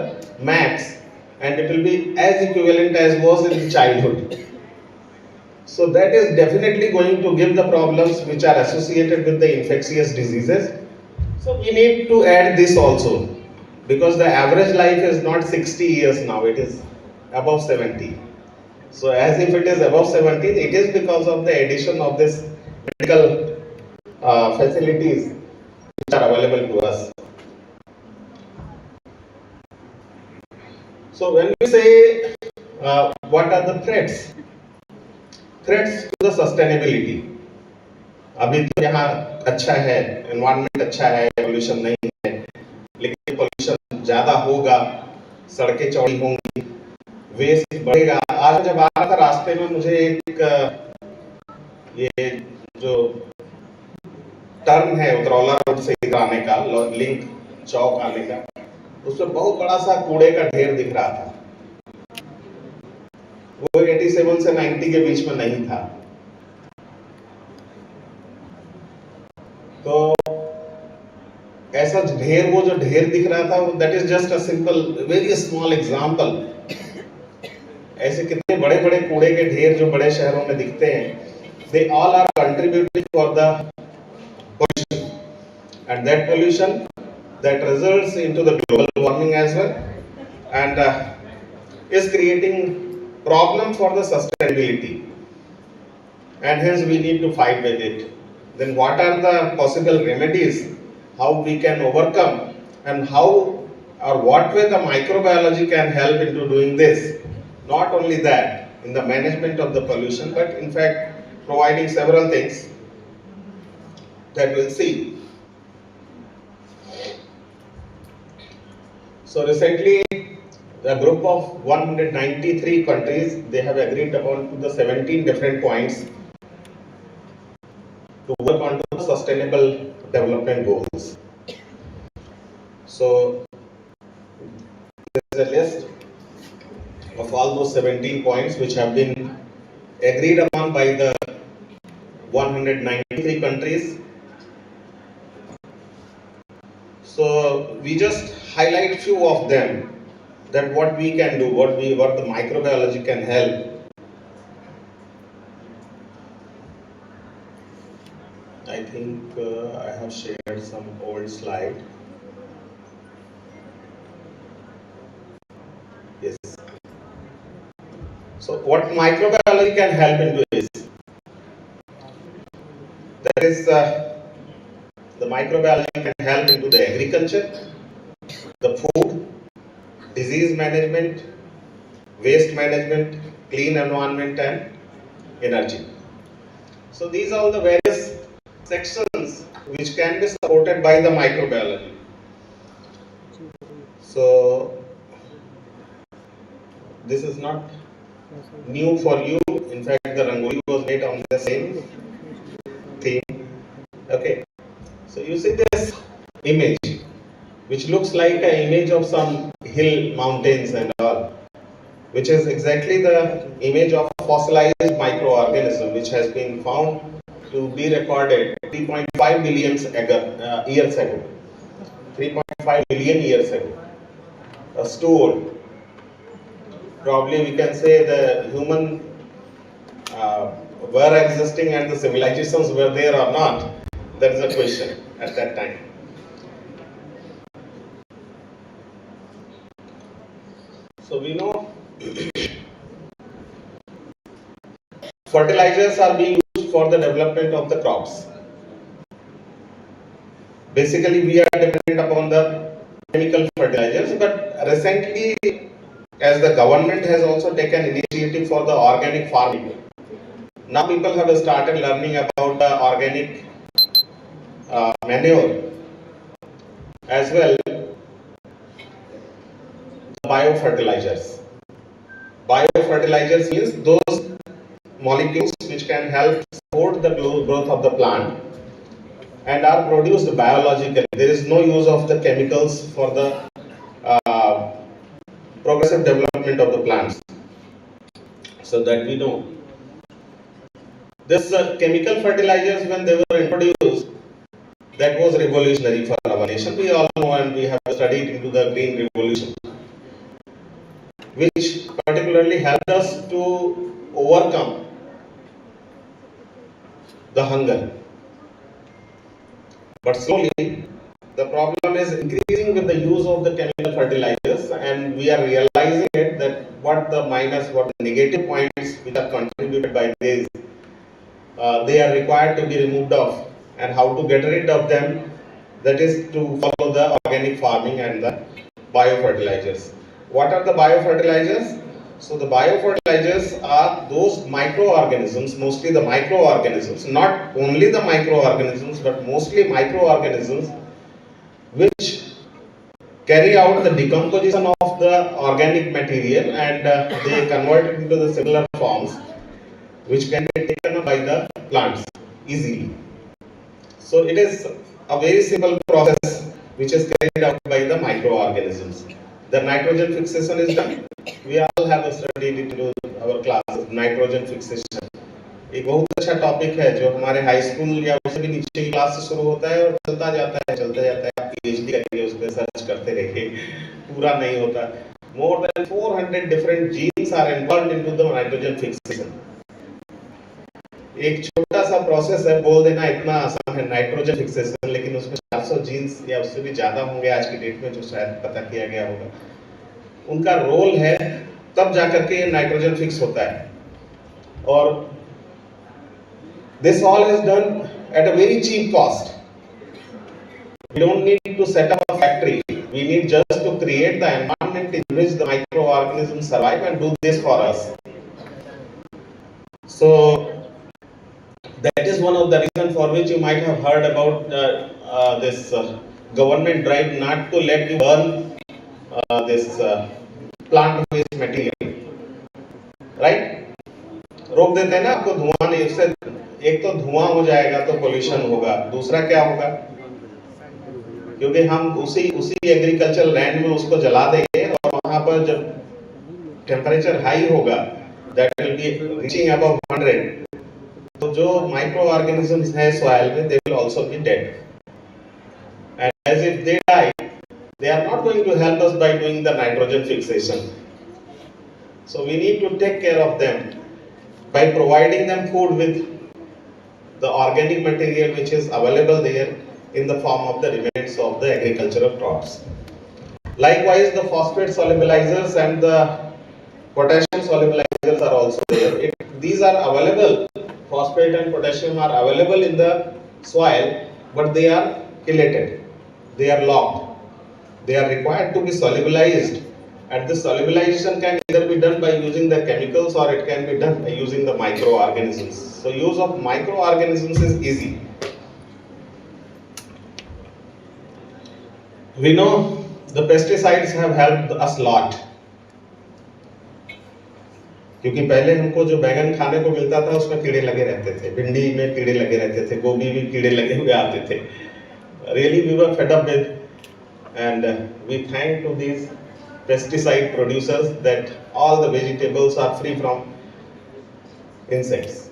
max and it will be as equivalent as was in childhood. So that is definitely going to give the problems which are associated with the infectious diseases. So we need to add this also, because the average life is not 60 years now, it is above 70. So as if it is above 70, it is because of the addition of this medical facilities which are available to us. So when we say what are the threats to the sustainability, अभी तो यहाँ अच्छा है, environment अच्छा है, pollution नहीं है, लेकिन pollution ज़्यादा होगा, सड़कें चौड़ी होंगी, waste बढ़ेगा. आज जब आ रहा था रास्ते में मुझे एक ये जो टर्न है उतरौला रोड से इधर आने का, लिंक चौक आने का, उसमें बहुत बड़ा सा कूड़े का ढेर दिख रहा था. वो 87 से 90 के बीच में नहीं था. तो ऐसा ढेर, वो जो ढेर दिख रहा था, that is just a simple very small example. ऐसे कितने बड़े बड़े कूड़े के ढेर जो बड़े शहरों में दिखते हैं, they all are contributing for the pollution, and that pollution that results into the global warming as well, and is creating problem for the sustainability, and hence we need to fight with it. Then what are the possible remedies, how we can overcome, and how or what way the microbiology can help into doing this. Not only that, in the management of the pollution, but in fact providing several things that we'll see. So recently, a group of 193 countries, they have agreed upon to the 17 different points to work on the sustainable development goals. So there is a list of all those 17 points which have been agreed upon by the 193 countries. So we just highlight few of them, that what we can do, what the microbiology can help. I think I have shared some old slide. Yes. So what microbiology can help into is, that is the microbiology can help into the agriculture, the food, disease management, waste management, clean environment and energy. So these are all the various sections which can be supported by the microbiology. So this is not new for you. In fact, the Rangoli was made on the same theme. Okay. So you see this image, which looks like an image of some hill, mountains and all, which is exactly the image of a fossilized microorganism which has been found to be recorded 3.5 billion years ago. 3.5 billion years ago. That's too old. Probably we can say the human were existing and the civilizations were there or not. That is a question at that time. So we know fertilizers are being used for the development of the crops. Basically, we are dependent upon the chemical fertilizers, but recently, as the government has also taken initiative for the organic farming, now people have started learning about the organic manure as well, biofertilizers. Biofertilizers means those molecules which can help support the growth of the plant and are produced biologically. There is no use of the chemicals for the progressive development of the plants. So that we know. This chemical fertilizers, when they were introduced, that was revolutionary for our nation. We all know and we have studied into the Green Revolution, which particularly helped us to overcome the hunger. But slowly, the problem is increasing with the use of the chemical fertilizers, and we are realizing it that what the negative points which are contributed by this, they are required to be removed off, and how to get rid of them, that is to follow the organic farming and the biofertilizers. What are the biofertilizers? So the biofertilizers are those microorganisms, mostly the microorganisms, not only the microorganisms, but mostly microorganisms which carry out the decomposition of the organic material and they convert it into the similar forms which can be taken up by the plants easily. So it is a very simple process which is carried out by the microorganisms. The nitrogen fixation is done. We all have studied it in our class of nitrogen fixation. एक बहुत अच्छा topic है जो हमारे high school या उससे भी नीचे की क्लास से शुरू होता है और चलता जाता है आप पीएचडी करिए उस पर सर्च करते रहिए पूरा नहीं होता. More than 400 different genes are involved into the nitrogen fixation. एक छोटा सा प्रोसेस है, बोल देना इतना आसान है नाइट्रोजन फिक्सेशन, लेकिन उसमें 400 जीन्स या उससे भी ज्यादा होंगे आज की डेट में जो शायद पता किया गया होगा. उनका रोल है तब जाकर के नाइट्रोजन फिक्स होता है। और this all is done at a very cheap cost. We don't need to set up a factory. We need just to create the environment in which the microorganisms survive and do this for us. So that is one of the reasons for which you might have heard about this government drive not to let you burn this plant waste material, right? रोक देते हैं ना आपको, धुआं नहीं, इससे एक तो धुआं हो जाएगा तो पोल्यूशन होगा, दूसरा क्या होगा, क्योंकि हम उसी एग्रीकल्चर लैंड में उसको जला देंगे और वहां पर जब टेम्परेचर हाई होगा, that will be reaching above 100, तो जो माइक्रो ऑर्गेनिजम्स हैं सॉइल में, they will also be dead, and as if they die, they are not going to help us by doing the nitrogen fixation. So we need to take care of them by providing them food with the organic material which is available there in the form of the remains of the agricultural crops. Likewise, the phosphate solubilizers and the potassium solubilizers are also there. These are available, phosphate and potassium are available in the soil, but they are chelated, they are locked. They are required to be solubilized, and this solubilization can either be done by using the chemicals or it can be done by using the microorganisms. So use of microorganisms is easy. We know the pesticides have helped us a lot. क्योंकि पहले हमको जो बैगन खाने को मिलता था उसमें कीड़े लगे रहते थे, भिंडी में कीड़े लगे रहते थे, गोभी में कीड़े लगे हुए आते थे. Really we were fed up with, and we thank to these pesticide producers that all the vegetables are free from insects.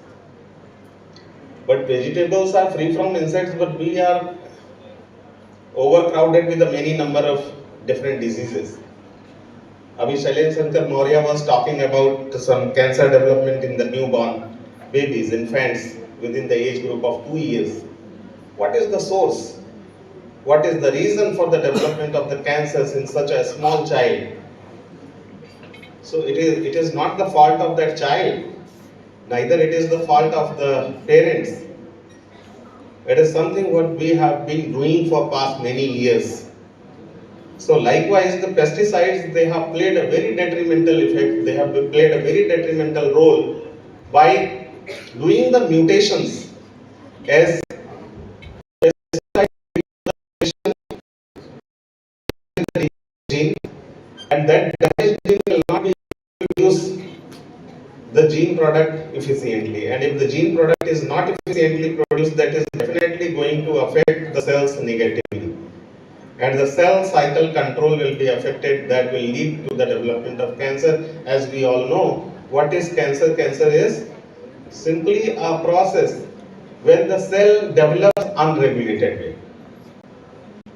But vegetables are free from insects, but we are overcrowded with a many number of different diseases. Abhi Shailen Shankar Maurya was talking about some cancer development in the newborn babies, infants within the age group of 2 years. What is the source? What is the reason for the development of the cancers in such a small child? So it is not the fault of that child, neither it is the fault of the parents. It is something what we have been doing for past many years. So likewise, the pesticides, they have played a very detrimental effect, they have played a very detrimental role by doing the mutations as gene, and that damaged gene will not be able to produce the gene product efficiently, and if the gene product is not efficiently produced, that is definitely going to affect the cells negatively, and the cell cycle control will be affected. That will lead to the development of cancer. As we all know, what is cancer? Cancer is simply a process when the cell develops unregulated way.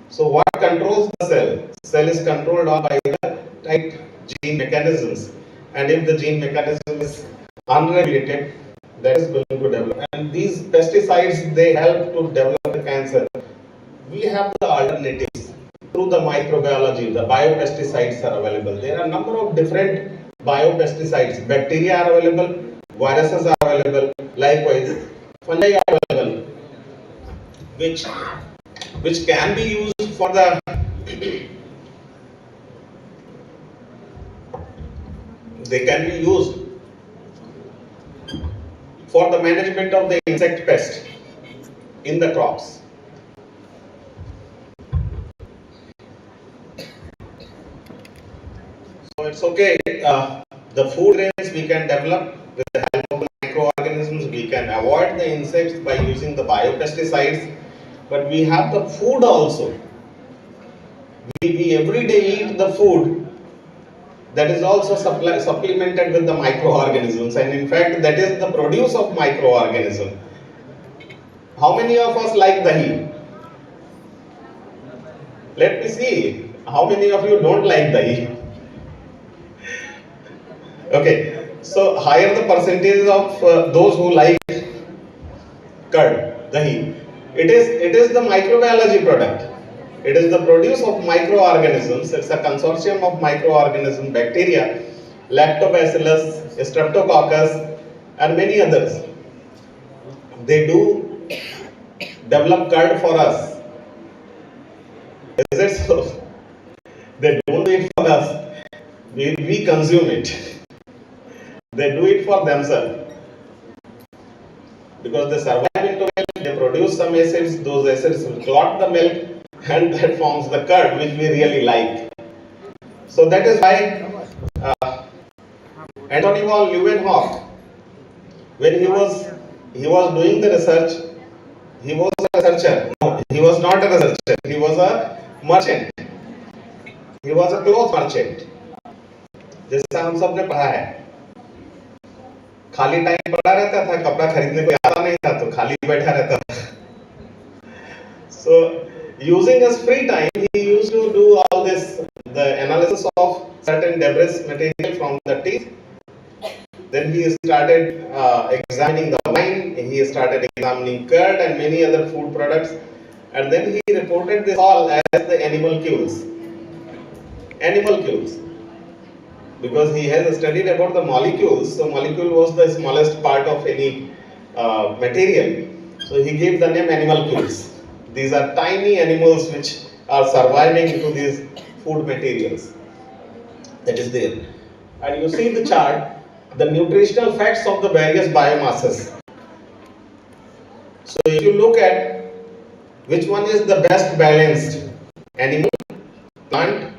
So what controls the cell? Cell is controlled by the tight gene mechanisms, and if the gene mechanism is unregulated, that is going to develop. And these pesticides, they help to develop the cancer. We have the alternatives through the microbiology. The biopesticides are available. There are a number of different biopesticides. Bacteria are available, viruses are available, likewise fungi are available, which can be used for the they can be used for the management of the insect pest in the crops. So it's okay. The food grains we can develop with the help of microorganisms. We can avoid the insects by using the biopesticides. But we have the food also. We every day eat the food that is also supplemented with the microorganisms, and in fact that is the produce of microorganism. How many of us like dahi? Let me see. How many of you don't like dahi? Okay, so higher the percentage of those who like curd, dahi. It is the microbiology product. It is the produce of microorganisms. It's a consortium of microorganism bacteria lactobacillus, streptococcus, and many others. They do develop curd for us. Is it so? They don't do it for us. We consume it. They do it for themselves. Because they survive into milk, they produce some acids, those acids will clot the milk, and that forms the curd which we really like. So that is why Anthony von Leeuwenhoek, when he was doing the research, he was a researcher. No, he was not a researcher. He was a merchant. He was a cloth merchant. जैसे हम सब ने पढ़ा है, खाली time पड़ा रहता था, कपड़ा खरीदने को आता नहीं था तो खाली बैठा रहता था. So using his free time, he used to do all this, the analysis of certain debris material from the teeth. Then he started examining the wine, he started examining curd and many other food products, and then he reported this all as the animalcules. Animalcules. Because he has studied about the molecules, so molecule was the smallest part of any material. So he gave the name animalcules. These are tiny animals which are surviving into these food materials. That is there. And you see the chart, the nutritional facts of the various biomasses. So if you look at which one is the best balanced, animal, plant,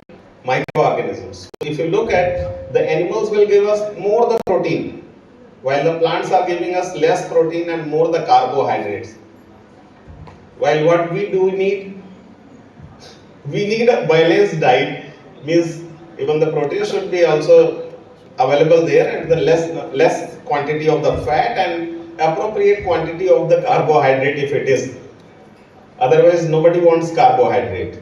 microorganisms. If you look at, the animals will give us more the protein, while the plants are giving us less protein and more the carbohydrates. While what we do need, we need a balanced diet, means even the protein should be also available there, and the less quantity of the fat and appropriate quantity of the carbohydrate if it is. Otherwise nobody wants carbohydrate,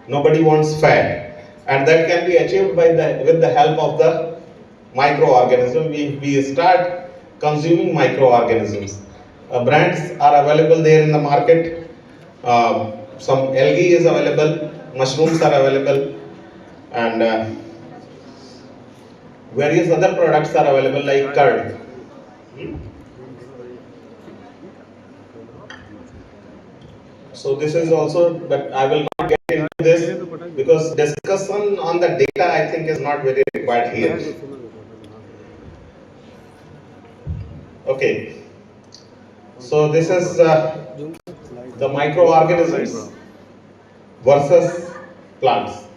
nobody wants fat. And that can be achieved by with the help of the microorganism. We start consuming microorganisms. Brands are available there in the market. Some algae is available, mushrooms are available, and various other products are available like curd. So this is also, but I will not get into this because discussion on the data I think is not very required here. Okay. So this is the microorganisms versus plants.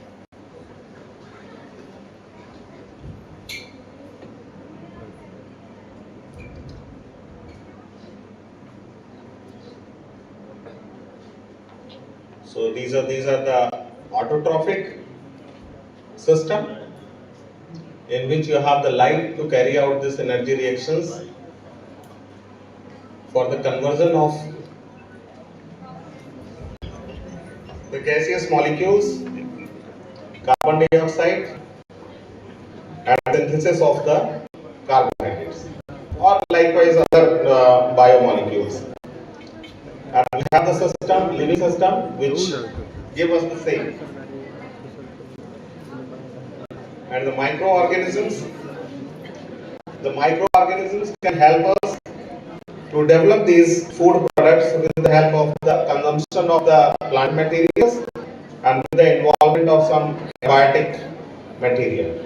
So these are the autotrophic system in which you have the light to carry out these energy reactions for the conversion of the gaseous molecules, carbon dioxide, and synthesis of the carbohydrates, or likewise other biomolecules. And we have the system, living system, which give us the same. And the microorganisms can help us to develop these food products with the help of the consumption of the plant materials and with the involvement of some abiotic material.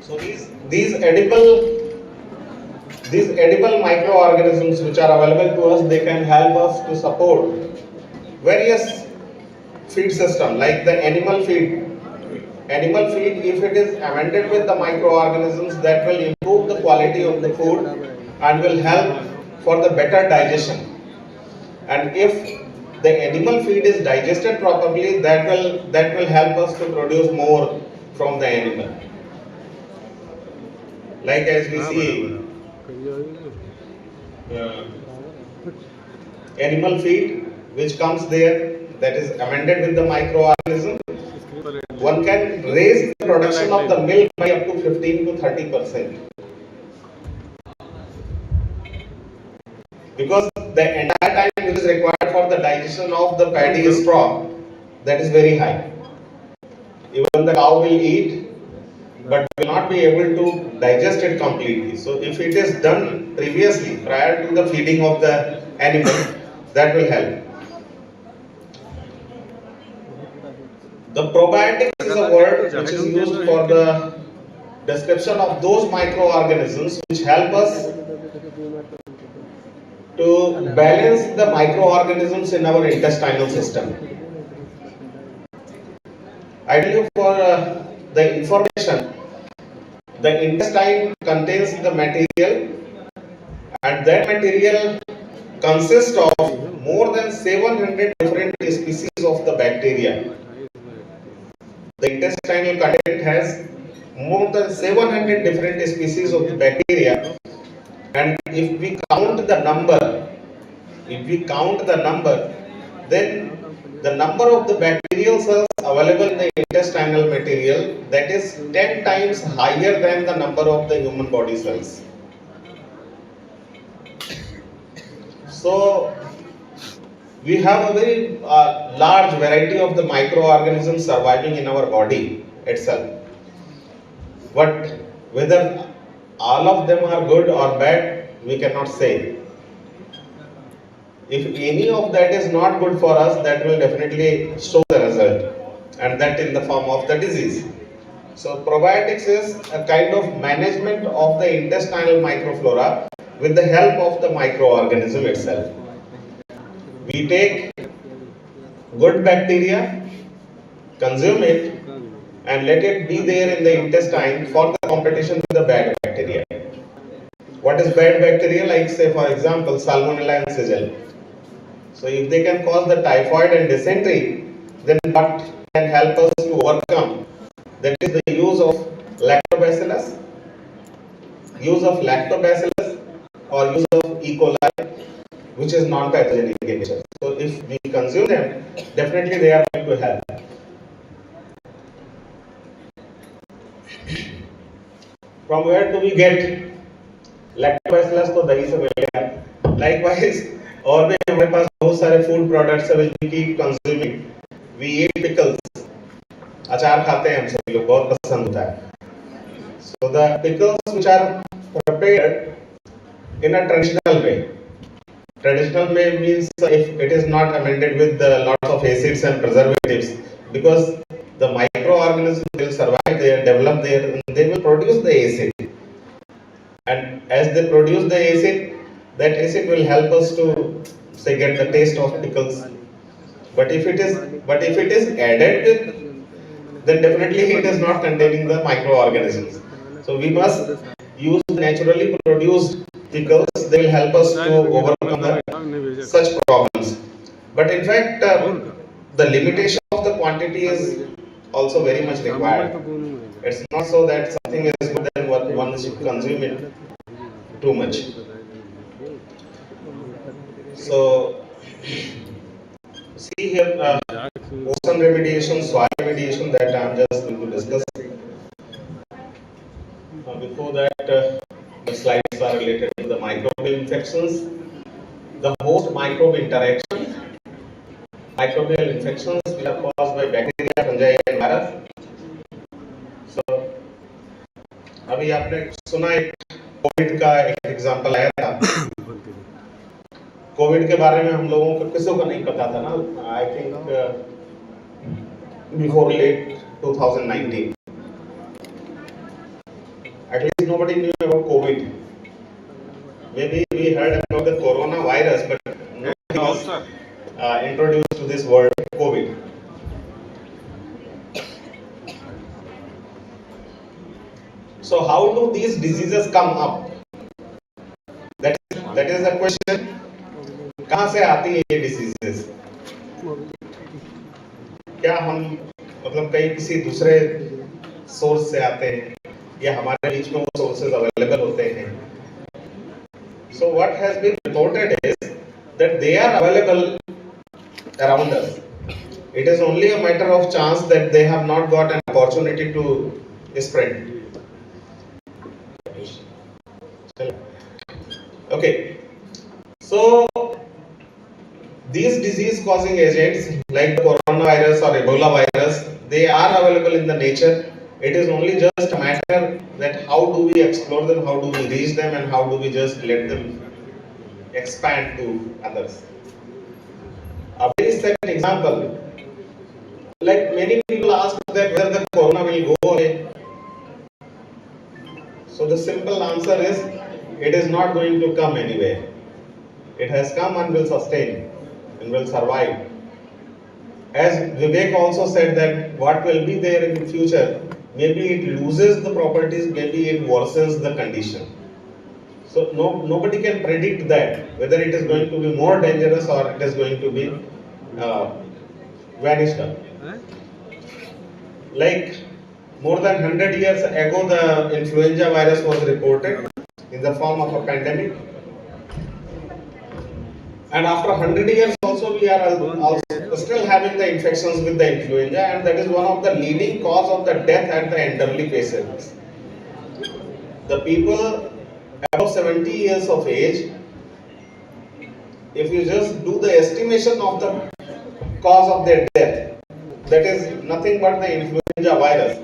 So these edible microorganisms which are available to us, they can help us to support various feed system like the animal feed. Animal feed, if it is amended with the microorganisms, that will improve the quality of the food and will help for the better digestion. And if the animal feed is digested properly, that will help us to produce more from the animal. Like as we see, animal feed which comes there, that is amended with the microorganism, one can raise the production of the milk by up to 15 to 30%. Because the entire time it is required for the digestion of the paddy straw, that is very high. Even the cow will eat, but will not be able to digest it completely. So if it is done previously, prior to the feeding of the animal, that will help. The probiotics is a word which is used for the description of those microorganisms which help us to balance the microorganisms in our intestinal system. I tell you for the information, the intestine contains the material, and that material consists of more than 700 different species of the bacteria. The intestinal content has more than 700 different species of the bacteria, and if we count the number, then the number of the bacterial cells available in the intestinal material, that is 10 times higher than the number of the human body cells. So we have a very large variety of the microorganisms surviving in our body itself. But whether all of them are good or bad, we cannot say. If any of that is not good for us, that will definitely show the result, and that in the form of the disease. So probiotics is a kind of management of the intestinal microflora with the help of the microorganism itself. We take good bacteria, consume it, and let it be there in the intestine for the competition with the bad bacteria. What is bad bacteria? Like, say for example, Salmonella and Shigella. So if they can cause the typhoid and dysentery, then what can help us to overcome? That is the use of lactobacillus, or use of E. coli, which is non-pathogenic in nature. So if we consume them, definitely they are going to help. From where do we get lactobacillus? तो दही से मिलेगा. Likewise, और भी हमारे पास बहुत सारे food products हैं which we keep consuming. We eat pickles. अचार खाते हैं हम सभी लोग, बहुत पसंद होता है. So the pickles which are prepared in a traditional way. Traditional way means if it is not amended with lots of acids and preservatives, because the microorganisms will survive there, develop there, and they will produce the acid. And as they produce the acid, that acid will help us to say get the taste of pickles. But if it is added with, then definitely it is not containing the microorganisms. So we must use naturally produced pickles. They will help us to overcome such problems. But in fact, the limitation of the quantity is also very much required. It's not so that something is good then one should consume it too much. So see here, ocean remediation, soil remediation, that I am just going to discuss. Before that, the slides are related to the microbial infections, the host microbe interaction, microbial infections which are caused by bacteria, fungi and virus. So अभी आपने सुना एक Covid का एक example आया था. Covid के बारे में हम लोगों को किसी को नहीं पता था ना. I think before late 2019. At least nobody knew about COVID. Maybe we heard about the coronavirus, but nobody was introduced to this word COVID. So how do these diseases come up? That is the question. कहाँ से आती है ये diseases? क्या हम मतलब कहीं किसी दूसरे सोर्स से आते हैं या हमारे बीच में वो सोर्सेज अवेलेबल होते हैं? So what has been reported is that they are available around us. It is only a matter of chance that they have not got an opportunity to spread. Okay, so these disease causing agents like the coronavirus or Ebola virus, they are available in the nature. It is only just a matter that how do we explore them, how do we reach them, and how do we just let them expand to others. A very second example, like many people ask that whether the corona will go away. So the simple answer is, it is not going to come anywhere. It has come and will sustain and will survive. As Vivek also said that what will be there in the future, maybe it loses the properties, maybe it worsens the condition. So nobody can predict that, whether it is going to be more dangerous or it is going to be vanished up. Like more than 100 years ago, the influenza virus was reported in the form of a pandemic. And after 100 years also, we are also still having the infections with the influenza, and that is one of the leading cause of the death at the elderly patients. The people above 70 years of age, if you just do the estimation of the cause of their death, that is nothing but the influenza virus.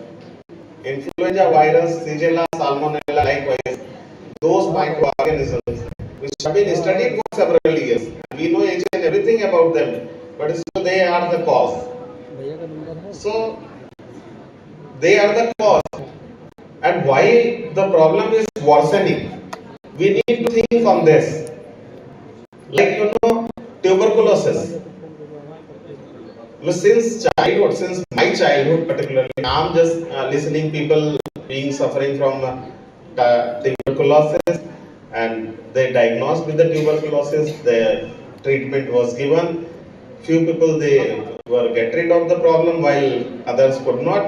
Influenza virus, Shigella, Salmonella, likewise, those microorganisms which have been studied for several years. We know each and everything about them, but still they are the cause. So they are the cause. And why the problem is worsening? We need to think on this. Like tuberculosis. Since childhood, since my childhood particularly, I'm just listening people being suffering from tuberculosis, and they diagnosed with the tuberculosis, the treatment was given. Few people they were get rid of the problem while others could not,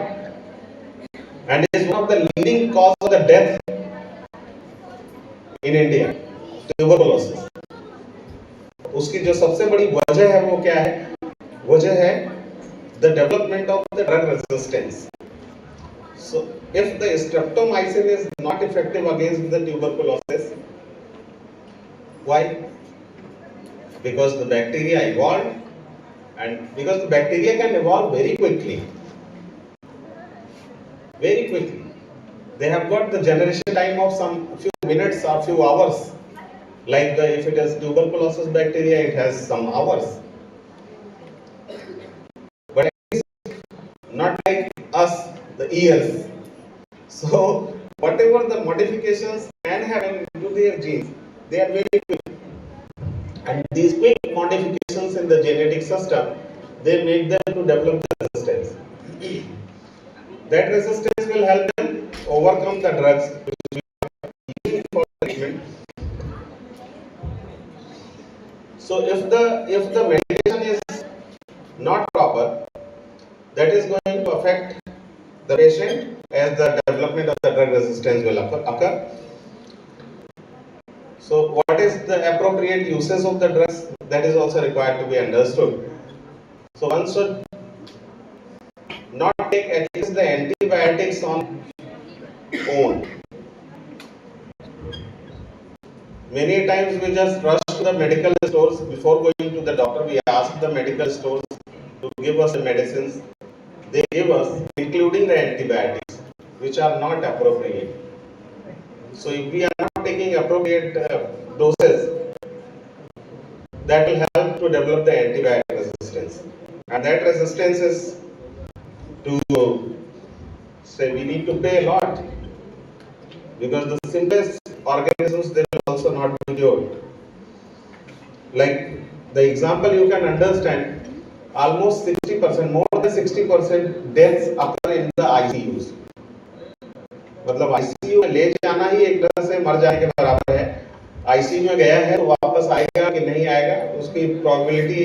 and it is one of the leading cause of the death in India, tuberculosis. उसकी जो सबसे बड़ी वजह है वो क्या है? वजह है the development of the drug resistance. So if the streptomycin is not effective against the tuberculosis, why? Because the bacteria evolved, and because the bacteria can evolve very quickly. Very quickly. They have got the generation time of some few minutes or few hours. Like if it is tuberculosis bacteria, it has some hours. But it is not like us, the years. So whatever the modifications can happen into their genes, they are very quick. And these quick modifications in the genetic system, they make them to develop the resistance. That resistance will help them overcome the drugs which we are using for treatment. So if the medication is not proper, that is going to affect the patient as the development of the drug resistance will occur. So what is the appropriate uses of the drugs? That is also required to be understood. So one should not take at least the antibiotics on own. Many times we just rush to the medical stores. Before going to the doctor, we ask the medical stores to give us the medicines. They give us, including the antibiotics, which are not appropriate. So if we are not taking appropriate doses, that will help to develop the antibiotic resistance. And that resistance is to say we need to pay a lot, because the simplest organisms, they will also not be cured. Like the example you can understand, almost 60%, more than 60% deaths occur in the ICUs. मतलब ICU में ले जाना ही एक तरह से मर जाने के बराबर है. ICU में गया है तो वापस आएगा कि नहीं आएगा, उसकी प्रोबेबिलिटी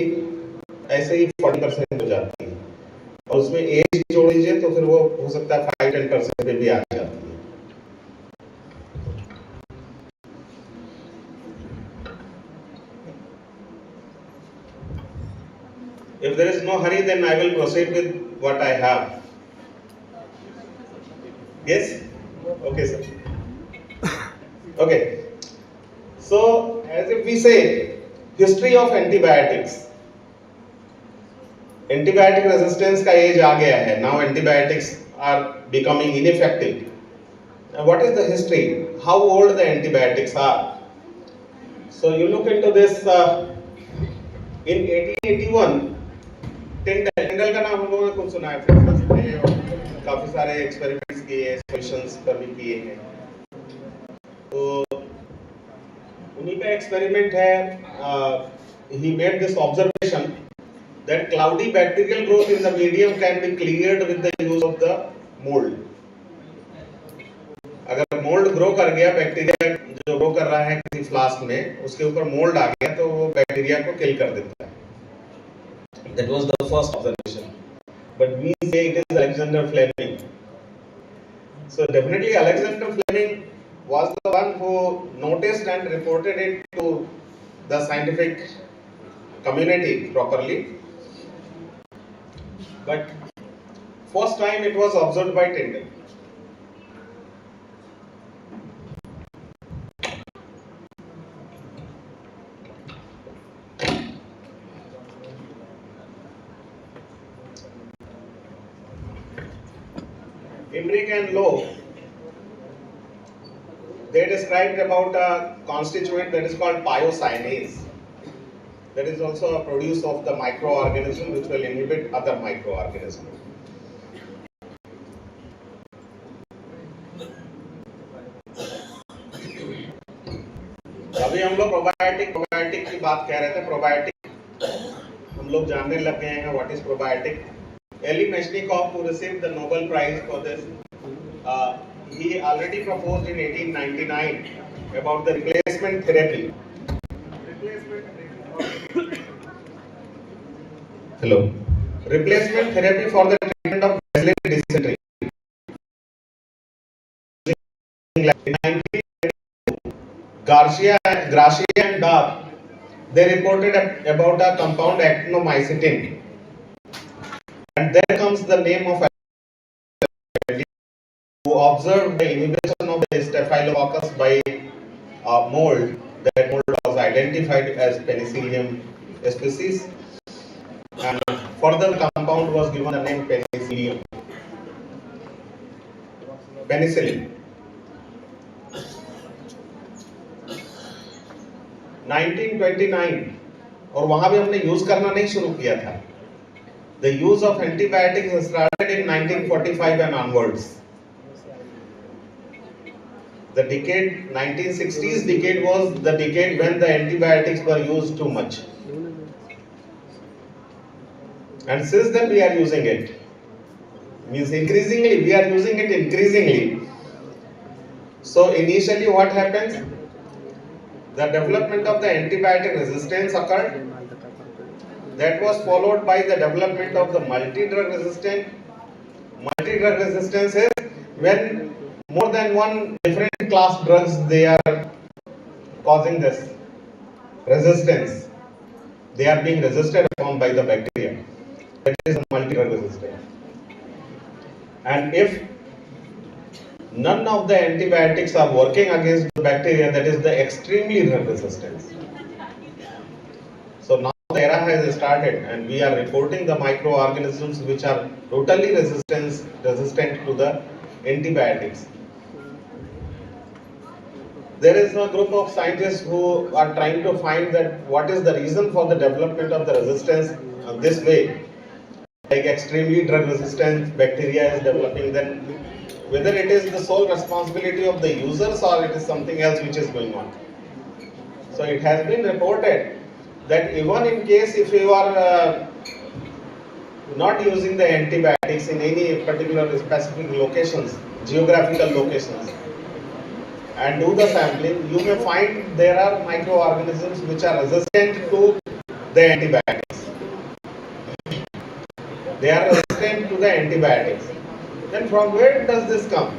ऐसे ही 40% हो जाती है. और उसमें एज जोड़ लीजिए तो फिर वो हो सकता है 5-10% पे भी आ जाती है. If there is no hurry, then I will proceed with what I have. Yes? Okay, sir. Okay. So, as if we say, history of antibiotics. Antibiotic resistance का एज आ गया है. Now antibiotics are becoming ineffective. What is the history? How old the antibiotics are? So you look into this. In 1881, टिंडल का नाम हम लोगों ने कुछ सुना है. काफी सारे एक्सपेरिमेंट्स किए हैं, सॉल्यूशंस पर भी किए हैं. तो उन्हीं का एक्सपेरिमेंट है. He made this observation that cloudy bacterial growth in the medium can be cleared with the use of the mold. अगर मोल्ड ग्रो कर गया, बैक्टीरिया जो ग्रो कर रहा है किसी फ्लास्क में, उसके ऊपर मोल्ड आ गया तो वो बैक्टीरिया को किल कर देता है. That was the first observation. But we say it is Alexander Fleming. So definitely Alexander Fleming was the one who noticed and reported it to the scientific community properly. But first time it was observed by Tyndall. Imbrick and Lowe, they described about a constituent that is called pyocyanase. That is also a produce of the microorganism which will inhibit other microorganisms. अभी हम लोग probiotic की बात कह रहे थे. Probiotic हम लोग जानने लग गए हैं. What is probiotic? Elie Meshnikov, who received the Nobel Prize for this, he already proposed in 1899 about the replacement therapy. Replacement therapy for the treatment of bacillary dysentery. Garcia and Dark, they reported about a compound actinomycetin. And there comes the name of who observed the inhibition of the Staphylococcus by mold. That mold was identified as Penicillium species, and further compound was given the name Penicillium. Penicillin. 1929, और वहां भी हमने use करना नहीं शुरू किया था. The use of antibiotics started in 1945 and onwards. The decade 1960s decade was the decade when the antibiotics were used too much. And since then we are using it. Means increasingly we are using it increasingly. So initially what happens? The development of the antibiotic resistance occurred. That was followed by the development of the multi-drug resistant. Multi-drug resistance is when more than one different class drugs they are causing this resistance. They are being resisted upon by the bacteria. That is multi-drug resistance. And if none of the antibiotics are working against the bacteria, that is the extremely drug resistance. So now the era has started and we are reporting the microorganisms which are totally resistant to the antibiotics. There is a group of scientists who are trying to find that what is the reason for the development of the resistance this way. Like extremely drug resistant bacteria is developing, then whether it is the sole responsibility of the users or it is something else which is going on. So it has been reported that even in case if you are not using the antibiotics in any particular specific locations, geographical locations, and do the sampling, you may find there are microorganisms which are resistant to the antibiotics. They are resistant to the antibiotics. Then from where does this come?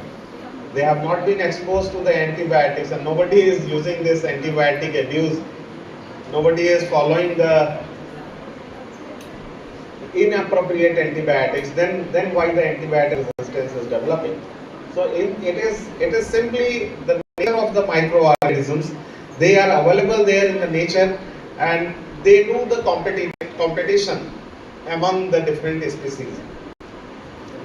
They have not been exposed to the antibiotics and nobody is using this antibiotic abuse. Nobody is following the inappropriate antibiotics. Then why the antibiotic resistance is developing? So it is simply the nature of the microorganisms. They are available there in the nature and they do the competition among the different species.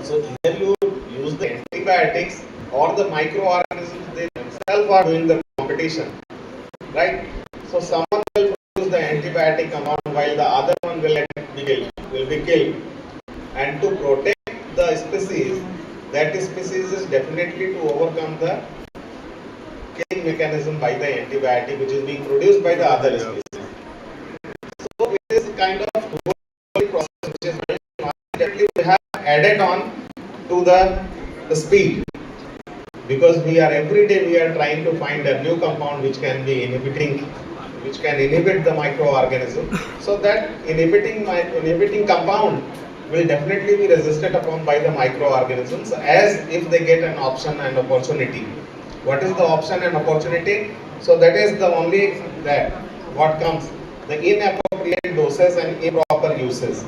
So either you use the antibiotics or the microorganisms, they themselves are doing the competition, right? So someone will produce the antibiotic amount while the other one will be killed. And to protect the species, that species is definitely to overcome the killing mechanism by the antibiotic which is being produced by the other species. So it is kind of process which is definitely we have added on to the speed, because we are every day we are trying to find a new compound which can be which can inhibit the microorganism, so that inhibiting compound will definitely be resisted upon by the microorganisms as if they get an option and opportunity. What is the option and opportunity? So that is the only that what comes, the inappropriate doses and improper uses.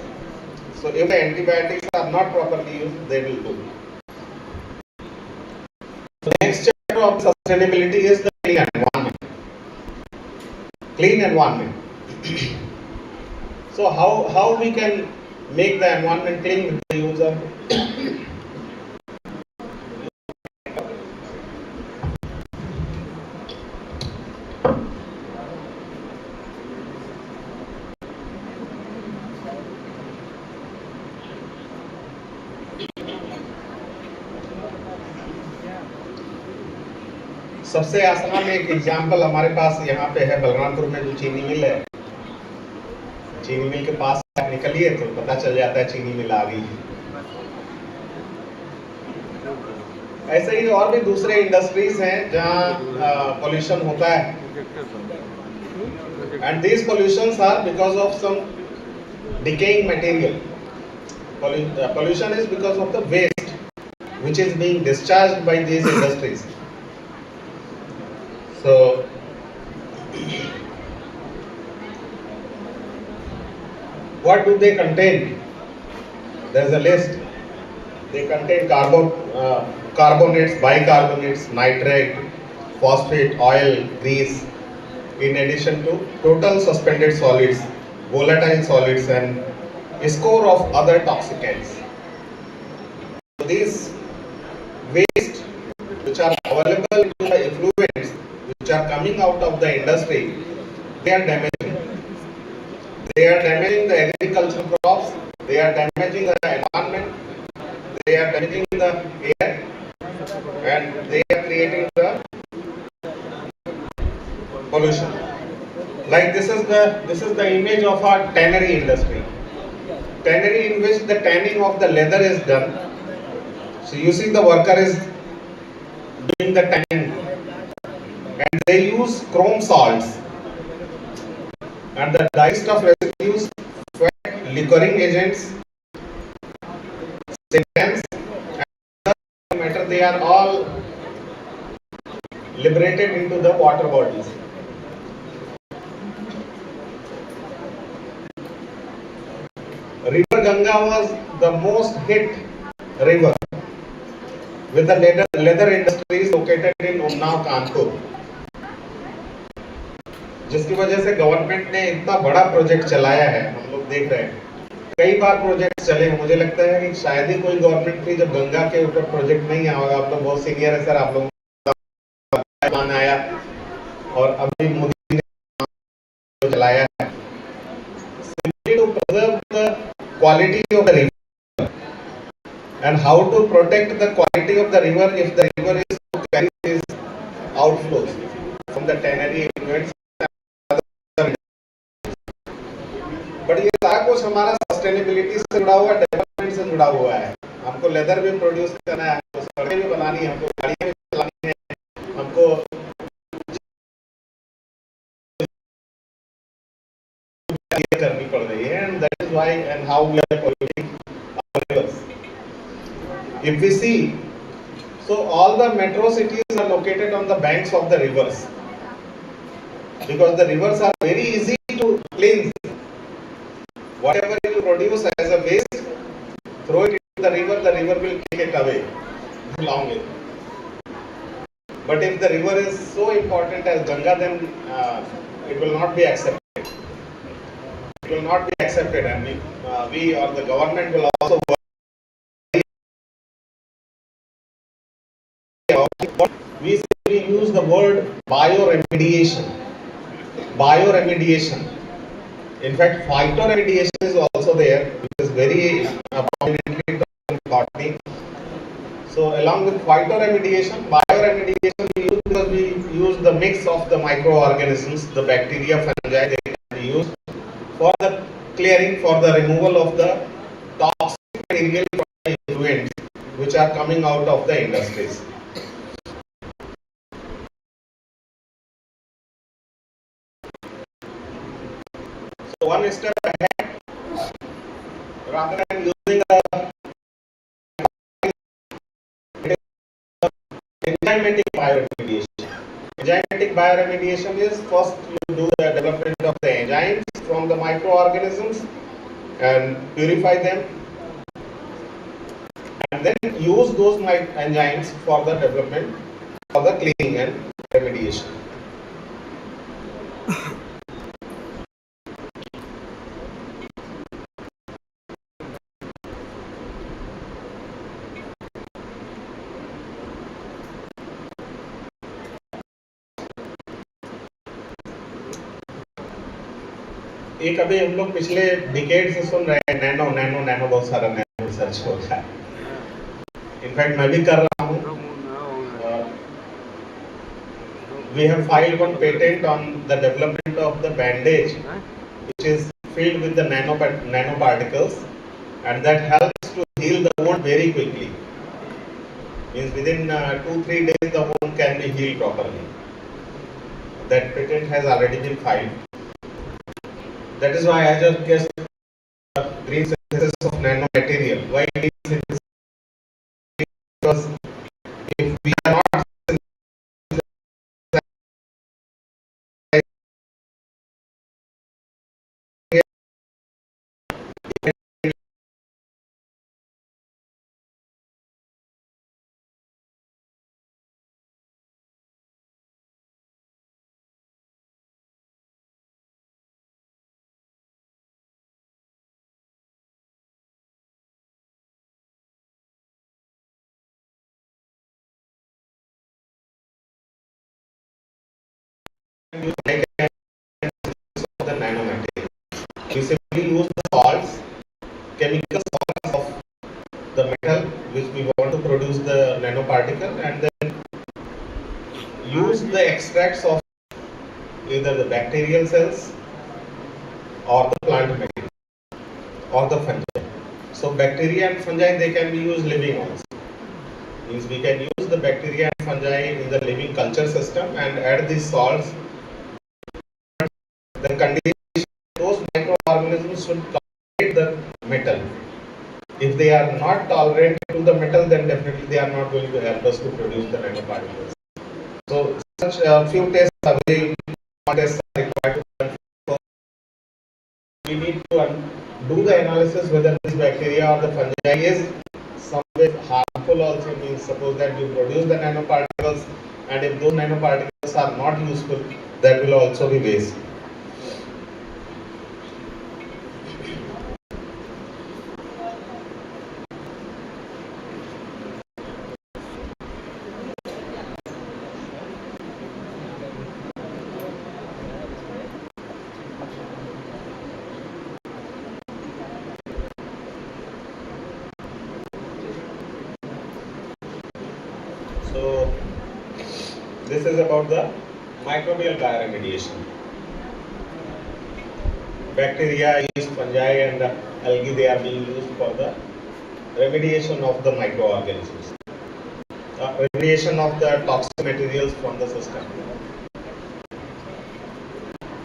So if the antibiotics are not properly used, they will do. The next chapter of sustainability is the clean environment. Clean environment. So how we can make the environment clean with the use of सबसे आसान एक example हमारे पास यहाँ पे है, बलरामपुर में जो चीनी मिल है, चीनी मिल के पास निकलिए तो पता चल जाता है चीनी मिल आ गई। ऐसे ही और भी दूसरे इंडस्ट्रीज हैं जहाँ पोल्यूशन होता है, and these pollutions are because of some decaying material. Pollution is because of the waste which is being discharged by these industries. So what do they contain? There is a list. They contain carbonates, bicarbonates, nitrate, phosphate, oil, grease, in addition to total suspended solids, volatile solids, and a score of other toxicants. So these waste which are available in the effluents which are coming out of the industry, they are damaging. They are damaging the agricultural crops, they are damaging the environment, they are damaging the air, and they are creating the pollution. Like this is the image of a tannery industry. Tannery in which the tanning of the leather is done. So you see the worker is doing the tanning, and they use chrome salts and the dye stuff residues, fat, liquoring agents, sediments, and other matter, they are all liberated into the water bodies. River Ganga was the most hit river with the leather industries located in Unnao, Kanpur, जिसकी वजह से government ने इतना बड़ा project चलाया है। हम लोग देख रहे हैं कई बार प्रोजेक्ट चले हैं, मुझे लगता है कि शायद ही कोई गवर्नमेंट थी जब गंगा के ऊपर प्रोजेक्ट नहीं आया होगा। आप लोग बहुत सीनियर है सर, आप लोग आया और अभी मोदी ने चलाया है। Simply to preserve the quality of the river and how to protect the quality of the river if the river is to carry these outflows from the tannery effluents. But ये सारा कुछ हमारा सस्टेनेबिलिटी से जुड़ा हुआ, development से जुड़ा हुआ है। हमको लेदर भी प्रोड्यूस करना है, हमको सड़कें भी बनानी है, हमको गाड़ियां भी चलानी है, हमको करनी पड़ रही है, and that is why and how we are polluting our rivers. If we see, so all the metro cities are located on the banks of the rivers because the rivers are very easy to cleanse. Whatever you produce as a waste, throw it into the river will take it away along with. But if the river is so important as Ganga, then it will not be accepted. It will not be accepted, and we or the government will also work. We simply use the word bioremediation. Bioremediation. In fact, phytoremediation is also there, which is very prominently important. So, along with phytoremediation, bioremediation we use because we use the mix of the microorganisms, the bacteria, fungi, they can be used for the clearing, for the removal of the toxic material effluents which are coming out of the industries. So, one step ahead, rather than using a enzymatic bioremediation. Enzymatic bioremediation is first you do the development of the enzymes from the microorganisms and purify them, and then use those enzymes for the development for the cleaning and remediation. एक अभी हम लोग पिछले decade से सुन रहे हैं nano nano nano, बहुत सारा नैनो रिसर्च हो रहा है. इनफैक्ट मैं भी कर रहा हूँ. We have filed one patent on the development of the bandage which is filled with the nanoparticles, and that helps to heal the wound very quickly. Means within 2-3 days the wound can be healed properly. That patent has already been filed. That is why I just guessed green synthesis of nanomaterial. Why green synthesis? Because if we are not of the nanomaterial. We simply use the salts, chemical salts of the metal which we want to produce the nanoparticle, and then use the extracts of either the bacterial cells or the plant material or the fungi. So bacteria and fungi, they can be used living also. Means we can use the bacteria and fungi in the living culture system and add these salts. The condition, those microorganisms should tolerate the metal. If they are not tolerant to the metal, then definitely they are not going to help us to produce the nanoparticles. So such a few tests are very tests are required. We need to do the analysis whether this bacteria or the fungi is somewhere harmful also. Means suppose that you produce the nanoparticles, and if those nanoparticles are not useful, that will also be waste. So this is about the microbial bioremediation. Bacteria, yeast, fungi and algae, they are being used for the remediation of the microorganisms, remediation of the toxic materials from the system.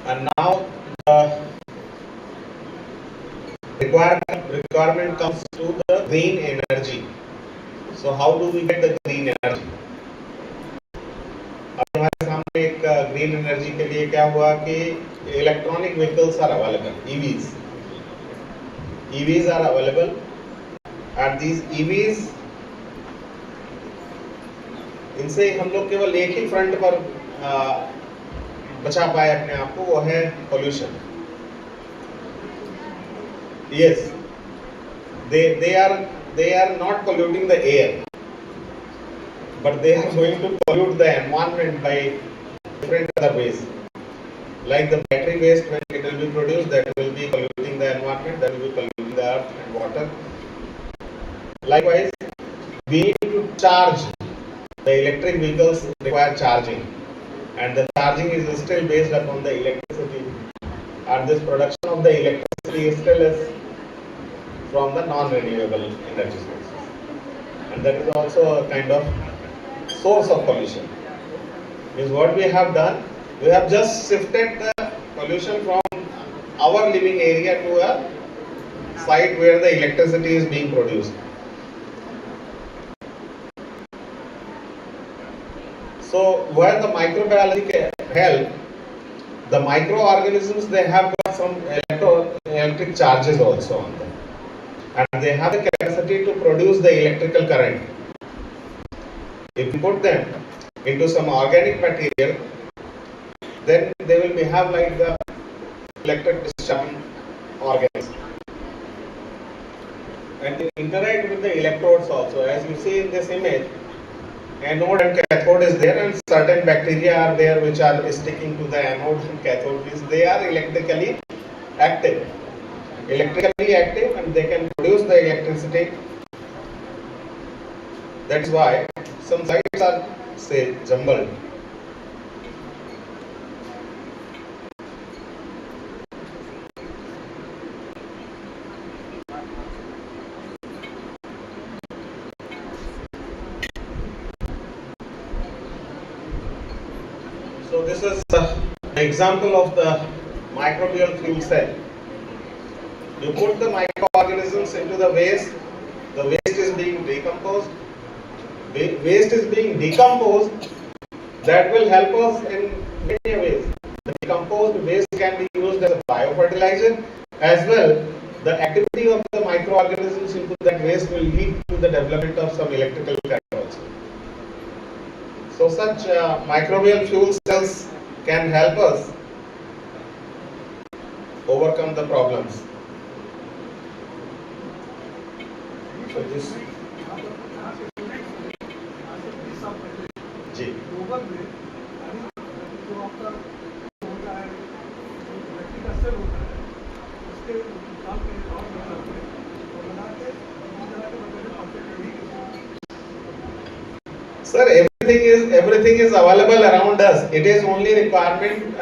And now the requirement comes to the green energy. So how do we get the green energy? अब हमारे सामने एक green energy के लिए क्या हुआ कि electronic vehicles are available, EVs are available, and these EVs, इनसे हम लोग केवल एक ही फ्रंट पर बचा पाए अपने आप को, वो है pollution. Yes, they are not polluting the air, but they are going to pollute the environment by different other ways. Like the battery waste, when it will be produced, that will be polluting the environment, that will be polluting the earth and water. Likewise, we need to charge. The electric vehicles require charging, and the charging is still based upon the electricity, and this production of the electricity is still is from the non-renewable energy sources, and that is also a kind of source of pollution. Means what we have done, we have just shifted the pollution from our living area to a site where the electricity is being produced. So where the microbiology can help, the microorganisms, they have got some electric charges also on them, and they have the capacity to produce the electrical current. If you put them into some organic material, then they will behave like the electric discharge organism, and they interact with the electrodes also. As you see in this image, anode and cathode is there, and certain bacteria are there which are sticking to the anode and cathode. Means they are electrically active, and they can produce the electricity. That is why some sites are, say, jumbled. So this is the example of the microbial fuel cell. You put the microorganisms into the waste is being decomposed. Waste is being decomposed. That will help us in many ways. The decomposed waste can be used as a biofertilizer as well. The activity of the microorganisms into that waste will lead to the development of some electrical current also. So such microbial fuel cells can help us overcome the problems. So this जी Sir, everything is available around us. It is only requirement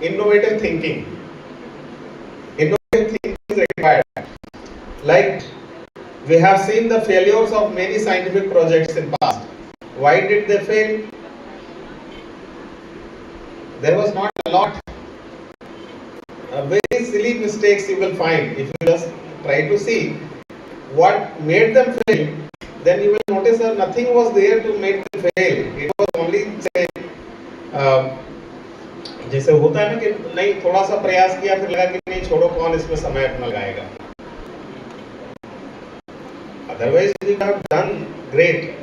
innovative thinking. Innovative thinking is required. Like we have seen the failures of many scientific projects in past. Why did they fail? There was not a lot. Very silly mistakes you will find if you just try to see what made them fail. Then you will notice that nothing was there to make them fail. It was only say जैसे होता है ना कि नहीं थोड़ा सा प्रयास किया फिर लगा कि नहीं छोड़ो कौन इसमें समय अपना लगाएगा. Otherwise we have done great.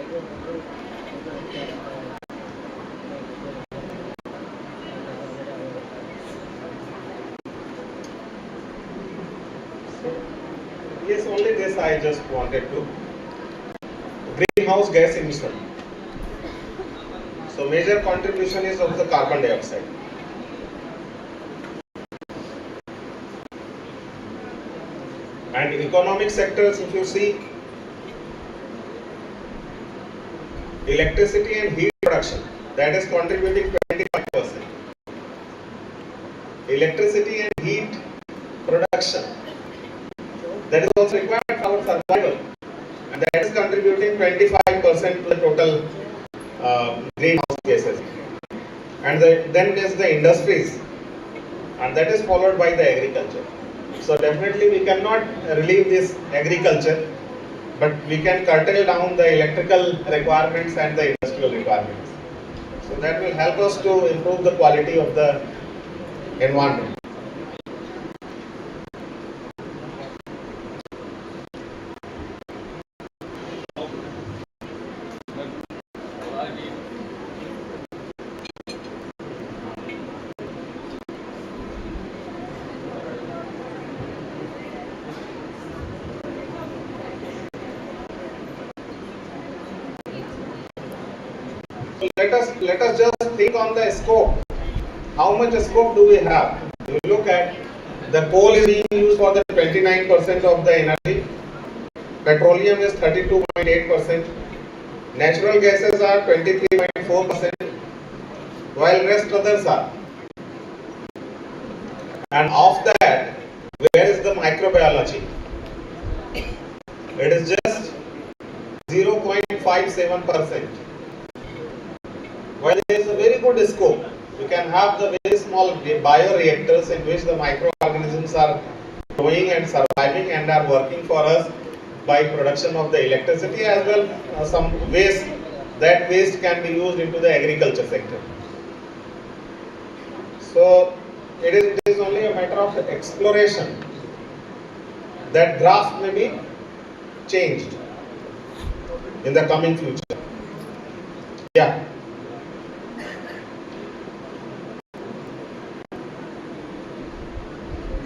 Yes, only this I just wanted to. Greenhouse gas emission. So major contribution is of the carbon dioxide. And economic sectors, if you see, electricity and heat production, that is contributing 25%. Electricity and heat production, that is also required for our survival, and that is contributing 25% to the total greenhouse gases. And then there is the industries, and that is followed by the agriculture. So definitely we cannot relieve this agriculture, but we can curtail down the electrical requirements and the industrial requirements. So that will help us to improve the quality of the environment. So let us just think on the scope. How much scope do we have? You look at the coal is being used for the 29% of the energy. Petroleum is 32.8%. Natural gases are 23.4%, while rest others are. And of that, where is the microbiology? It is just 0.57%. While there is a very good scope, you can have the very small bioreactors in which the microorganisms are growing and surviving and are working for us by production of the electricity, as well as some waste. That waste can be used into the agriculture sector. So it is only a matter of exploration. That graph may be changed in the coming future. Yeah.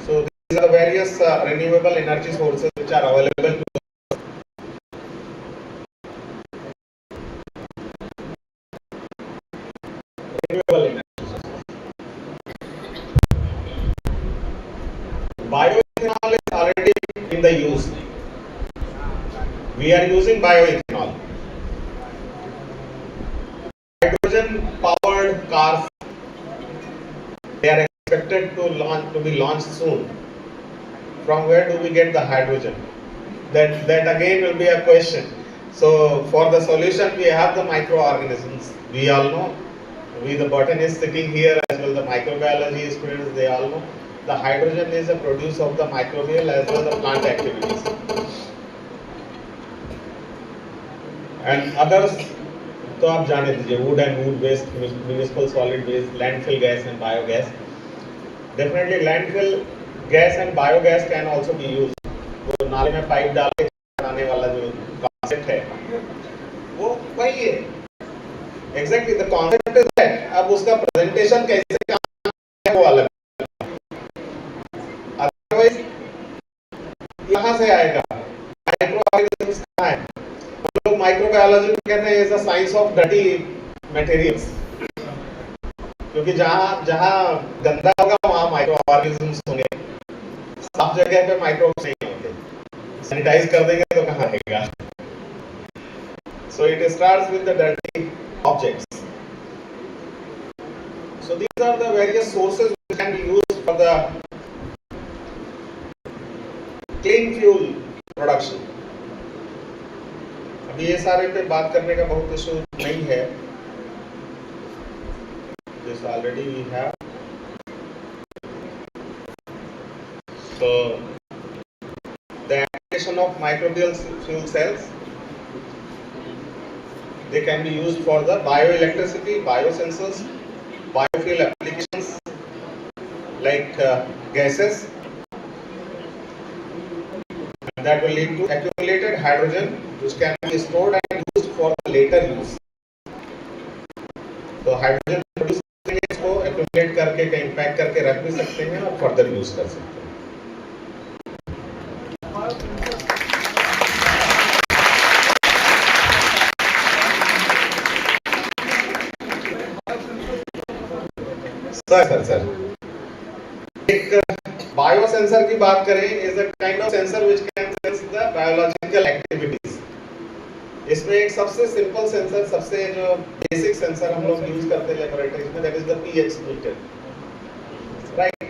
So these are the various renewable energy sources which are available to us. Renewable energy. Bioethanol is already in the use. We are using bioethanol. Hydrogen powered cars, they are expected to be launched soon. From where do we get the hydrogen? That again will be a question. So for the solution we have the microorganisms. We all know. We the botanists sitting here as well the microbiology students, they all know. The hydrogen is a produce of the microbial as well as the plant activities. And others, तो आप जाने दीजिए, wood and wood waste, municipal solid waste, landfill gas and biogas. Definitely landfill gas and biogas can also be used. वो नाले में pipe डाल के बनाने वाला जो concept है, वो वही है. Exactly, the concept is that. अब उसका presentation कैसे काम है वो अलग. Otherwise, यहाँ से आएगा. Microorganisms कहाँ है? हम लोग माइक्रोबायोलॉजी में कहते हैं is the science of dirty materials, क्योंकि जहाँ जहाँ गंदा होगा वहाँ माइक्रोऑर्गेनिजम्स होंगे, साफ जगह पे माइक्रोब्स नहीं होते. सैनिटाइज कर देंगे तो कहाँ रहेगा? So it starts with the dirty objects. So these are the various sources which can be used for the clean fuel production. ये सारे पे बात करने का बहुत इशू नहीं है. This already we have. So the application of microbial fuel cells, they can be used for the bioelectricity, biosensors, biofuel applications like gases. That will lead to accumulated hydrogen which can be stored and used for later use. तो hydrogen produce करेंगे, इसको accumulate करके कहीं pack करके रख भी सकते हैं और फर्दर यूज कर सकते हैं. सर एक बायोसेंसर की बात करें, is a kind of sensor which can sense the biological activities. इसमें एक सबसे सिंपल सेंसर, सबसे जो बेसिक सेंसर हम लोग यूज करते हैं लेबोरेटरीज में, that is the pH meter. Right,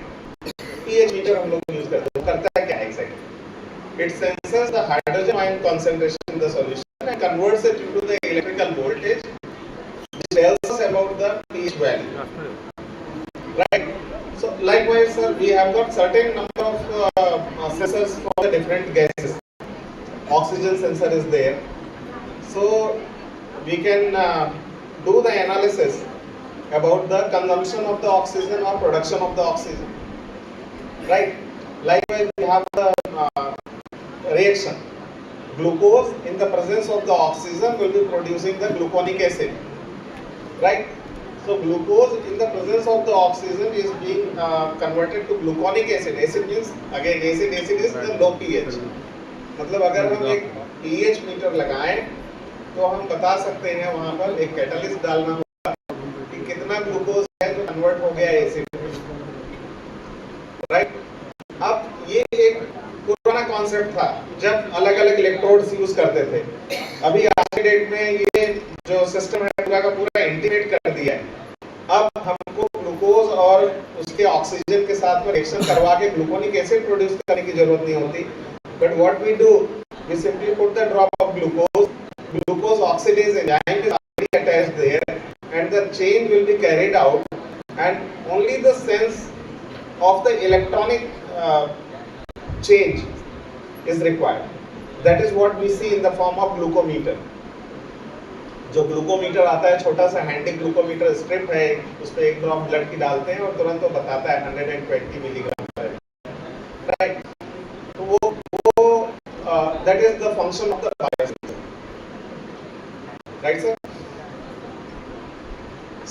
pH meter हम लोग यूज करते हैं. करता है क्या exactly? It sensors the hydrogen ion concentration in the solution and converts it into the electrical voltage which tells us about the pH value. Right. So likewise, sir, we have got certain number of sensors for the different gases. Oxygen sensor is there, so we can do the analysis about the consumption of the oxygen or production of the oxygen. Right. Likewise, we have the reaction. Glucose in the presence of the oxygen will be producing the gluconic acid. Right. So glucose in the presence of the oxygen is being converted to gluconic acid. Acid means again acid is the low pH. मतलब अगर हम एक pH metre लगाएं तो हम बता सकते हैं वहां पर एक कैटलिस्ट डालना होगा कि कितना ग्लूकोज है जो कन्वर्ट हो गया एसिड में, राइट। अब ये एक पुराना कॉन्सेप्ट था जब अलग अलग इलेक्ट्रोड्स यूज करते थे। अभी आज के डेट में ये जो सिस्टम है पूरा का पूरा इंटीग्रेट कर दिया है। अब हमको ग्लूकोज और उसके ऑक्सीजन के साथ में रिएक्शन करवा के ग्लूकोनिक एसिड प्रोड्यूस करने की जरूरत नहीं होती, but what we do, we simply put the drop of glucose oxidase enzyme is already attached there and the change will be carried out and only the sense of the electronic change is required. That is what we see in the form of glucometer. जो glucometer आता है, छोटा सा handy glucometer strip है, उस पर एक drop blood की डालते हैं और तुरंत वो बताता है 120 मिलीग्राम है, राइट। तो वो that is the function of the biosystem, right sir.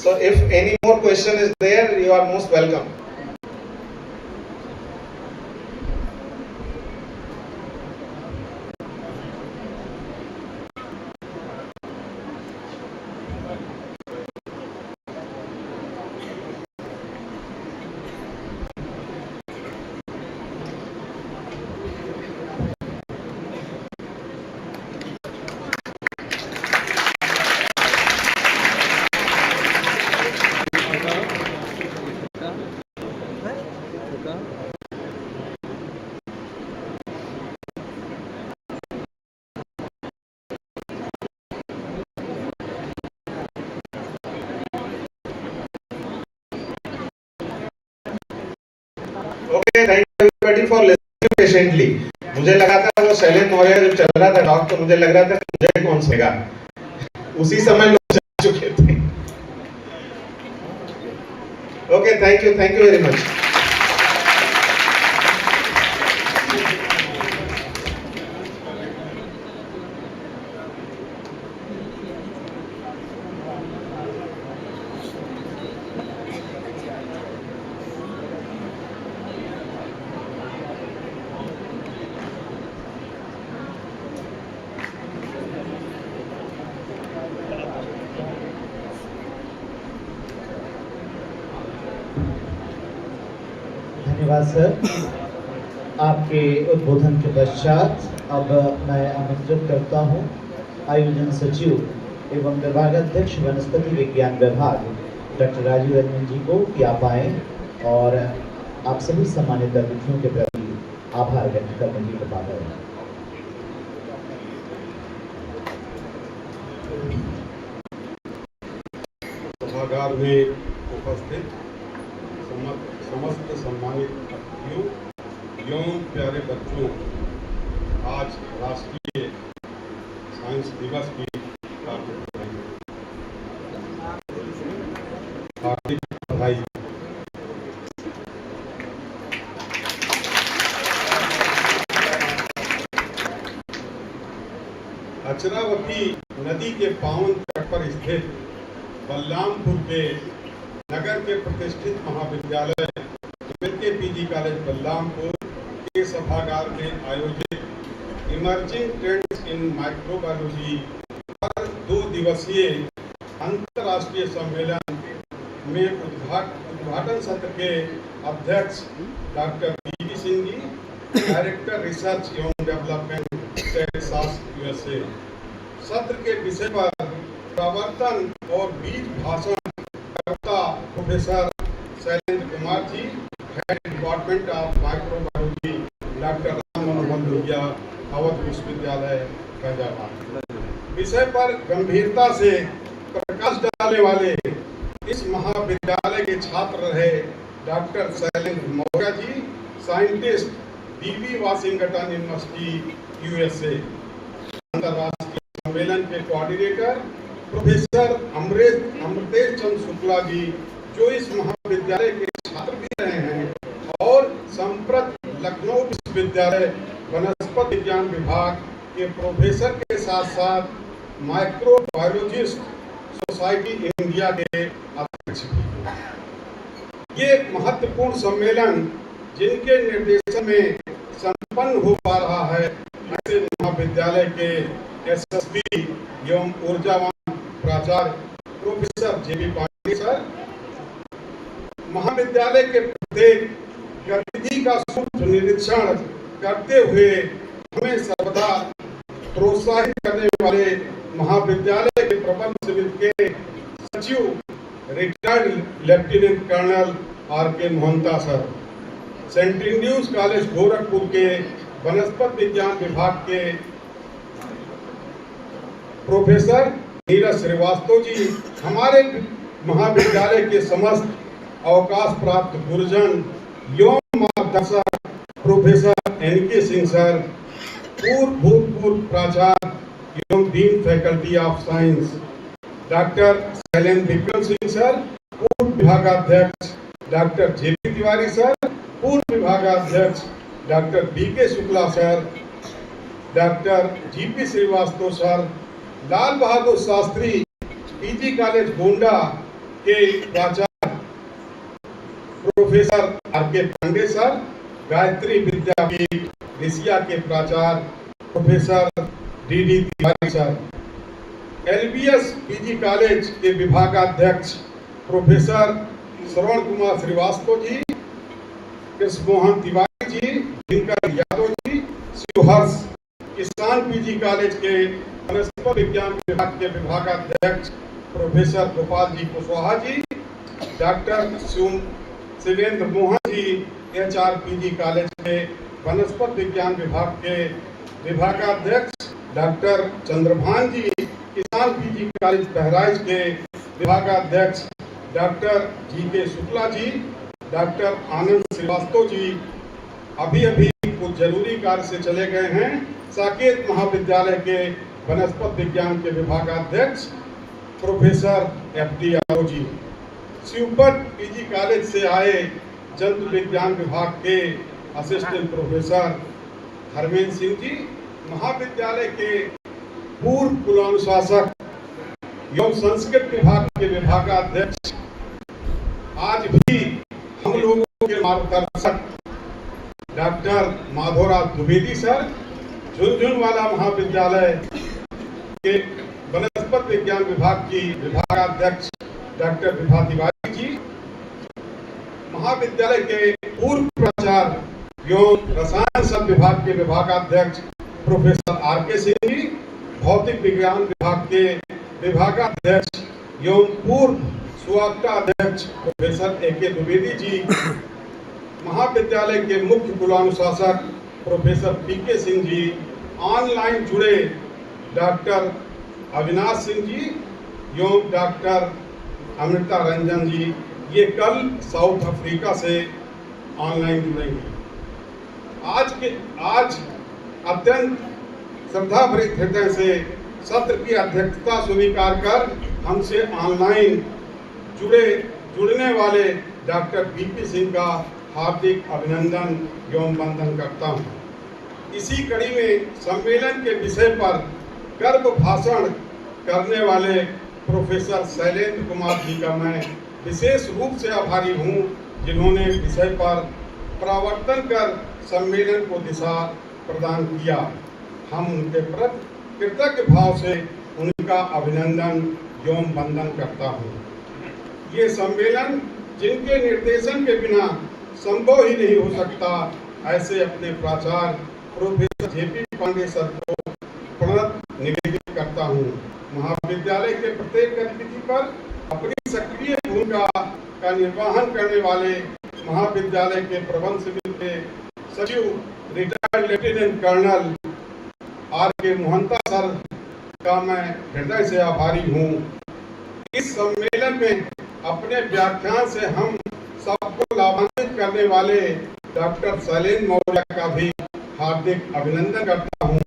So if any more question is there, you are most welcome. Okay, thank you everybody for listening patiently. मुझे लगा था वो शैलेंद्र मौर्य जब चल रहा था टॉक तो मुझे लग रहा था मुझे कौन सुनेगा, उसी समय लोग जा चुके थे। Okay, thank you very much. धन्यवाद सर। आपके उद्बोधन के पश्चात अब मैं आमंत्रित करता हूं आयोजन सचिव एवं विभागाध्यक्ष वनस्पति विज्ञान विभाग डॉक्टर राजीव रंजन जी को कि आप आए और आप सभी सम्मानित अतिथियों के प्रति आभार व्यक्त करने की कृपा करें। सभागार में उपस्थित समस्त सम्मानित अतिथियों एवं प्यारे बच्चों, आज राष्ट्रीय साइंस दिवस की हार्दिक बधाई। अचरावती नदी के पावन तट पर स्थित बलरामपुर के नगर के प्रतिष्ठित महाविद्यालय के पीजी कॉलेज बलरामपुर के सभागार में आयोजित इमर्जिंग ट्रेंड्स इन माइक्रोबायोलॉजी पर 2 दिवसीय अंतर्राष्ट्रीय सम्मेलन में उद्घाटन सत्र के अध्यक्ष doctor P Singh ji, director research एवं डेवलपमेंट यूएसए, सत्र के विषय पर प्रवर्तन और बीज भाषण professor Shailendra Kumar ji, head department of microbiology doctor Ram Manohar Lohia, Awadh विश्वविद्यालय फैजाबाद। विषय पर गंभीरता से प्रकाश डालने वाले इस महाविद्यालय के छात्र रहे डॉक्टर शैलेंद्र मौर्य जी, साइंटिस्ट, बीबी वाशिंगटन यूनिवर्सिटी यूएसए। अंतर्राष्ट्रीय सम्मेलन के कोऑर्डिनेटर प्रोफेसर अमृतेश चंद्र शुक्ला जी, जो इस महाविद्यालय के छात्र भी रहे हैं और संप्रति लखनऊ विश्वविद्यालय वनस्पति विज्ञान विभाग के प्रोफेसर के साथ साथ माइक्रोबायोलॉजिस्ट सोसाइटी इंडिया के अध्यक्ष भी। ये महत्वपूर्ण सम्मेलन जिनके निर्देशन में संपन्न हो पा रहा है, ऐसे महाविद्यालय के यशस्वी एवं ऊर्जावान प्राचार्य प्रोफेसर जेबी पांडे सर, महाविद्यालय के प्रत्येक गतिविधि का सूक्ष्म निरीक्षण करते हुए हमें सर्वदा प्रोत्साहित करने वाले महाविद्यालय के प्रबंध समिति के सचिव retired lieutenant colonel R K Mohanta sir, Saint Andrew's college Gorakhpur के वनस्पति विज्ञान विभाग के प्रोफेसर नीरज श्रीवास्तव जी, हमारे महाविद्यालय के समस्त अवकाश प्राप्त गुरुजन एवं मार्गदर्शक प्रोफेसर एन.के. सिंह सर, भूतपूर्व प्राचार्य एवं dean faculty of science doctor Shailendra Vikram Singh sir, पूर्व विभागाध्यक्ष डॉक्टर जे.पी. तिवारी सर, पूर्व विभागाध्यक्ष doctor B K. Shukla sir, doctor G P. Srivastava sir, Lal Bahadur Shastri PG college Gonda के प्राचार्य professor R K. Pandey sir, Gayatri Vidyapeeth Rishiya के प्राचार्य professor D D. Tiwari sir, LBS PG college के विभागाध्यक्ष professor Shravan Kumar Srivastava ji, Krishna Mohan Tiwari ji, Dinkar Yadav ji, Shivharsh Kisan PG college के वनस्पति विज्ञान विभाग के विभागाध्यक्ष professor Gopal ji Kushwaha ji, doctor Shivendra Mohan ji, HR PG college के वनस्पति विज्ञान विभाग के विभागाध्यक्ष डॉक्टर चंद्रभान जी, किसान पीजी कॉलेज बहराइच के विभागाध्यक्ष doctor GK. Shukla ji, doctor Anand Srivastava ji अभी कुछ जरूरी कार्य से चले गए हैं। साकेत महाविद्यालय के वनस्पति विज्ञान के विभागाध्यक्ष professor FD. Yadav ji, शिवपत PG college से आए जंतु विज्ञान विभाग के असिस्टेंट प्रोफेसर धर्मेंद्र सिंह जी, महाविद्यालय के पूर्व कुलानुशासक एवं संस्कृत विभाग के विभागाध्यक्ष, आज भी हम लोगों के मार्गदर्शक डॉक्टर माधवराव द्विवेदी सर, झुनझुनवाला महाविद्यालय के वनस्पति विज्ञान विभाग की विभागाध्यक्ष डॉक्टर विभा तिवारी जी, महाविद्यालय के पूर्व प्राचार्य एवं रसायन शास्त्र विभाग के विभागाध्यक्ष प्रोफेसर आर के सिंह जी, भौतिक विज्ञान विभाग के विभागाध्यक्ष एवं पूर्व स्वागता अध्यक्ष प्रोफेसर ए.के. द्विवेदी जी, महाविद्यालय के मुख्य कुलानुशासक professor P K. Singh ji, online जुड़े डॉक्टर अविनाश सिंह जी एवं डॉक्टर अमृता रंजन जी, ये कल साउथ अफ्रीका से ऑनलाइन जुड़ेंगे। आज अत्यंत श्रद्धा भरी हृदय से सत्र की अध्यक्षता स्वीकार कर हमसे ऑनलाइन जुड़ने वाले डॉक्टर बीपी सिंह का हार्दिक अभिनंदन एवं वंदन करता हूँ। इसी कड़ी में सम्मेलन के विषय पर गर्व भाषण करने वाले प्रोफेसर शैलेंद्र कुमार जी का मैं विशेष रूप से आभारी हूँ, जिन्होंने विषय पर प्रवर्तन कर सम्मेलन को दिशा प्रदान किया। हम उनके प्रति कृतज्ञ भाव से उनका अभिनंदन एवं वंदन करता हूँ। ये सम्मेलन जिनके निर्देशन के बिना संभव ही नहीं हो सकता, ऐसे अपने प्राचार्य प्रोफेसर जे.पी. पांडे सर को प्रणत निवेदित करता हूँ। महाविद्यालय के प्रत्येक गतिविधि पर अपनी सक्रिय भूमिका का निर्वहन करने वाले महाविद्यालय के प्रबंध समिति के सचिव retired lieutenant colonel R K Mohanta sir का मैं हृदय से आभारी हूँ। इस सम्मेलन में अपने व्याख्यान से हम सबको लाभान्वित करने वाले डॉक्टर शैलेंद्र मौर्य का भी हार्दिक अभिनंदन करता हूँ।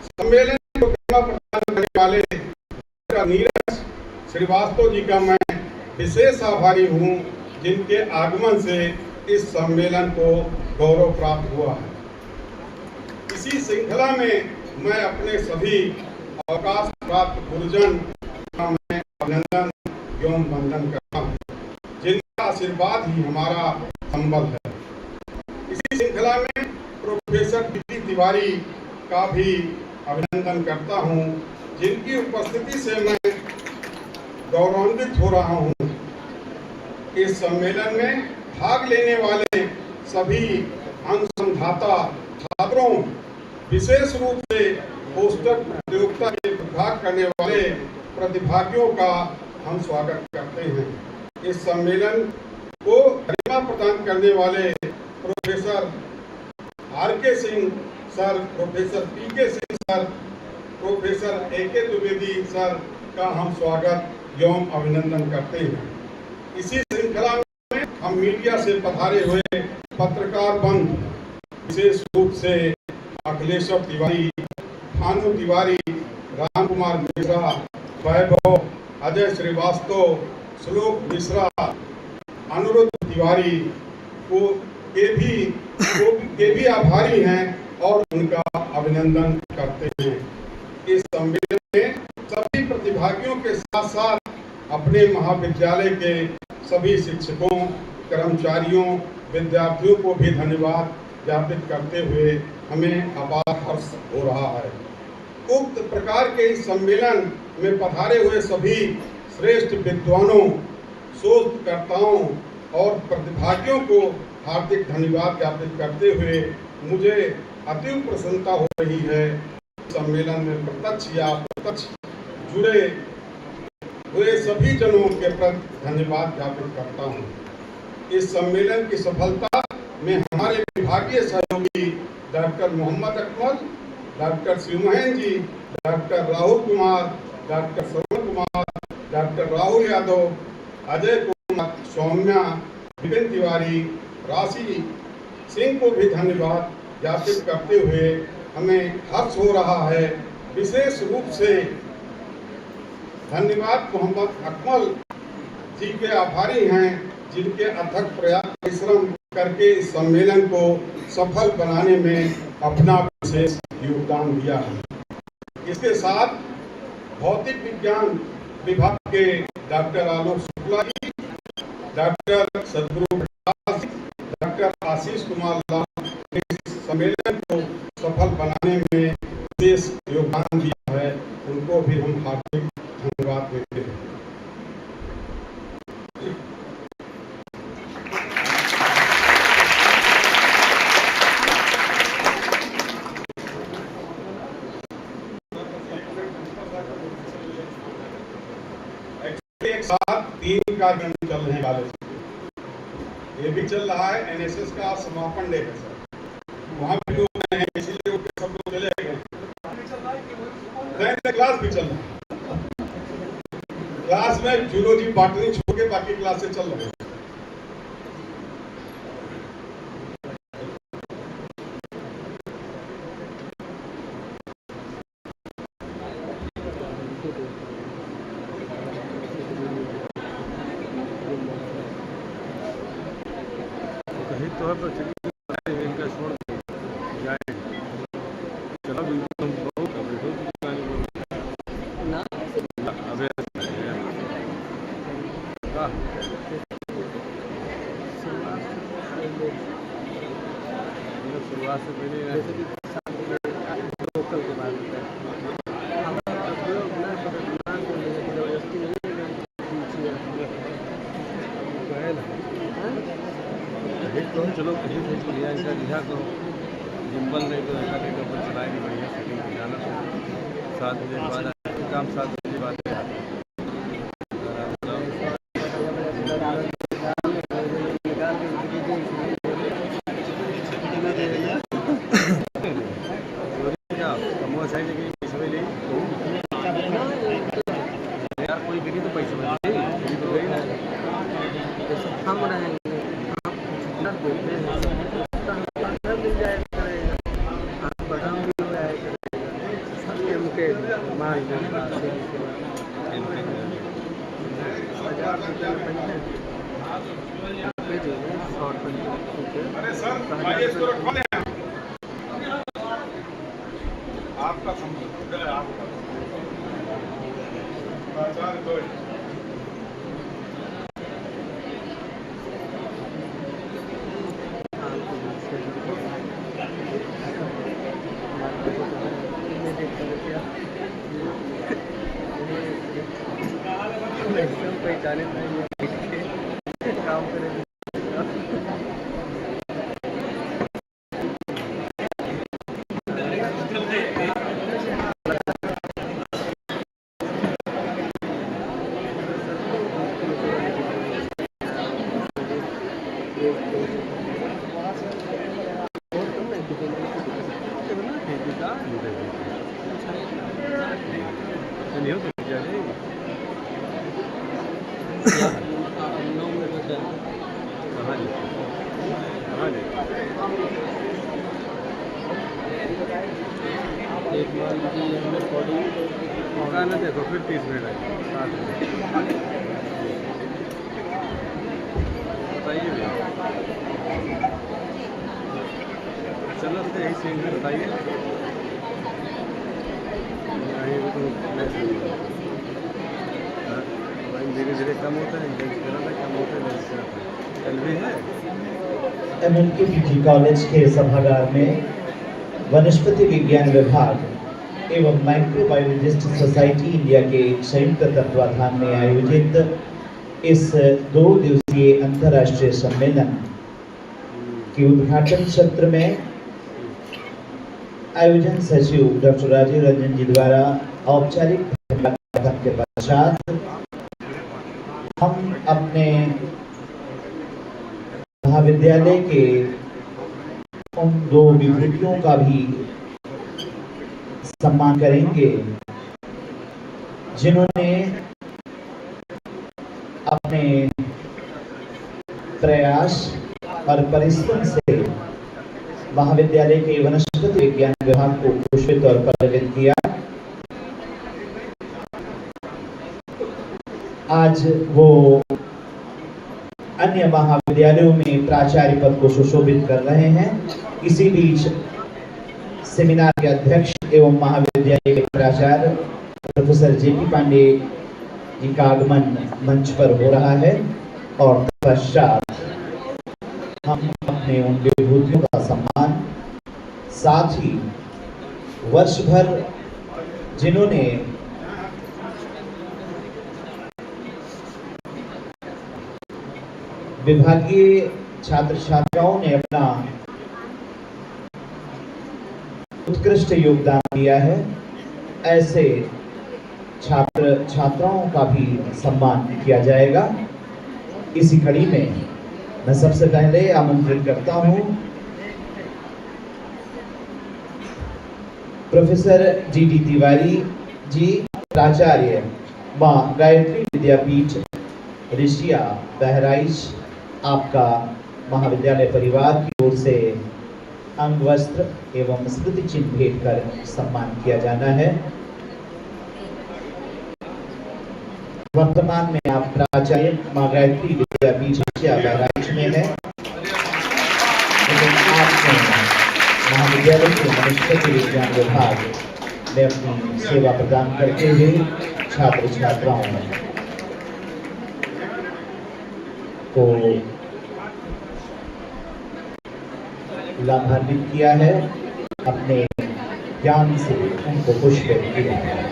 सम्मेलन को प्रदान करने वाले डॉक्टर नीरज श्रीवास्तव जी का मैं विशेष आभारी हूँ, जिनके आगमन से इस सम्मेलन को गौरव प्राप्त हुआ है। इसी श्रृंखला में मैं अपने सभी अवकाश प्राप्त गुरुजन का मैं अभिनंदन एवं वंदन करता हूँ, जिनका आशीर्वाद ही हमारा संबल है। इसी श्रृंखला में प्रोफेसर डी.डी. तिवारी का भी अभिनंदन करता हूं, जिनकी उपस्थिति से मैं गौरवान्वित हो रहा हूं। इस सम्मेलन में भाग लेने वाले सभी अनुसंधाता छात्रों, विशेष रूप से पोस्टर प्रतियोगिता में भाग करने वाले प्रतिभागियों का हम स्वागत करते हैं। इस सम्मेलन को गरिमा प्रदान करने वाले professor R K. Singh sir, professor P K. Singh sir, professor A K. Dwivedi sir का हम स्वागत एवं अभिनंदन करते हैं। इसी श्रृंखला में हम मीडिया से पधारे हुए पत्रकार बंधु, विशेष रूप से अखिलेश्वर तिवारी, भानु तिवारी, राम कुमार मिश्रा, वैभव, अजय श्रीवास्तव, श्लोक मिश्रा, अनुरुद्ध तिवारी को के भी आभारी हैं और उनका अभिनंदन करते हैं। इस सम्मेलन में सभी प्रतिभागियों के साथ साथ अपने महाविद्यालय के सभी शिक्षकों, कर्मचारियों, विद्यार्थियों को भी धन्यवाद ज्ञापित करते हुए हमें अपार हर्ष हो रहा है। उक्त प्रकार के इस सम्मेलन में पधारे हुए सभी श्रेष्ठ विद्वानों, शोधकर्ताओं और प्रतिभागियों को हार्दिक धन्यवाद ज्ञापित करते हुए मुझे अतीव प्रसन्नता हो रही है। सम्मेलन में प्रत्यक्ष या अप्रत्यक्ष जुड़े हुए सभी जनों के प्रति धन्यवाद ज्ञापित करता हूँ। इस सम्मेलन की सफलता में हमारे विभागीय सहयोगी डॉक्टर मोहम्मद अकमल, डॉक्टर शिवमोहन जी, doctor Rahul Kumar, doctor Shravan Kumar, doctor Rahul Yadav, Ajay Kumar, Saumya, Vipin Tiwari, राशि सिंह को भी धन्यवाद ज्ञापित करते हुए हमें हर्ष हो रहा है। विशेष रूप से धन्यवाद मोहम्मद अकमल जी के आभारी हैं, जिनके अथक प्रयास परिश्रम करके इस सम्मेलन को सफल बनाने में अपना विशेष योगदान दिया है। इसके साथ भौतिक विज्ञान विभाग के डॉक्टर आलोक शुक्ला जी, डॉक्टर सदगुरु, डॉक्टर आशीष कुमार लाल ने इस सम्मेलन को सफल बनाने में विशेष योगदान दिया है। उनको भी हम हार्दिक धन्यवाद देते हैं। एक साथ 3 कार्यक्रम चल रहे हैं कॉलेज में। ये भी चल रहा है एनएसएस का समापन डे है सर, वहाँ भी लोग हैं, इसीलिए सब लोग चले गए। क्लास भी चल रहा है, क्लास में जूलॉजी बॉटनी छोड़ के बाकी क्लास से चल रहे हैं। कहीं तो है पर चलिए इनका छोड़ जाए। चलो बिल्कुल हम बहुत ना अबे शुरुआत से पहले लोकल के बारे में चलो कहीं से लिया इनका लिखा करो, जिम्बल नहीं तो ऐसा नहीं तो चलाएंगे बढ़िया सेटिंग पे जाना। 7 बजे के बाद काम 7 बजे के बाद यार कोई गिरी तो पैसे हम रहेंगे अरे सर आइए इसको रखवा लें। आपका संपर्क आपका देखते सब पहचाने काम करें नहीं हो तो एक गाना देखो फिर 30 मिनट है 60 मिनट बताइए भैया चलो तो यही सीन में बताइए धीरे धीरे कम होता है कम होता है कल भी है MLK PG कॉलेज के सभागार में वनस्पति विज्ञान विभाग एवं माइक्रोबायोलॉजिस्ट सोसाइटी इंडिया के संयुक्त तत्वाधान में आयोजित इस 2 दिवसीय अंतर्राष्ट्रीय सम्मेलन के उद्घाटन सत्र में आयोजन सचिव डॉक्टर राजीव रंजन जी द्वारा औपचारिक धन्यवाद के पश्चात हम अपने महाविद्यालय के उन 2 विभूतियों का भी सम्मान करेंगे जिन्होंने अपने प्रयास और परिश्रम से महाविद्यालय के वनस्पति विज्ञान विभाग को पुष्पित और पल्लवित किया। आज वो अन्य महाविद्यालयों में प्राचार्य पद को सुशोभित कर रहे हैं। इसी बीच सेमिनार के अध्यक्ष एवं महाविद्यालय के प्राचार्य प्रोफेसर जेपी पांडे जी का आगमन मंच पर हो रहा है और तत्पश्चात हम अपने उन विभूतियों का सम्मान, साथ ही वर्ष भर जिन्होंने विभागीय छात्र छात्राओं ने अपना उत्कृष्ट योगदान दिया है, ऐसे छात्र छात्राओं का भी सम्मान किया जाएगा। इसी कड़ी में मैं सबसे पहले आमंत्रित करता हूं प्रोफेसर GD तिवारी जी, प्राचार्य मां गायत्री विद्यापीठ ऋषिया बहराइच। आपका महाविद्यालय परिवार की ओर से अंग वस्त्र एवं स्मृति चिन्ह भेंट कर सम्मान किया जाना है। वर्तमान में आप प्राचार्य मां गायत्री विद्यापीठ ऋषिया बहराइच में है। आपने महाविद्यालय के वनस्पति विज्ञान विभाग में अपनी सेवा प्रदान करते हुए छात्र छात्राओं को लाभान्वित किया है, अपने ज्ञान से उनको पुष्पित किया है।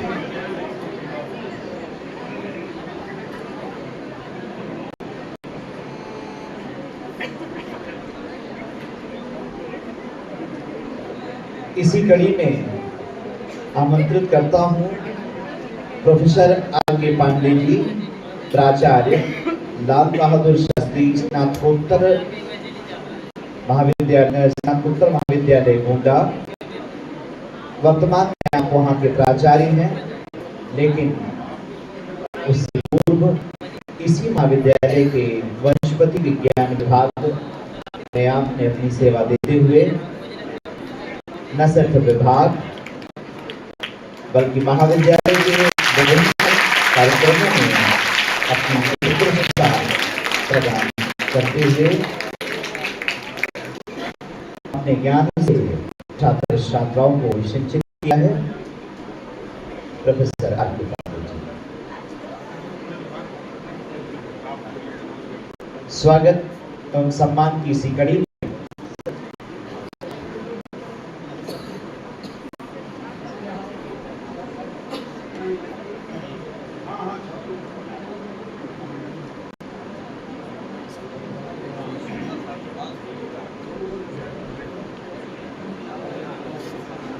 इसी कड़ी में आमंत्रित करता हूं प्रोफेसर RK पांडे जी, प्राचार्य लाल बहादुर शास्त्री स्नातकोत्तर महाविद्यालय गोंडा। वर्तमान में आप वहां के प्राचार्य हैं, लेकिन उससे पूर्व इसी महाविद्यालय के वनस्पति विज्ञान विभाग में आपने अपनी सेवा देते हुए न सिर्फ विभाग बल्कि महाविद्यालय के विभिन्न कार्यक्रमों में अपनी उत्कृष्टता प्रदान करते हुए अपने ज्ञान से छात्र छात्राओं को शिक्षित किया है। प्रोफेसर RK पांडे जी, स्वागत एवं सम्मान की इसी कड़ी में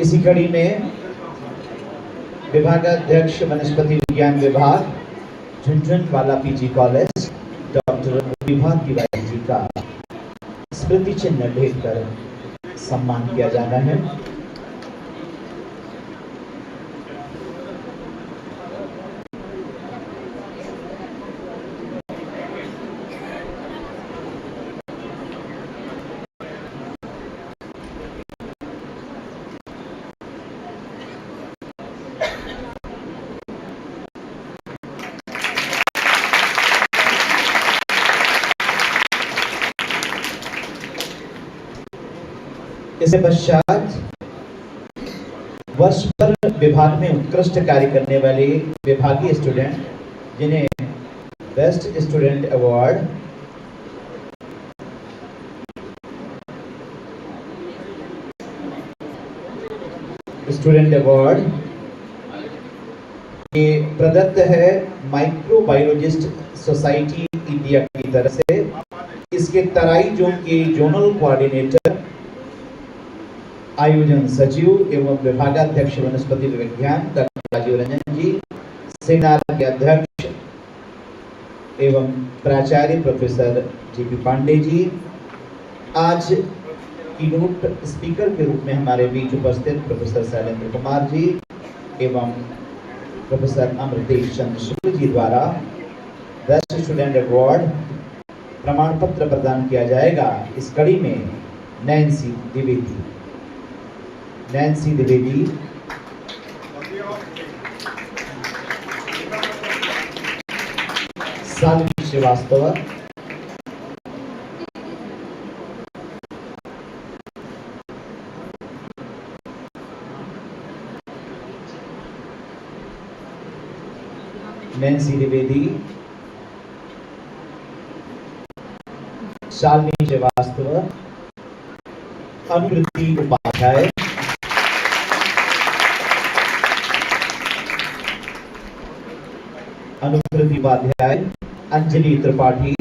इसी कड़ी में विभागाध्यक्ष वनस्पति विज्ञान विभाग Jhunjhunwala PG college doctor Vibha Tiwari ji का स्मृति चिन्ह भेंट कर सम्मान किया जाना है। इसके पश्चात वर्ष भर विभाग में उत्कृष्ट कार्य करने वाले विभागीय स्टूडेंट जिन्हें best student award, student award ये प्रदत्त है माइक्रोबायोलॉजिस्ट सोसाइटी इंडिया की तरफ से। इसके तराई जोन के जोनल कोऑर्डिनेटर, आयोजन सचिव एवं विभागाध्यक्ष वनस्पति विज्ञान डॉक्टर राजीव रंजन जी, सेमिनार के अध्यक्ष एवं प्राचार्य प्रोफेसर जीपी पांडे जी, आज कीनोट स्पीकर के रूप में हमारे बीच उपस्थित प्रोफेसर शैलेंद्र कुमार जी एवं प्रोफेसर अमृतेश चंद्र शुक्ल जी द्वारा बेस्ट स्टूडेंट अवार्ड प्रमाण पत्र प्रदान किया जाएगा। इस कड़ी में नैन्सी द्विवेदी, सालवी श्रीवास्तव, नैन्सी द्विवेदी, शालिनी श्रीवास्तव, अनुकृति उपाध्याय, अंजलि त्रिपाठी,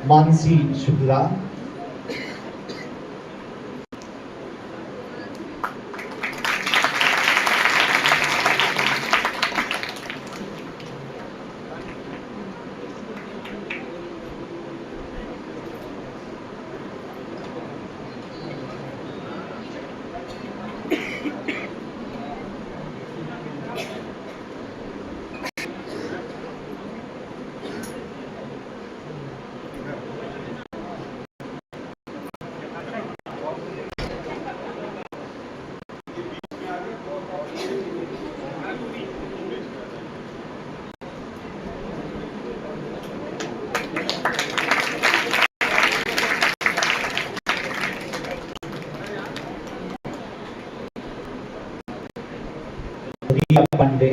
मानसी शुक्ला, रिया पांडे,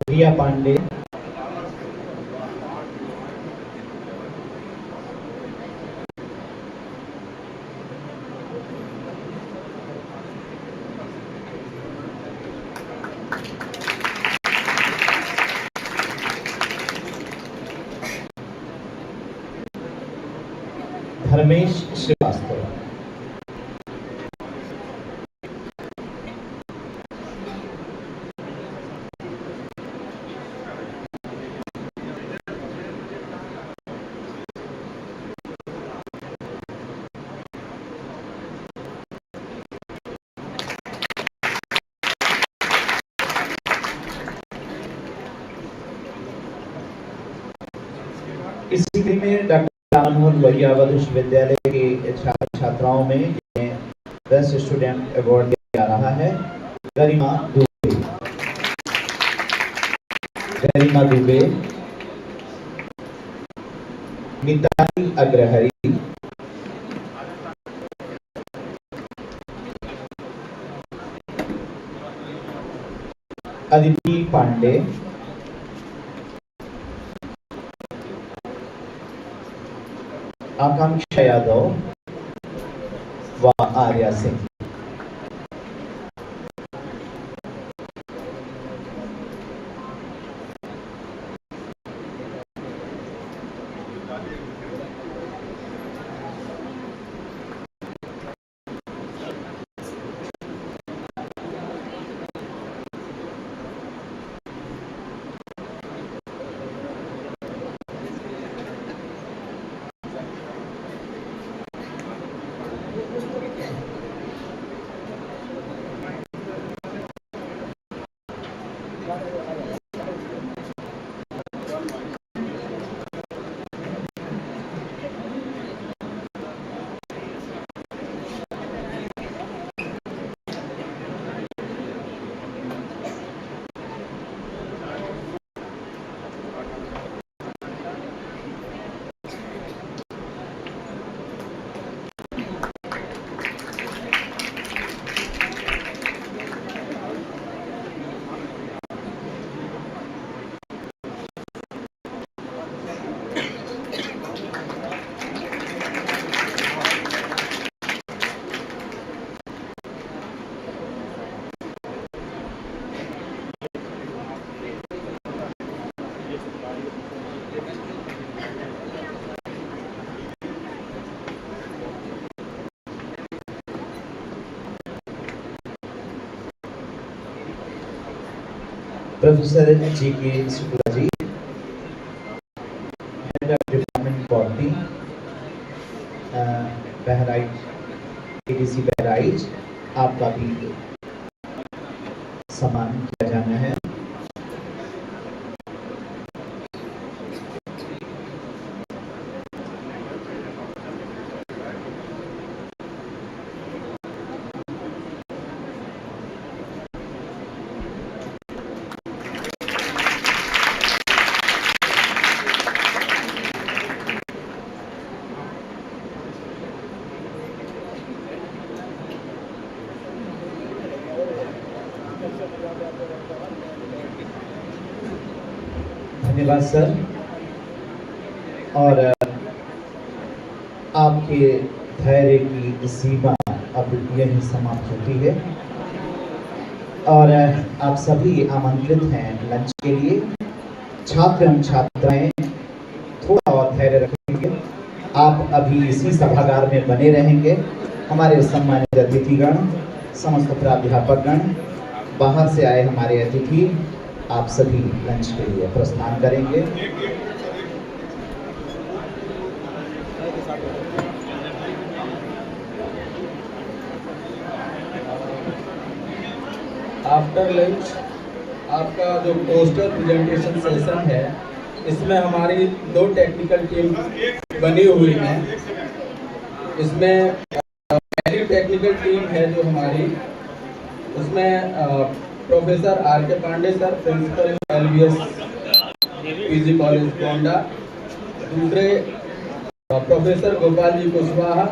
रिया पांडे, धर्मेश श्रीवास्तव, इसी में डॉक्टर राममोहन वैयावत विश्वविद्यालय के छात्र छात्राओं में जिन्हें बेस्ट स्टूडेंट अवार्ड दिया जा रहा है, गरिमा दुबे, मिताली अग्रहरी, अदिति पांडे, आकांक्षा यादव व Arya Singh. Professor G K Shukla ji, head of department botany, Bahraich ADC Bahraich, आपका भी सम्मान किया जाना है। धन्यवाद सर। और आपके धैर्य की सीमा अब यही समाप्त होती है और आप सभी आमंत्रित हैं लंच के लिए। छात्र एवं छात्राएं थोड़ा और धैर्य रखेंगे। आप अभी इसी सभागार में बने रहेंगे। हमारे सम्मानित अतिथिगण, समस्त प्राध्यापकगण, बाहर से आए हमारे अतिथि, आप सभी लंच के लिए प्रस्थान करेंगे। आफ्टर लंच आपका जो पोस्टर प्रेजेंटेशन सेशन है, इसमें हमारी 2 टेक्निकल टीम बनी हुई हैं। इसमें पहली टेक्निकल टीम है जो हमारी, उसमें professor R K Pandey sir, principal LBS PG college Gonda. दूसरे professor Gopal ji Kushwaha,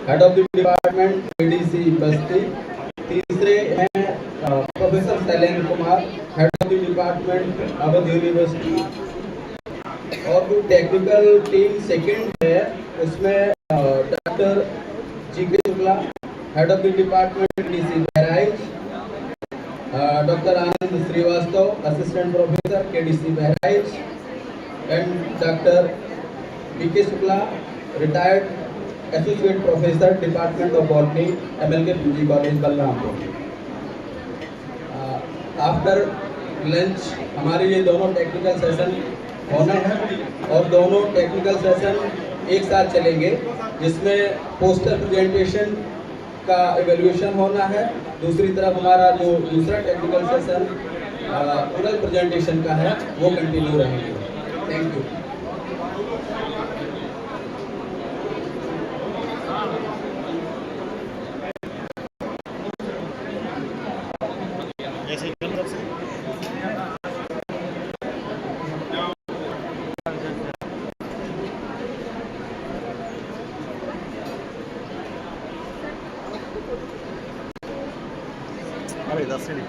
head of the department ADC Basti. तीसरे हैं professor Shailendra Kumar, head of the department Awadh university. और जो टेक्निकल टीम सेकंड है, उसमें doctor GK Shukla, head of the department DC Bahraich. Doctor Anand Srivastava, assistant professor KDC Bahraich. And doctor BK Shukla, retired associate professor, department of botany, MLK PG college Balrampur. After lunch हमारे ये दोनों technical session होना है और दोनों टेक्निकल सेशन एक साथ चलेंगे, जिसमें पोस्टर प्रेजेंटेशन का इवैल्यूएशन होना है। दूसरी तरफ हमारा जो दूसरा टेक्निकल सेशन ओरल प्रेजेंटेशन का है, वो कंटिन्यू रहेंगे। Thank you. ver, da série.